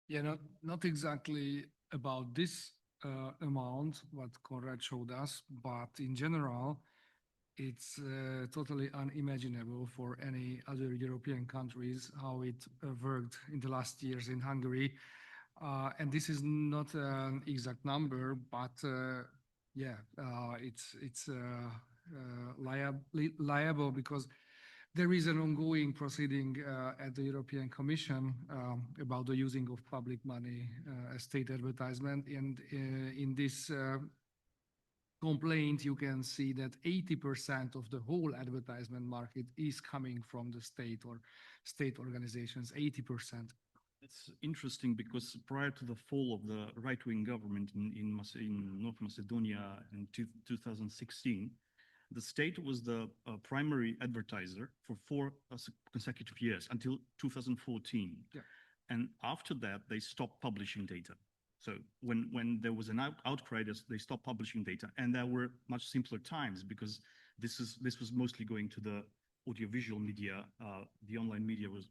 Yeah, not exactly about this amount, what Konrad showed us, but in general, it's totally unimaginable for any other European countries how it worked in the last years in Hungary. And this is not an exact number, but it's liable because there is an ongoing proceeding at the European Commission about the using of public money as state advertisement. And in this complaint, you can see that 80% of the whole advertisement market is coming from the state or state organizations, 80%. It's interesting because prior to the fall of the right-wing government in North Macedonia in 2016, the state was the primary advertiser for 4 consecutive years until 2014. Yeah. And after that, they stopped publishing data. So when there was an outcry, they stopped publishing data. And there were much simpler times because this was mostly going to the audiovisual media. The online media was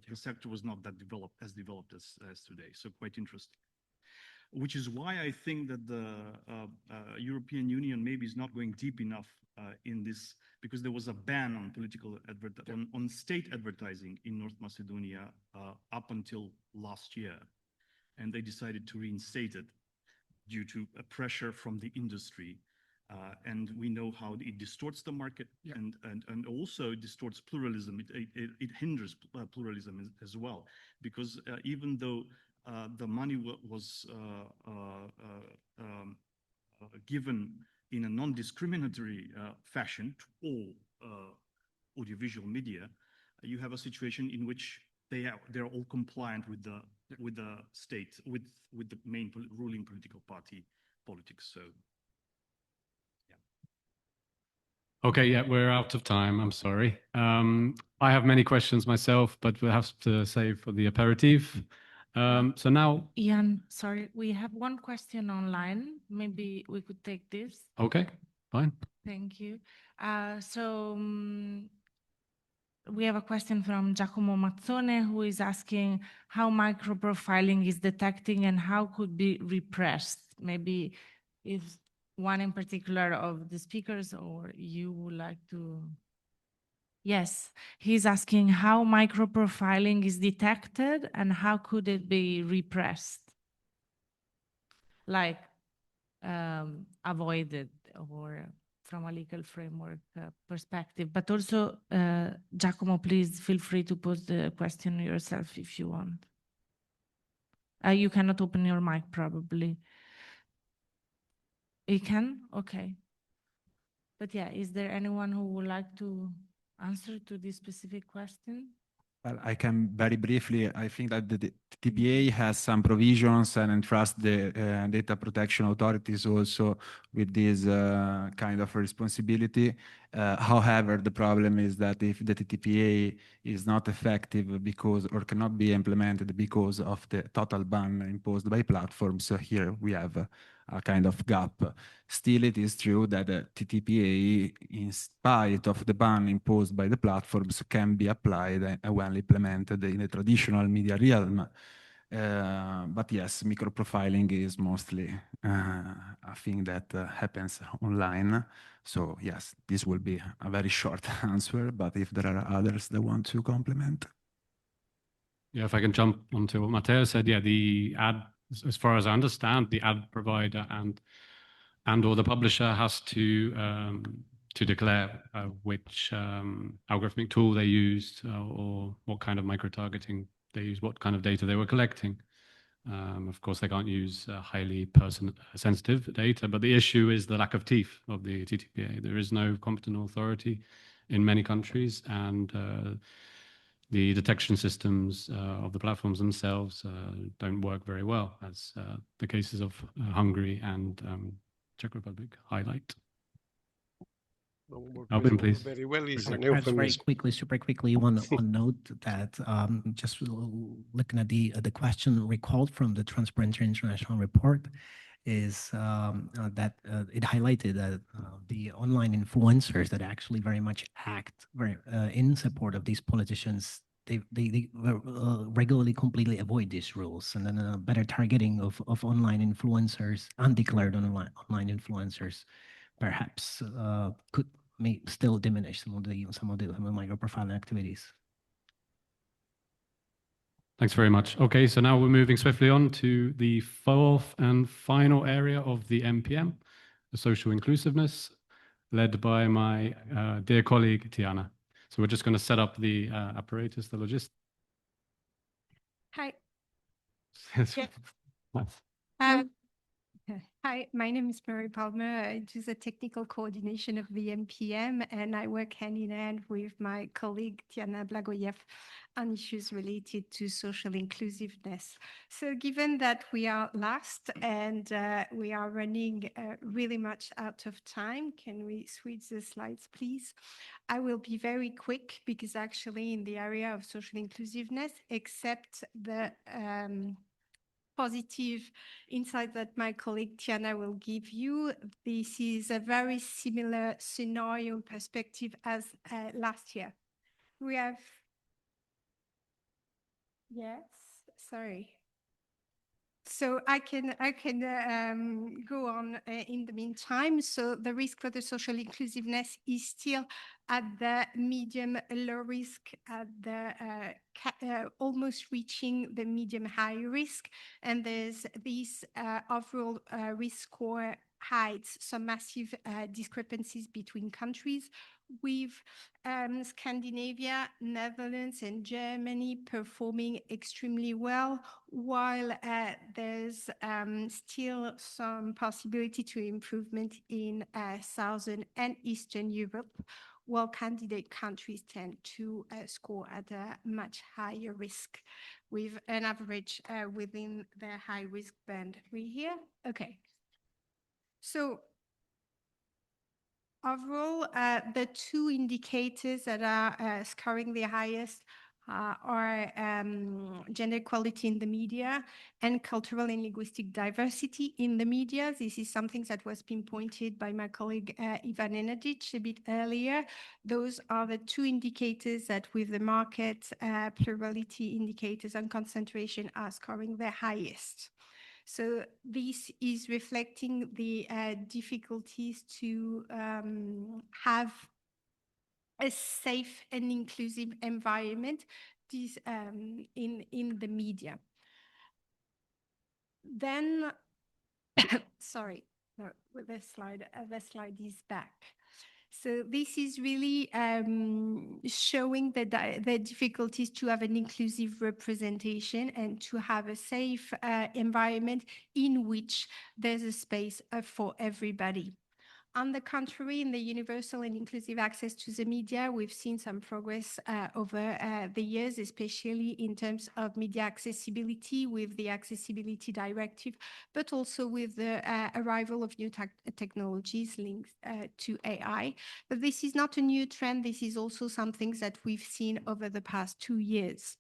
the sector was not that developed as today. So quite interesting. Which is why I think that the European Union maybe is not going deep enough in this, because there was a ban on political on state advertising in North Macedonia up until last year, and they decided to reinstate it due to a pressure from the industry. And we know how it distorts the market, yeah, and also distorts pluralism. It hinders pluralism as well, because even though the money was given in a non-discriminatory fashion to all audiovisual media, you have a situation in which they're all compliant with the state, with the main ruling political party politics. So. Okay, yeah, we're out of time. I'm sorry. I have many questions myself, but we'll have to save for the aperitif. So now... Ian, sorry, we have one question online. Maybe we could take this. Okay, fine. Thank you. we have a question from Giacomo Mazzone, who is asking how microprofiling is detecting and how could be repressed. Maybe if one in particular of the speakers or you would like to. Yes, he's asking how microprofiling is detected and how could it be repressed? Like avoided or from a legal framework perspective. But also, Giacomo, please feel free to pose the question yourself if you want. You cannot open your mic, probably. You can? Okay. But yeah, is there anyone who would like to answer to this specific question? Well, I can very briefly. I think that the TPA has some provisions and entrust the data protection authorities also with this kind of responsibility. However, the problem is that if the TPA is not effective because or cannot be implemented because of the total ban imposed by platforms, so here we have a kind of gap. Still, it is true that the TTPA, in spite of the ban imposed by the platforms, can be applied when implemented in the traditional media realm. But yes, microprofiling is mostly a thing that happens online. So yes, this will be a very short answer, but if there are others that want to complement. Yeah, if I can jump onto what Matteo said, yeah, the ad, as far as I understand, the ad provider and or the publisher has to declare which algorithmic tool they used or what kind of micro-targeting they used, what kind of data they were collecting. Of course, they can't use highly person-sensitive data, but the issue is the lack of teeth of the TTPA. There is no competent authority in many countries, and the detection systems of the platforms themselves don't work very well, as the cases of Hungary and Czech Republic highlight. Albin, please. Very well is an Perhaps very euphemism. quickly, super quickly, one note that just looking at the question recalled from the Transparency International report is that it highlighted that the online influencers that actually very much act very in support of these politicians, they regularly completely avoid these rules, and then a better targeting of online influencers, undeclared online influencers, perhaps may still diminish some of the microprofiling activities. Thanks very much. Okay, so now we're moving swiftly on to the fourth and final area of the MPM, the social inclusiveness, led by my dear colleague, Tiana. So we're just going to set up the apparatus, the logistics. Hi. Yeah. Hi, my name is Mary Palmer. I do the technical coordination of the MPM, and I work hand in hand with my colleague Tiana Blagoyev on issues related to social inclusiveness. So given that we are last and we are running really much out of time, can we switch the slides, please? I will be very quick because actually in the area of social inclusiveness, except the positive insight that my colleague Tiana will give you, this is a very similar scenario perspective as last year. We have, yes, sorry. So I can go on in the meantime. So the risk for the social inclusiveness is still at the medium low risk, at the almost reaching the medium high risk. And there's this overall risk score hides some massive discrepancies between countries, with Scandinavia, Netherlands, and Germany performing extremely well, while there's still some possibility to improvement in Southern and Eastern Europe, while candidate countries tend to score at a much higher risk, with an average within the high risk band. We here? Okay. So overall, the two indicators that are scoring the highest are gender equality in the media and cultural and linguistic diversity in the media. This is something that was pinpointed by my colleague Ivan Nenadic a bit earlier. Those are the two indicators that with the market plurality indicators and concentration are scoring the highest. So this is reflecting the difficulties to have a safe and inclusive environment in the media. Then, sorry, no, the slide is back. So this is really showing the difficulties to have an inclusive representation and to have a safe environment in which there's a space for everybody. On the contrary, in the universal and inclusive access to the media, we've seen some progress over the years, especially in terms of media accessibility with the Accessibility Directive, but also with the arrival of new technologies linked to AI. But this is not a new trend. This is also something that we've seen over the past 2 years.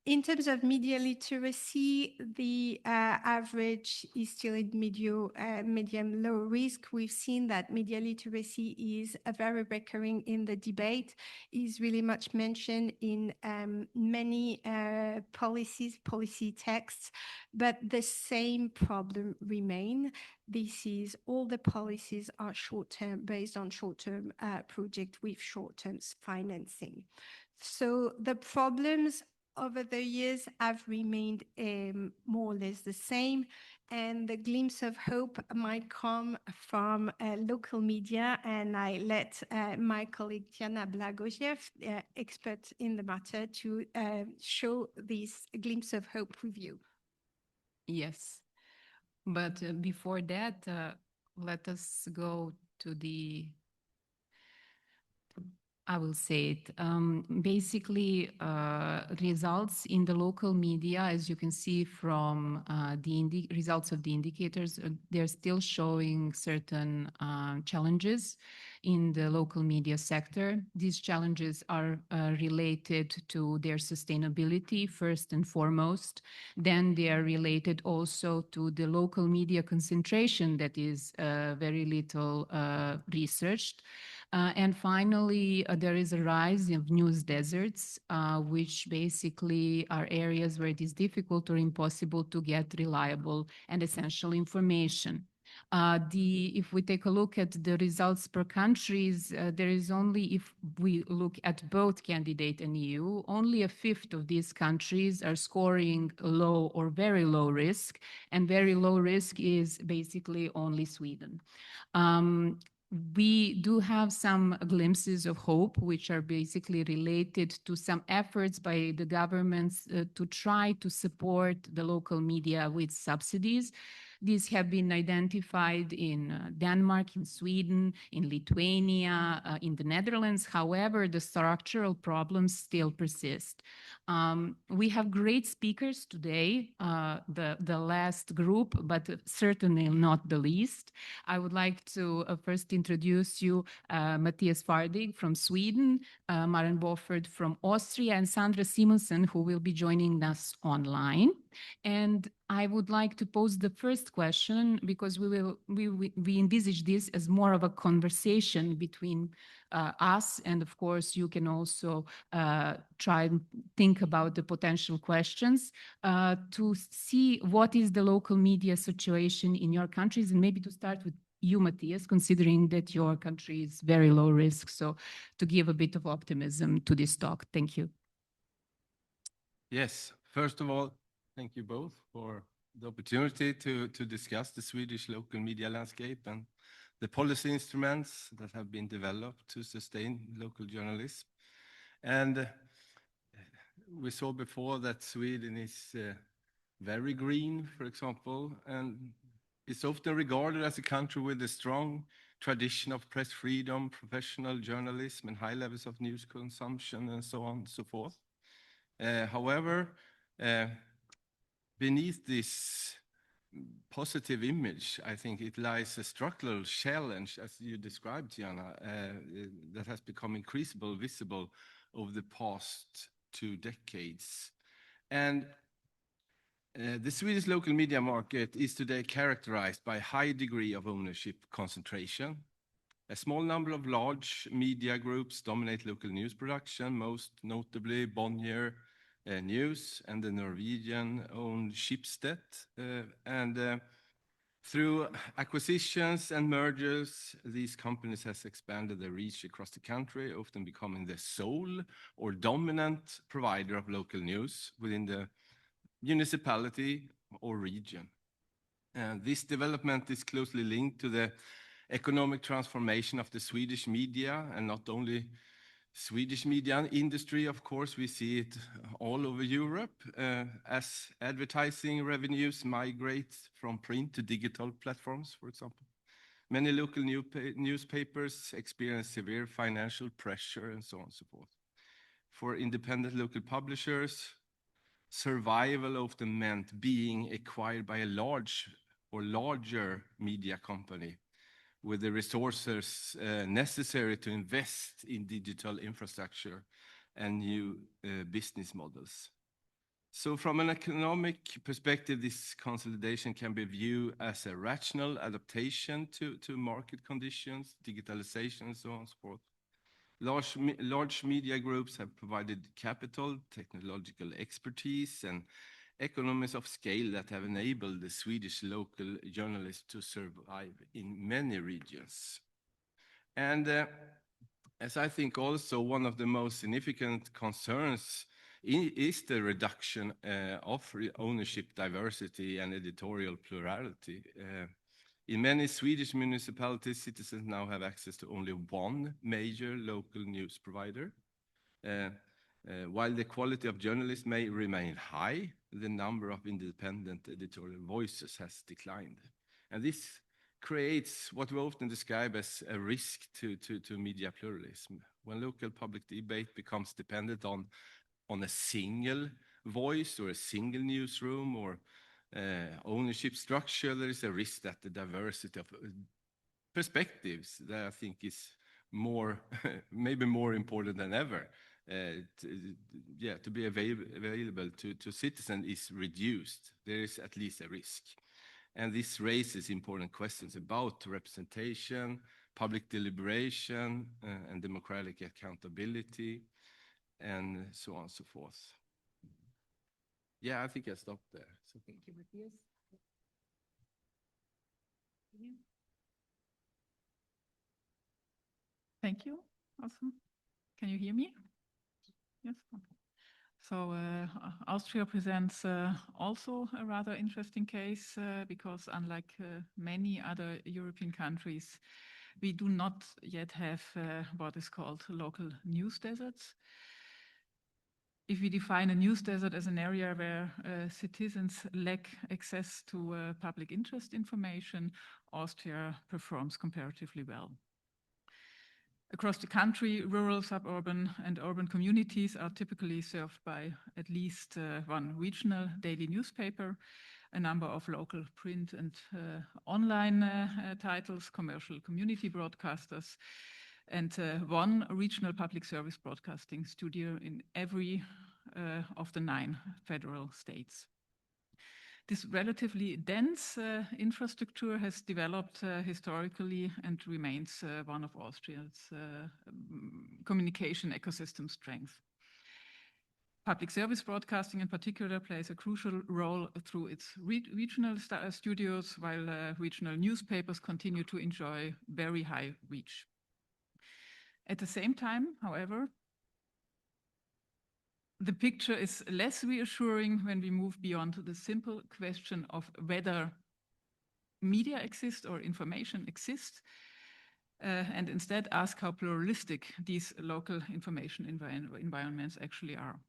In terms of media literacy, the average is still in medium low risk. We've seen that media literacy is very recurring in the debate, is really much mentioned in many policy texts, but the same problem remain. This is all the policies are short-term, based on short-term project with short-term financing. So the problems over the years have remained more or less the same, and the glimpse of hope might come from local media, and I let my colleague Diana Blagojevs, expert in the matter, to show this glimpse of hope with you. Yes, but before that, let us go to the I will say it. Basically, results in the local media, as you can see from the results of the indicators, they're still showing certain challenges in the local media sector. These challenges are related to their sustainability, first and foremost. Then they are related also to the local media concentration that is very little researched. And finally, there is a rise of news deserts, which basically are areas where it is difficult or impossible to get reliable and essential information. If we take a look at the results per countries, there is only, if we look at both candidate and EU, only a fifth of these countries are scoring low or very low risk, and very low risk is basically only Sweden. We do have some glimpses of hope, which are basically related to some efforts by the governments to try to support the local media with subsidies. These have been identified in Denmark, in Sweden, in Lithuania, in the Netherlands. However, the structural problems still persist. We have great speakers today, the last group, but certainly not the least. I would like to first introduce you Matthias Fardig from Sweden, Maren Bofford from Austria, and Sandra Simonsen, who will be joining us online. And I would like to pose the first question, because we envisage this as more of a conversation between us, and of course you can also try and think about the potential questions to see what is the local media situation in your countries, and maybe to start with you, Matthias, considering that your country is very low risk, so to give a bit of optimism to this talk. Thank you. Yes, first of all, thank you both for the opportunity to discuss the Swedish local media landscape and the policy instruments that have been developed to sustain local journalism. And we saw before that Sweden is very green, for example, and it's often regarded as a country with a strong tradition of press freedom, professional journalism, and high levels of news consumption, and so on and so forth. However, beneath this positive image. I think it lies a structural challenge, as you described, Tiana, that has become increasingly visible over the past 2 decades. And the Swedish local media market is today characterized by a high degree of ownership concentration. A small number of large media groups dominate local news production, most notably Bonnier News and the Norwegian-owned Schibsted. Through acquisitions and mergers, these companies have expanded their reach across the country, often becoming the sole or dominant provider of local news within the municipality or region. This development is closely linked to the economic transformation of the Swedish media, and not only Swedish media industry, of course, we see it all over Europe as advertising revenues migrate from print to digital platforms, for example. Many local newspapers experience severe financial pressure and so on and so forth. For independent local publishers, survival often meant being acquired by a large or larger media company with the resources necessary to invest in digital infrastructure and new business models. So from an economic perspective, this consolidation can be viewed as a rational adaptation to market conditions, digitalization, and so on and so forth. Large media groups have provided capital, technological expertise, and economies of scale that have enabled the Swedish local journalists to survive in many regions. And as I think also one of the most significant concerns is the reduction of ownership diversity and editorial plurality. In many Swedish municipalities, citizens now have access to only one major local news provider. While the quality of journalists may remain high, the number of independent editorial voices has declined. And this creates what we often describe as a risk to media pluralism. When local public debate becomes dependent on a single voice or a single newsroom or ownership structure, there is a risk that the diversity of perspectives that I think is more, maybe more important than ever, to be available to citizens is reduced. There is at least a risk. And this raises important questions about representation, public deliberation, and democratic accountability, and so on and so forth. Yeah, I think I stopped there. So thank you, Matthias. Thank you. Awesome. Can you hear me? Yes. Okay. So Austria presents also a rather interesting case because unlike many other European countries, we do not yet have what is called local news deserts. If we define a news desert as an area where citizens lack access to public interest information, Austria performs comparatively well. Across the country, rural, suburban, and urban communities are typically served by at least one regional daily newspaper, a number of local print and online titles, commercial community broadcasters, and one regional public service broadcasting studio in every of the 9 federal states. This relatively dense infrastructure has developed historically and remains one of Austria's communication ecosystem strengths. Public service broadcasting in particular plays a crucial role through its regional studios, while regional newspapers continue to enjoy very high reach. At the same time, however, the picture is less reassuring when we move beyond the simple question of whether media exist or information exists, and instead ask how pluralistic these local information environments actually are.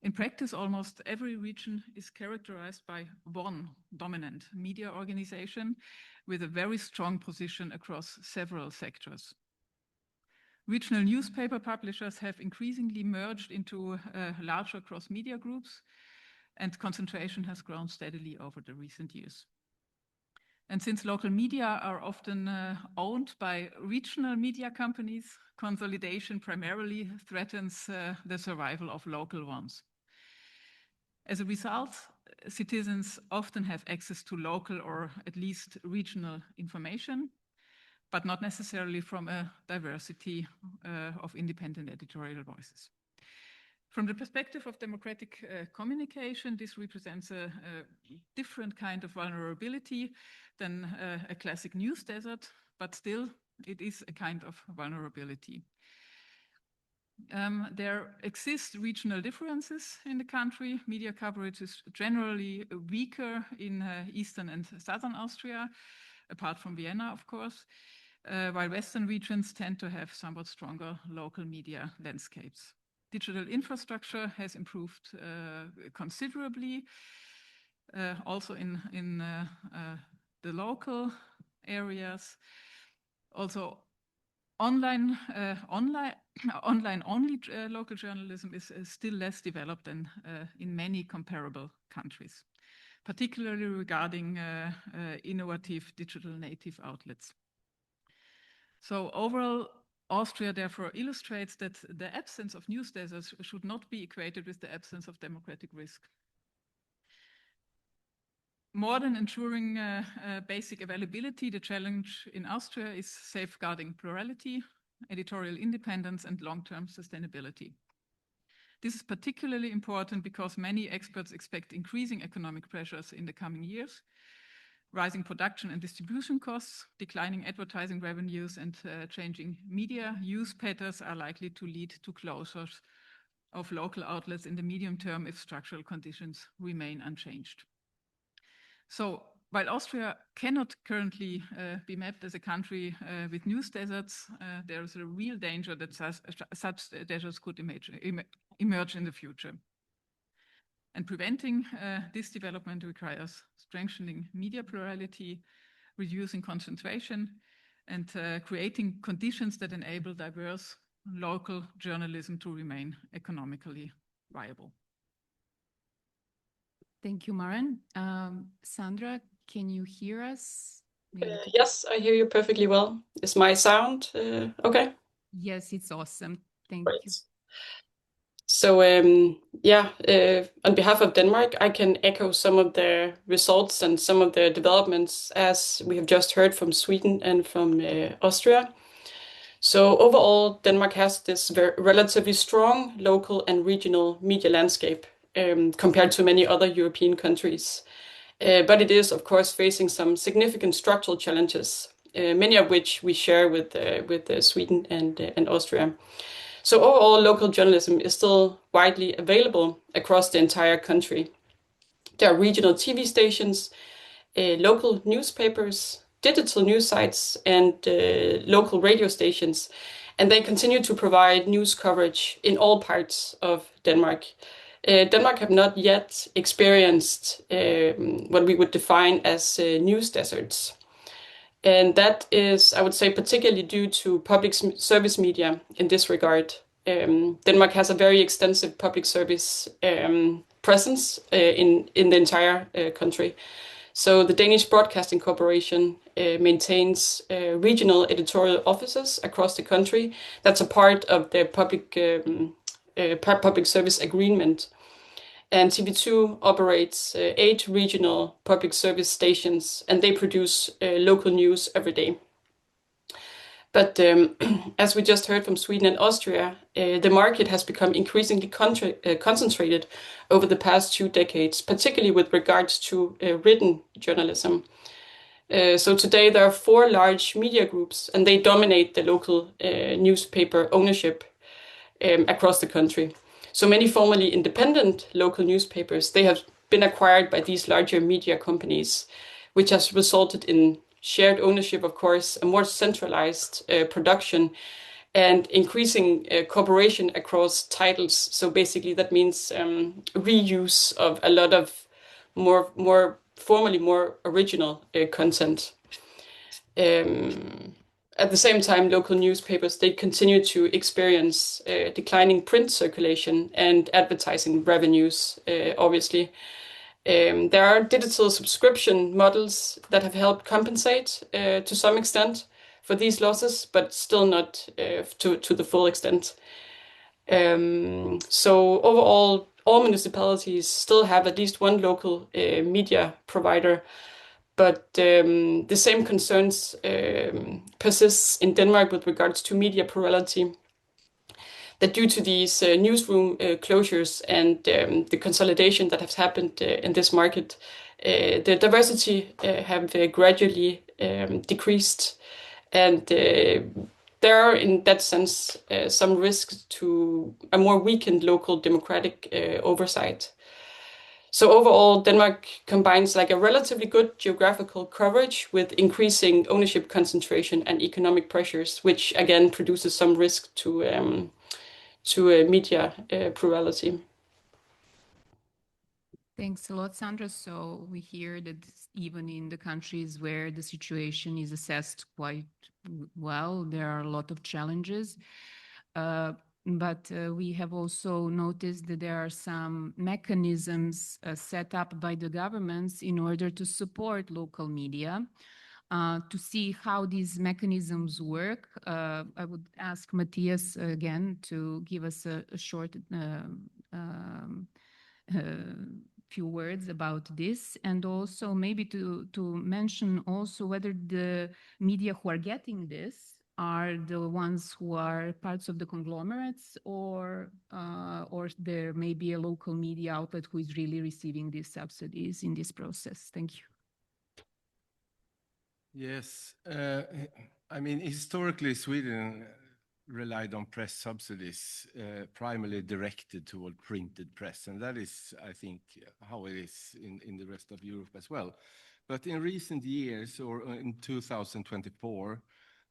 In practice, almost every region is characterized by one dominant media organization with a very strong position across several sectors. Regional newspaper publishers have increasingly merged into larger cross-media groups, and concentration has grown steadily over the recent years. And since local media are often owned by regional media companies, consolidation primarily threatens the survival of local ones. As a result, citizens often have access to local or at least regional information, but not necessarily from a diversity of independent editorial voices. From the perspective of democratic communication, this represents a different kind of vulnerability than a classic news desert, but still it is a kind of vulnerability. There exist regional differences in the country. Media coverage is generally weaker in Eastern and Southern Austria, apart from Vienna, of course, while Western regions tend to have somewhat stronger local media landscapes. Digital infrastructure has improved considerably, also in the local areas. Also, online only local journalism is still less developed than in many comparable countries, particularly regarding innovative digital native outlets. So overall, Austria therefore illustrates that the absence of news deserts should not be equated with the absence of democratic risk. More than ensuring basic availability, the challenge in Austria is safeguarding plurality, editorial independence, and long-term sustainability. This is particularly important because many experts expect increasing economic pressures in the coming years. Rising production and distribution costs, declining advertising revenues, and changing media use patterns are likely to lead to closures of local outlets in the medium term if structural conditions remain unchanged. So, while Austria cannot currently be mapped as a country with news deserts, there is a real danger that such deserts could emerge in the future. And preventing this development requires strengthening media plurality, reducing concentration, and creating conditions that enable diverse local journalism to remain economically viable. Thank you, Maren. Sandra, can you hear us? Yes, I hear you perfectly well. Is my sound okay? Yes, it's awesome. Thank you. So on behalf of Denmark, I can echo some of the results and some of the developments as we have just heard from Sweden and from Austria. So overall, Denmark has this relatively strong local and regional media landscape compared to many other European countries. But it is, of course, facing some significant structural challenges, many of which we share with Sweden and Austria. So overall, local journalism is still widely available across the entire country. There are regional TV stations, local newspapers, digital news sites, and local radio stations, and they continue to provide news coverage in all parts of Denmark. Denmark have not yet experienced what we would define as news deserts. And that is, I would say, particularly due to public service media in this regard. Denmark has a very extensive public service presence in the entire country. So the Danish Broadcasting Corporation maintains regional editorial offices across the country. That's a part of the public service agreement. And TV2 operates 8 regional public service stations, and they produce local news every day. But as we just heard from Sweden and Austria, the market has become increasingly concentrated over the past 2 decades, particularly with regards to written journalism. So today there are 4 large media groups, and they dominate the local newspaper ownership across the country. So many formerly independent local newspapers, they have been acquired by these larger media companies, which has resulted in shared ownership, of course, a more centralized production, and increasing cooperation across titles. So basically that means reuse of a lot of more original content. at the same time, local newspapers, they continue to experience declining print circulation and advertising revenues, obviously. There are digital subscription models that have helped compensate to some extent for these losses, but still not to the full extent. So overall, all municipalities still have at least one local media provider, but the same concerns persists in Denmark with regards to media plurality. That due to these newsroom closures and the consolidation that has happened in this market, the diversity have gradually decreased, and there are, in that sense, some risks to a more weakened local democratic oversight. So overall, Denmark combines like a relatively good geographical coverage with increasing ownership concentration and economic pressures, which again produces some risk to media plurality. Thanks a lot, Sandra. So we hear that even in the countries where the situation is assessed quite well, there are a lot of challenges. But we have also noticed that there are some mechanisms set up by the governments in order to support local media. To see how these mechanisms work, I would ask Matthias again to give us a short few words about this, and also maybe to mention also whether the media who are getting this are the ones who are parts of the conglomerates, or there may be a local media outlet who is really receiving these subsidies in this process. Thank you. Yes, I mean, historically, Sweden relied on press subsidies, primarily directed toward printed press, and that is, I think, how it is in the rest of Europe as well. But in recent years, or in 2024,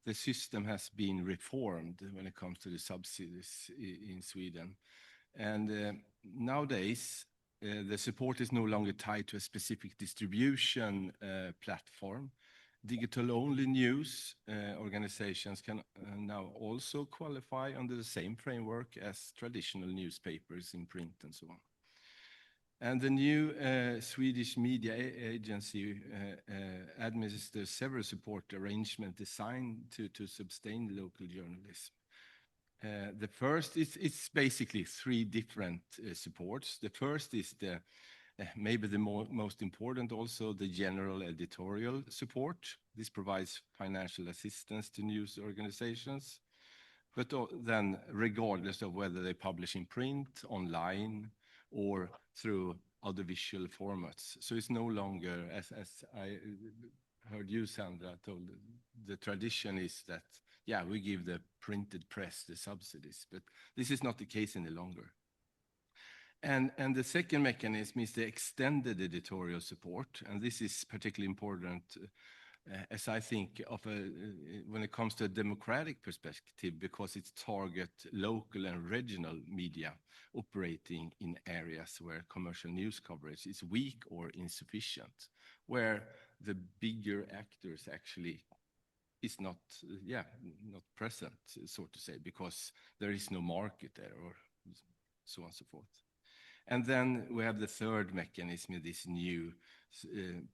the system has been reformed when it comes to the subsidies in Sweden. And nowadays, the support is no longer tied to a specific distribution platform. Digital-only news organizations can now also qualify under the same framework as traditional newspapers in print and so on. And the new Swedish media agency administers several support arrangements designed to sustain local journalism. The first is, it's basically three different supports. The first is the maybe the most important also, the general editorial support. This provides financial assistance to news organizations, but then regardless of whether they publish in print, online, or through audiovisual formats. So it's no longer, as I heard you, Sandra, told, the tradition is that, yeah, we give the printed press the subsidies, but this is not the case any longer. And the second mechanism is the extended editorial support, and this is particularly important as I think of when it comes to a democratic perspective, because it targets local and regional media operating in areas where commercial news coverage is weak or insufficient, where the bigger actors actually is not present, so to say, because there is no market there, or so on and so forth. And then we have the third mechanism in this new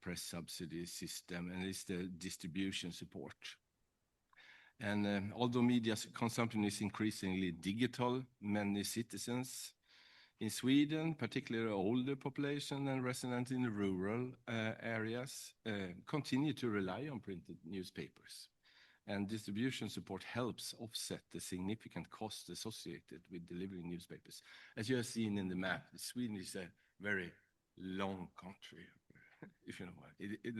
press subsidy system, and it's the distribution support. And although media consumption is increasingly digital, many citizens in Sweden, particularly older population and residents in the rural areas, continue to rely on printed newspapers. And distribution support helps offset the significant costs associated with delivering newspapers. As you have seen in the map, Sweden is a very long country, if you know what.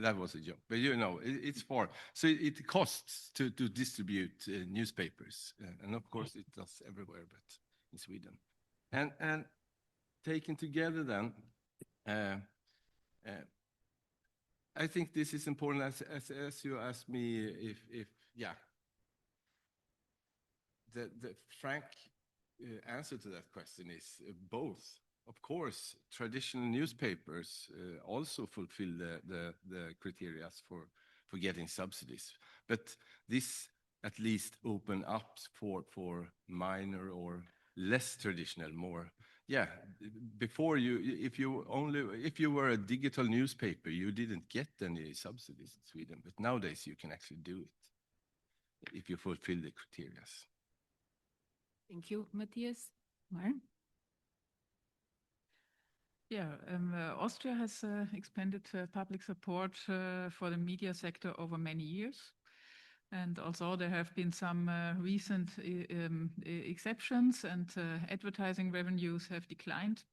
That was a joke, but you know, it's far. So it costs to distribute newspapers. And of course, it does everywhere, but in Sweden. And taken together then, I think this is important, as you asked me if yeah, the frank answer to that question is both. Of course, traditional newspapers also fulfill the criteria for getting subsidies, but this at least open up for minor or less traditional, more. Yeah, before if you were a digital newspaper, you didn't get any subsidies in Sweden, but nowadays you can actually do it if you fulfill the criteria. Thank you, Matthias. Maren? Yeah, Austria has expanded public support for the media sector over many years. And also there have been some recent exceptions, and advertising revenues have declined.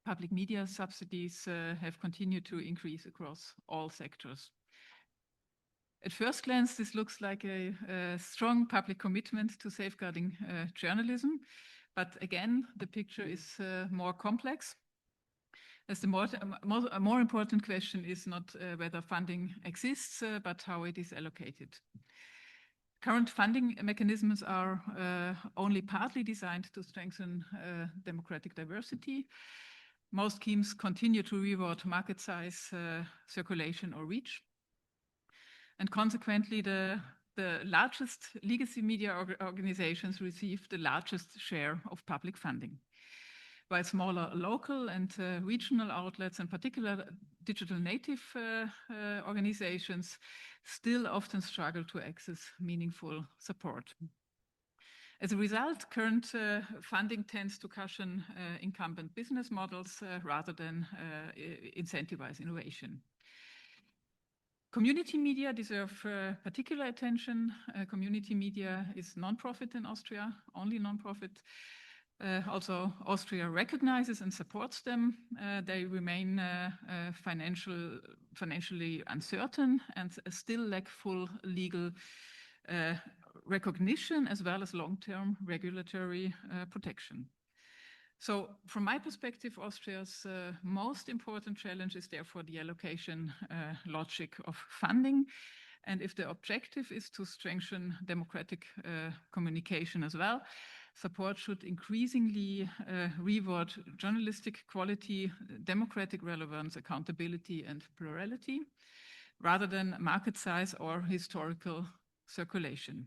Public media subsidies have continued to increase across all sectors. At first glance, this looks like a strong public commitment to safeguarding journalism. But again, the picture is more complex. As the more important question is not whether funding exists, but how it is allocated. Current funding mechanisms are only partly designed to strengthen democratic diversity. Most schemes continue to reward market size, circulation, or reach. And consequently, the largest legacy media organizations receive the largest share of public funding, while smaller local and regional outlets, in particular digital native organizations, still often struggle to access meaningful support. As a result, current funding tends to cushion incumbent business models rather than incentivize innovation. Community media deserve particular attention. Community media is non-profit in Austria, only non-profit. Also, Austria recognizes and supports them. They remain financially uncertain and still lack full legal recognition as well as long-term regulatory protection. So from my perspective, Austria's most important challenge is therefore the allocation logic of funding. And if the objective is to strengthen democratic communication as well, support should increasingly reward journalistic quality, democratic relevance, accountability, and plurality, rather than market size or historical circulation.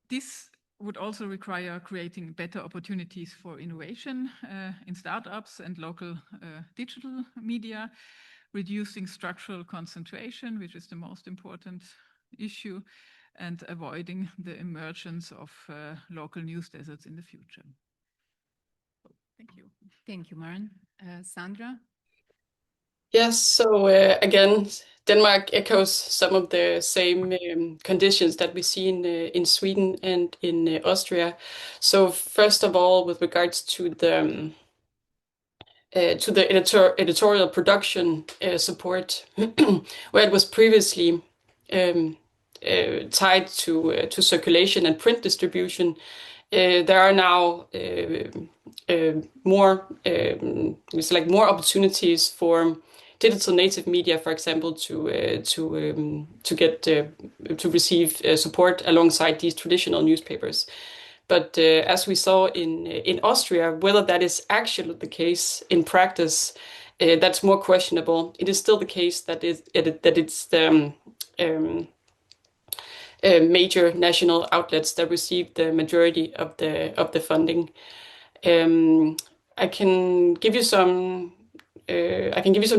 This would also require creating better opportunities for innovation in startups and local digital media, reducing structural concentration, which is the most important issue, and avoiding the emergence of local news deserts in the future. Thank you. Thank you, Maren. Sandra? Yes, so again, Denmark echoes some of the same conditions that we see in Sweden and in Austria. So first of all, with regards to the editorial production support, where it was previously tied to circulation and print distribution, there are now more opportunities for digital native media, for example, to receive support alongside these traditional newspapers. But as we saw in Austria, whether that is actually the case in practice, that's more questionable. It is still the case that it's the major national outlets that receive the majority of the funding. I can give you some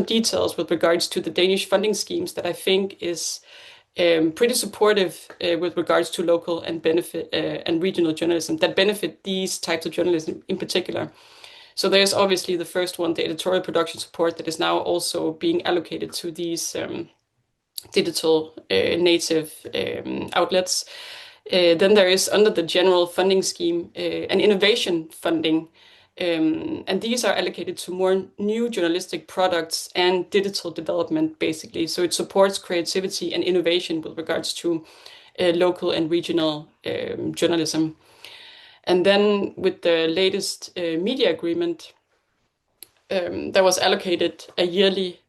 details with regards to the Danish funding schemes that I think is pretty supportive with regards to local and regional journalism that benefit these types of journalism in particular. So there's obviously the first one, the editorial production support, that is now also being allocated to these digital native outlets. Then there is, under the general funding scheme, an innovation funding. And these are allocated to more new journalistic products and digital development, basically. So it supports creativity and innovation with regards to local and regional journalism. And then with the latest media agreement, there was allocated a yearly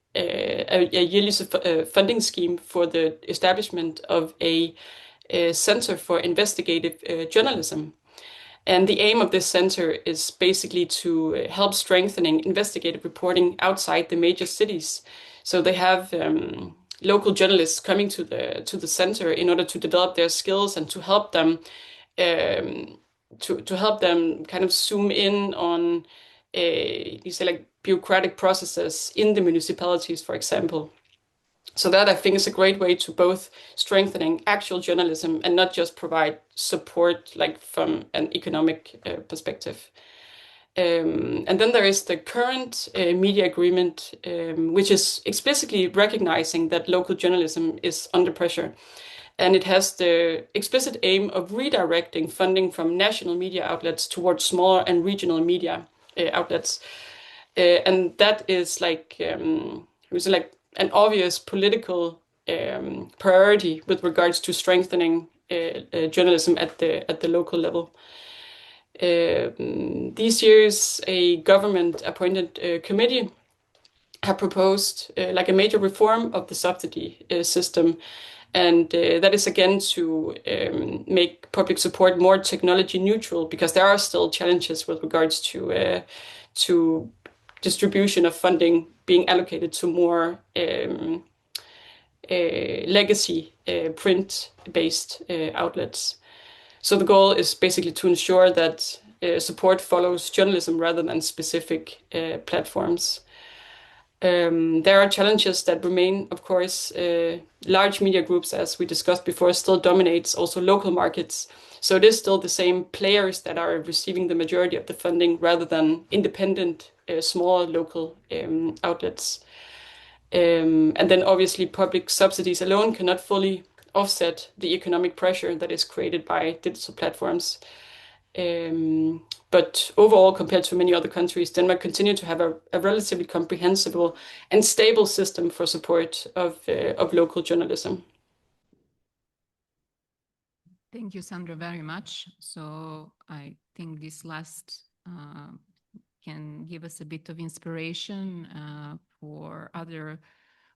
funding scheme for the establishment of a Center for Investigative Journalism. And the aim of this center is basically to help strengthening investigative reporting outside the major cities. So they have local journalists coming to the center in order to develop their skills and to help them kind of zoom in on you say like bureaucratic processes in the municipalities, for example. So that I think is a great way to both strengthening actual journalism and not just provide support like from an economic perspective. And then there is the current media agreement, which is explicitly recognizing that local journalism is under pressure. And it has the explicit aim of redirecting funding from national media outlets towards smaller and regional media outlets. And that is like, an obvious political priority with regards to strengthening journalism at the local level. These years, a government-appointed committee have proposed like a major reform of the subsidy system, and that is again to make public support more technology neutral, because there are still challenges with regards to distribution of funding being allocated to more legacy print-based outlets. So the goal is basically to ensure that support follows journalism rather than specific platforms. There are challenges that remain, of course. Large media groups, as we discussed before, still dominates also local markets. So it is still the same players that are receiving the majority of the funding rather than independent, small local outlets. And then obviously public subsidies alone cannot fully offset the economic pressure that is created by digital platforms. But overall, compared to many other countries, Denmark continued to have a relatively comprehensible and stable system for support of local journalism. Thank you, Sandra, very much. So I think this last can give us a bit of inspiration for other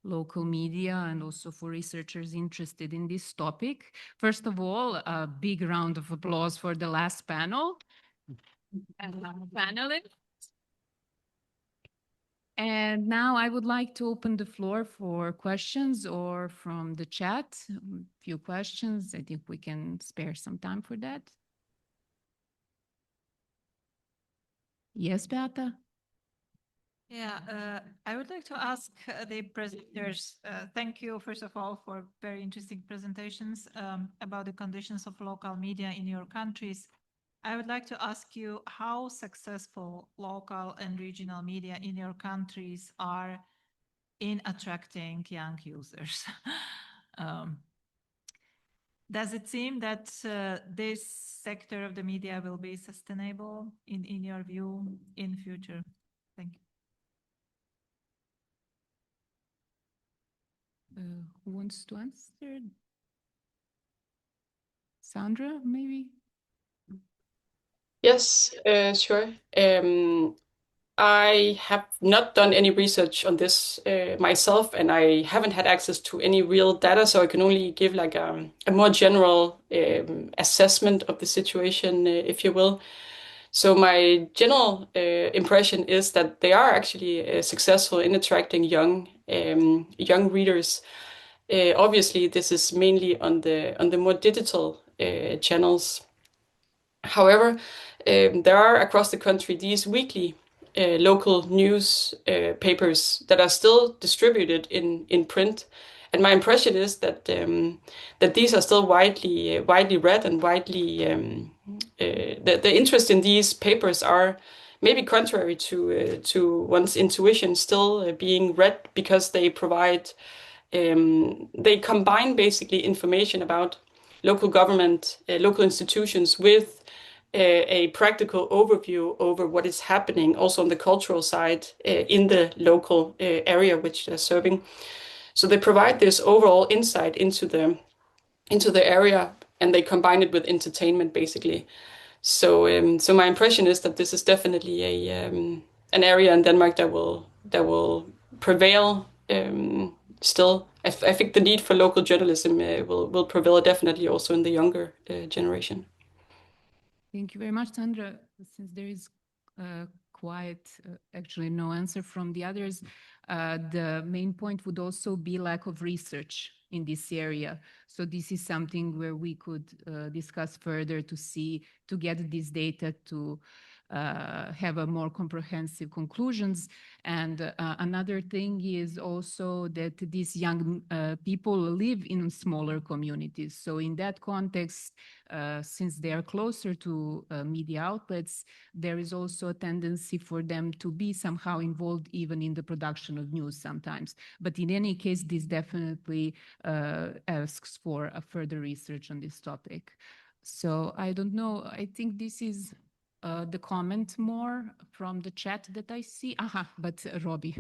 local media and also for researchers interested in this topic. First of all, a big round of applause for the last panel and our panelists. And now I would like to open the floor for questions or from the chat. A few questions. I think we can spare some time for that. Yes, Beata? Yeah, I would like to ask the presenters, thank you, first of all, for very interesting presentations about the conditions of local media in your countries. I would like to ask you how successful local and regional media in your countries are in attracting young users. Does it seem that this sector of the media will be sustainable in your view in future? Thank you. Who wants to answer? Sandra, maybe? Yes, sure. I have not done any research on this myself, and I haven't had access to any real data, so I can only give like a more general assessment of the situation, if you will. So my general impression is that they are actually successful in attracting young readers. Obviously, this is mainly on the more digital channels. However, there are across the country these weekly local news papers that are still distributed in print, and my impression is that that these are still widely read and widely the interest in these papers are maybe contrary to one's intuition, still being read because they provide they combine basically information about local government, local institutions with a practical overview over what is happening also on the cultural side in the local area which they're serving. So they provide this overall insight into the area, and they combine it with entertainment basically. So so my impression is that this is definitely an area in Denmark that will prevail still. I think the need for local journalism will prevail definitely also in the younger generation. Thank you very much, Sandra. Since there is quite actually no answer from the others, The main point would also be lack of research in this area. So this is something where we could discuss further to get this data to have a more comprehensive conclusions. And another thing is also that these young people live in smaller communities. So in that context, since they are closer to media outlets, there is also a tendency for them to be somehow involved even in the production of news sometimes. But in any case, this definitely asks for a further research on this topic. So I don't know, I think this is the comment more from the chat that I see. But Robbie,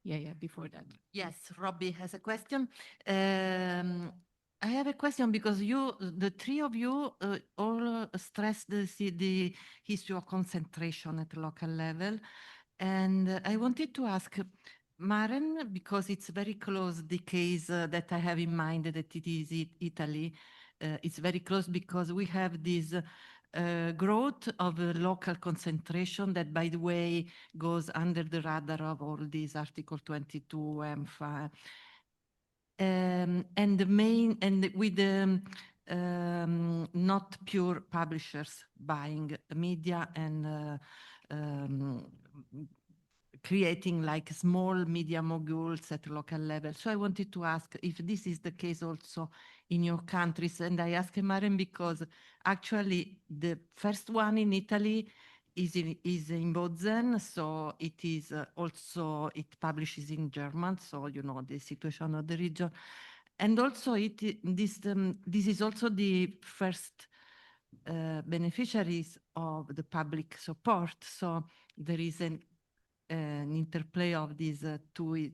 yeah, before that. Yes, Robbie has a question. I have a question because the three of you, all stress the issue of concentration at local level. And I wanted to ask Maren, because it's very close, the case that I have in mind that it is Italy. It's very close because we have this growth of local concentration that, by the way, goes under the radar of all these Article 22, EMFA. And with not pure publishers buying media and creating like small media moguls at local level. So I wanted to ask if this is the case also in your countries. And I ask Maren because actually the first one in Italy is in Bozen, so it is also, it publishes in German, so you know the situation of the region. And also this is also the first beneficiaries of the public support. So there is an interplay of these two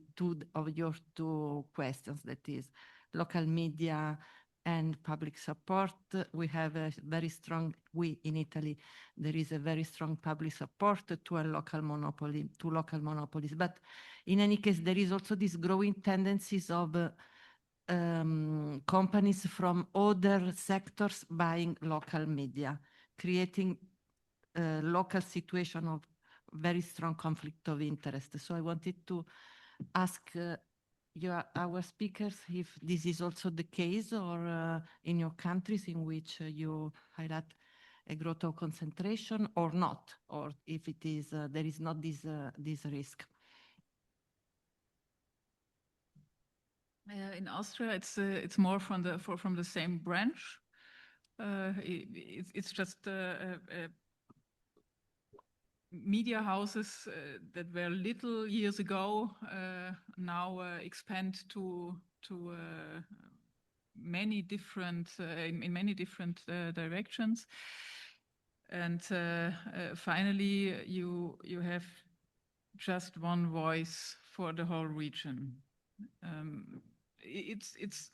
of your two questions, that is local media and public support. We have a very strong, in Italy, there is a very strong public support to a local monopoly, to local monopolies. But in any case, there is also this growing tendencies of companies from other sectors buying local media, creating a local situation of very strong conflict of interest. So I wanted to ask our speakers if this is also the case, or in your countries in which you highlight a growth of concentration or not, or if it is there is not this risk. In Austria, it's more from the same branch. It's just media houses that were little years ago now expand to many different in many different directions, and finally you have just one voice for the whole region. It's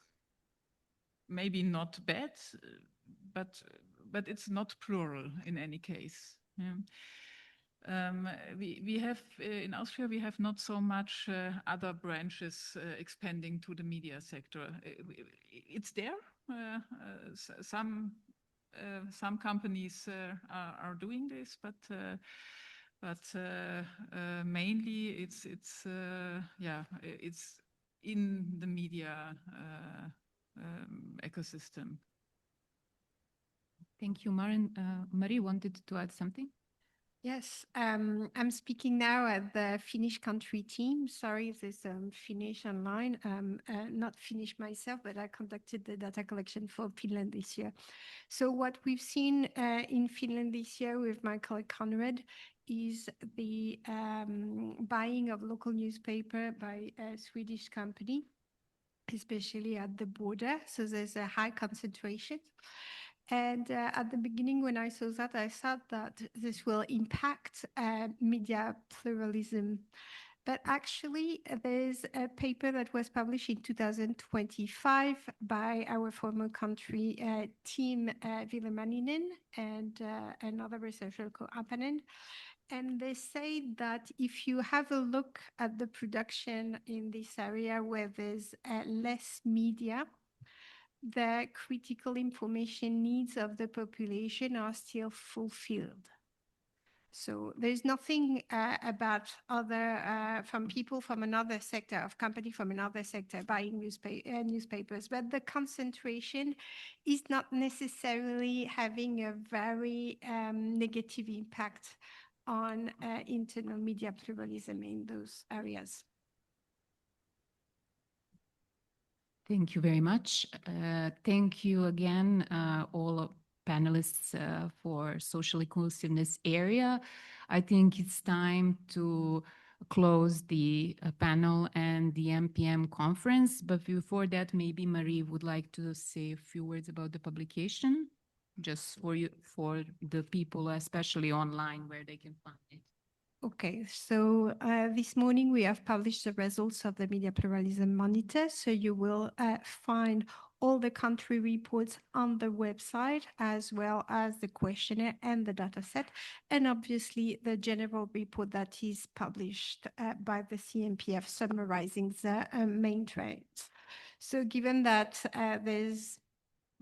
maybe not bad, but it's not plural in any case. Yeah. We have in Austria, we have not so much other branches expanding to the media sector. It's there. Some companies are doing this, but mainly it's in the media ecosystem. Thank you, Maren. Marie wanted to add something. Yes, I'm speaking now at the Finnish country team. Sorry if there's Finnish online. Not Finnish myself, but I conducted the data collection for Finland this year. So what we've seen in Finland this year with my colleague Conrad is the buying of local newspaper by a Swedish company, especially at the border. So there's a high concentration. And at the beginning, when I saw that, I thought that this will impact media pluralism. But actually, there's a paper that was published in 2025 by our former country team, Ville Manninen, and another researcher called Apanen. And they say that if you have a look at the production in this area where there's less media, the critical information needs of the population are still fulfilled. So there's nothing about other from people from another sector, of company from another sector buying newspapers, but the concentration is not necessarily having a very negative impact on internal media pluralism in those areas. Thank you very much. Thank you again, all panelists for social inclusiveness area. I think it's time to close the panel and the MPM conference. But before that, maybe Marie would like to say a few words about the publication, just for you, for the people, especially online, where they can find it. Okay, so this morning we have published the results of the Media Pluralism Monitor. So you will find all the country reports on the website, as well as the questionnaire and the data set, and obviously the general report that is published by the CMPF summarizing the main trends. So given that there's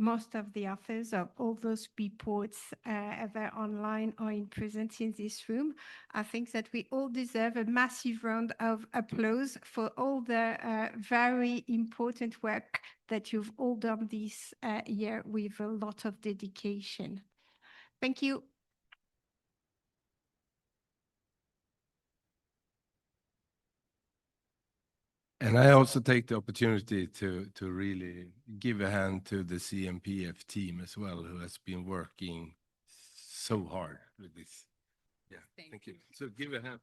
most of the authors of all those reports, either online or in present in this room, I think that we all deserve a massive round of applause for all the very important work that you've all done this year with a lot of dedication. Thank you. And I also take the opportunity to really give a hand to the CMPF team as well, who has been working so hard with this. Yeah, thank you. So give a hand.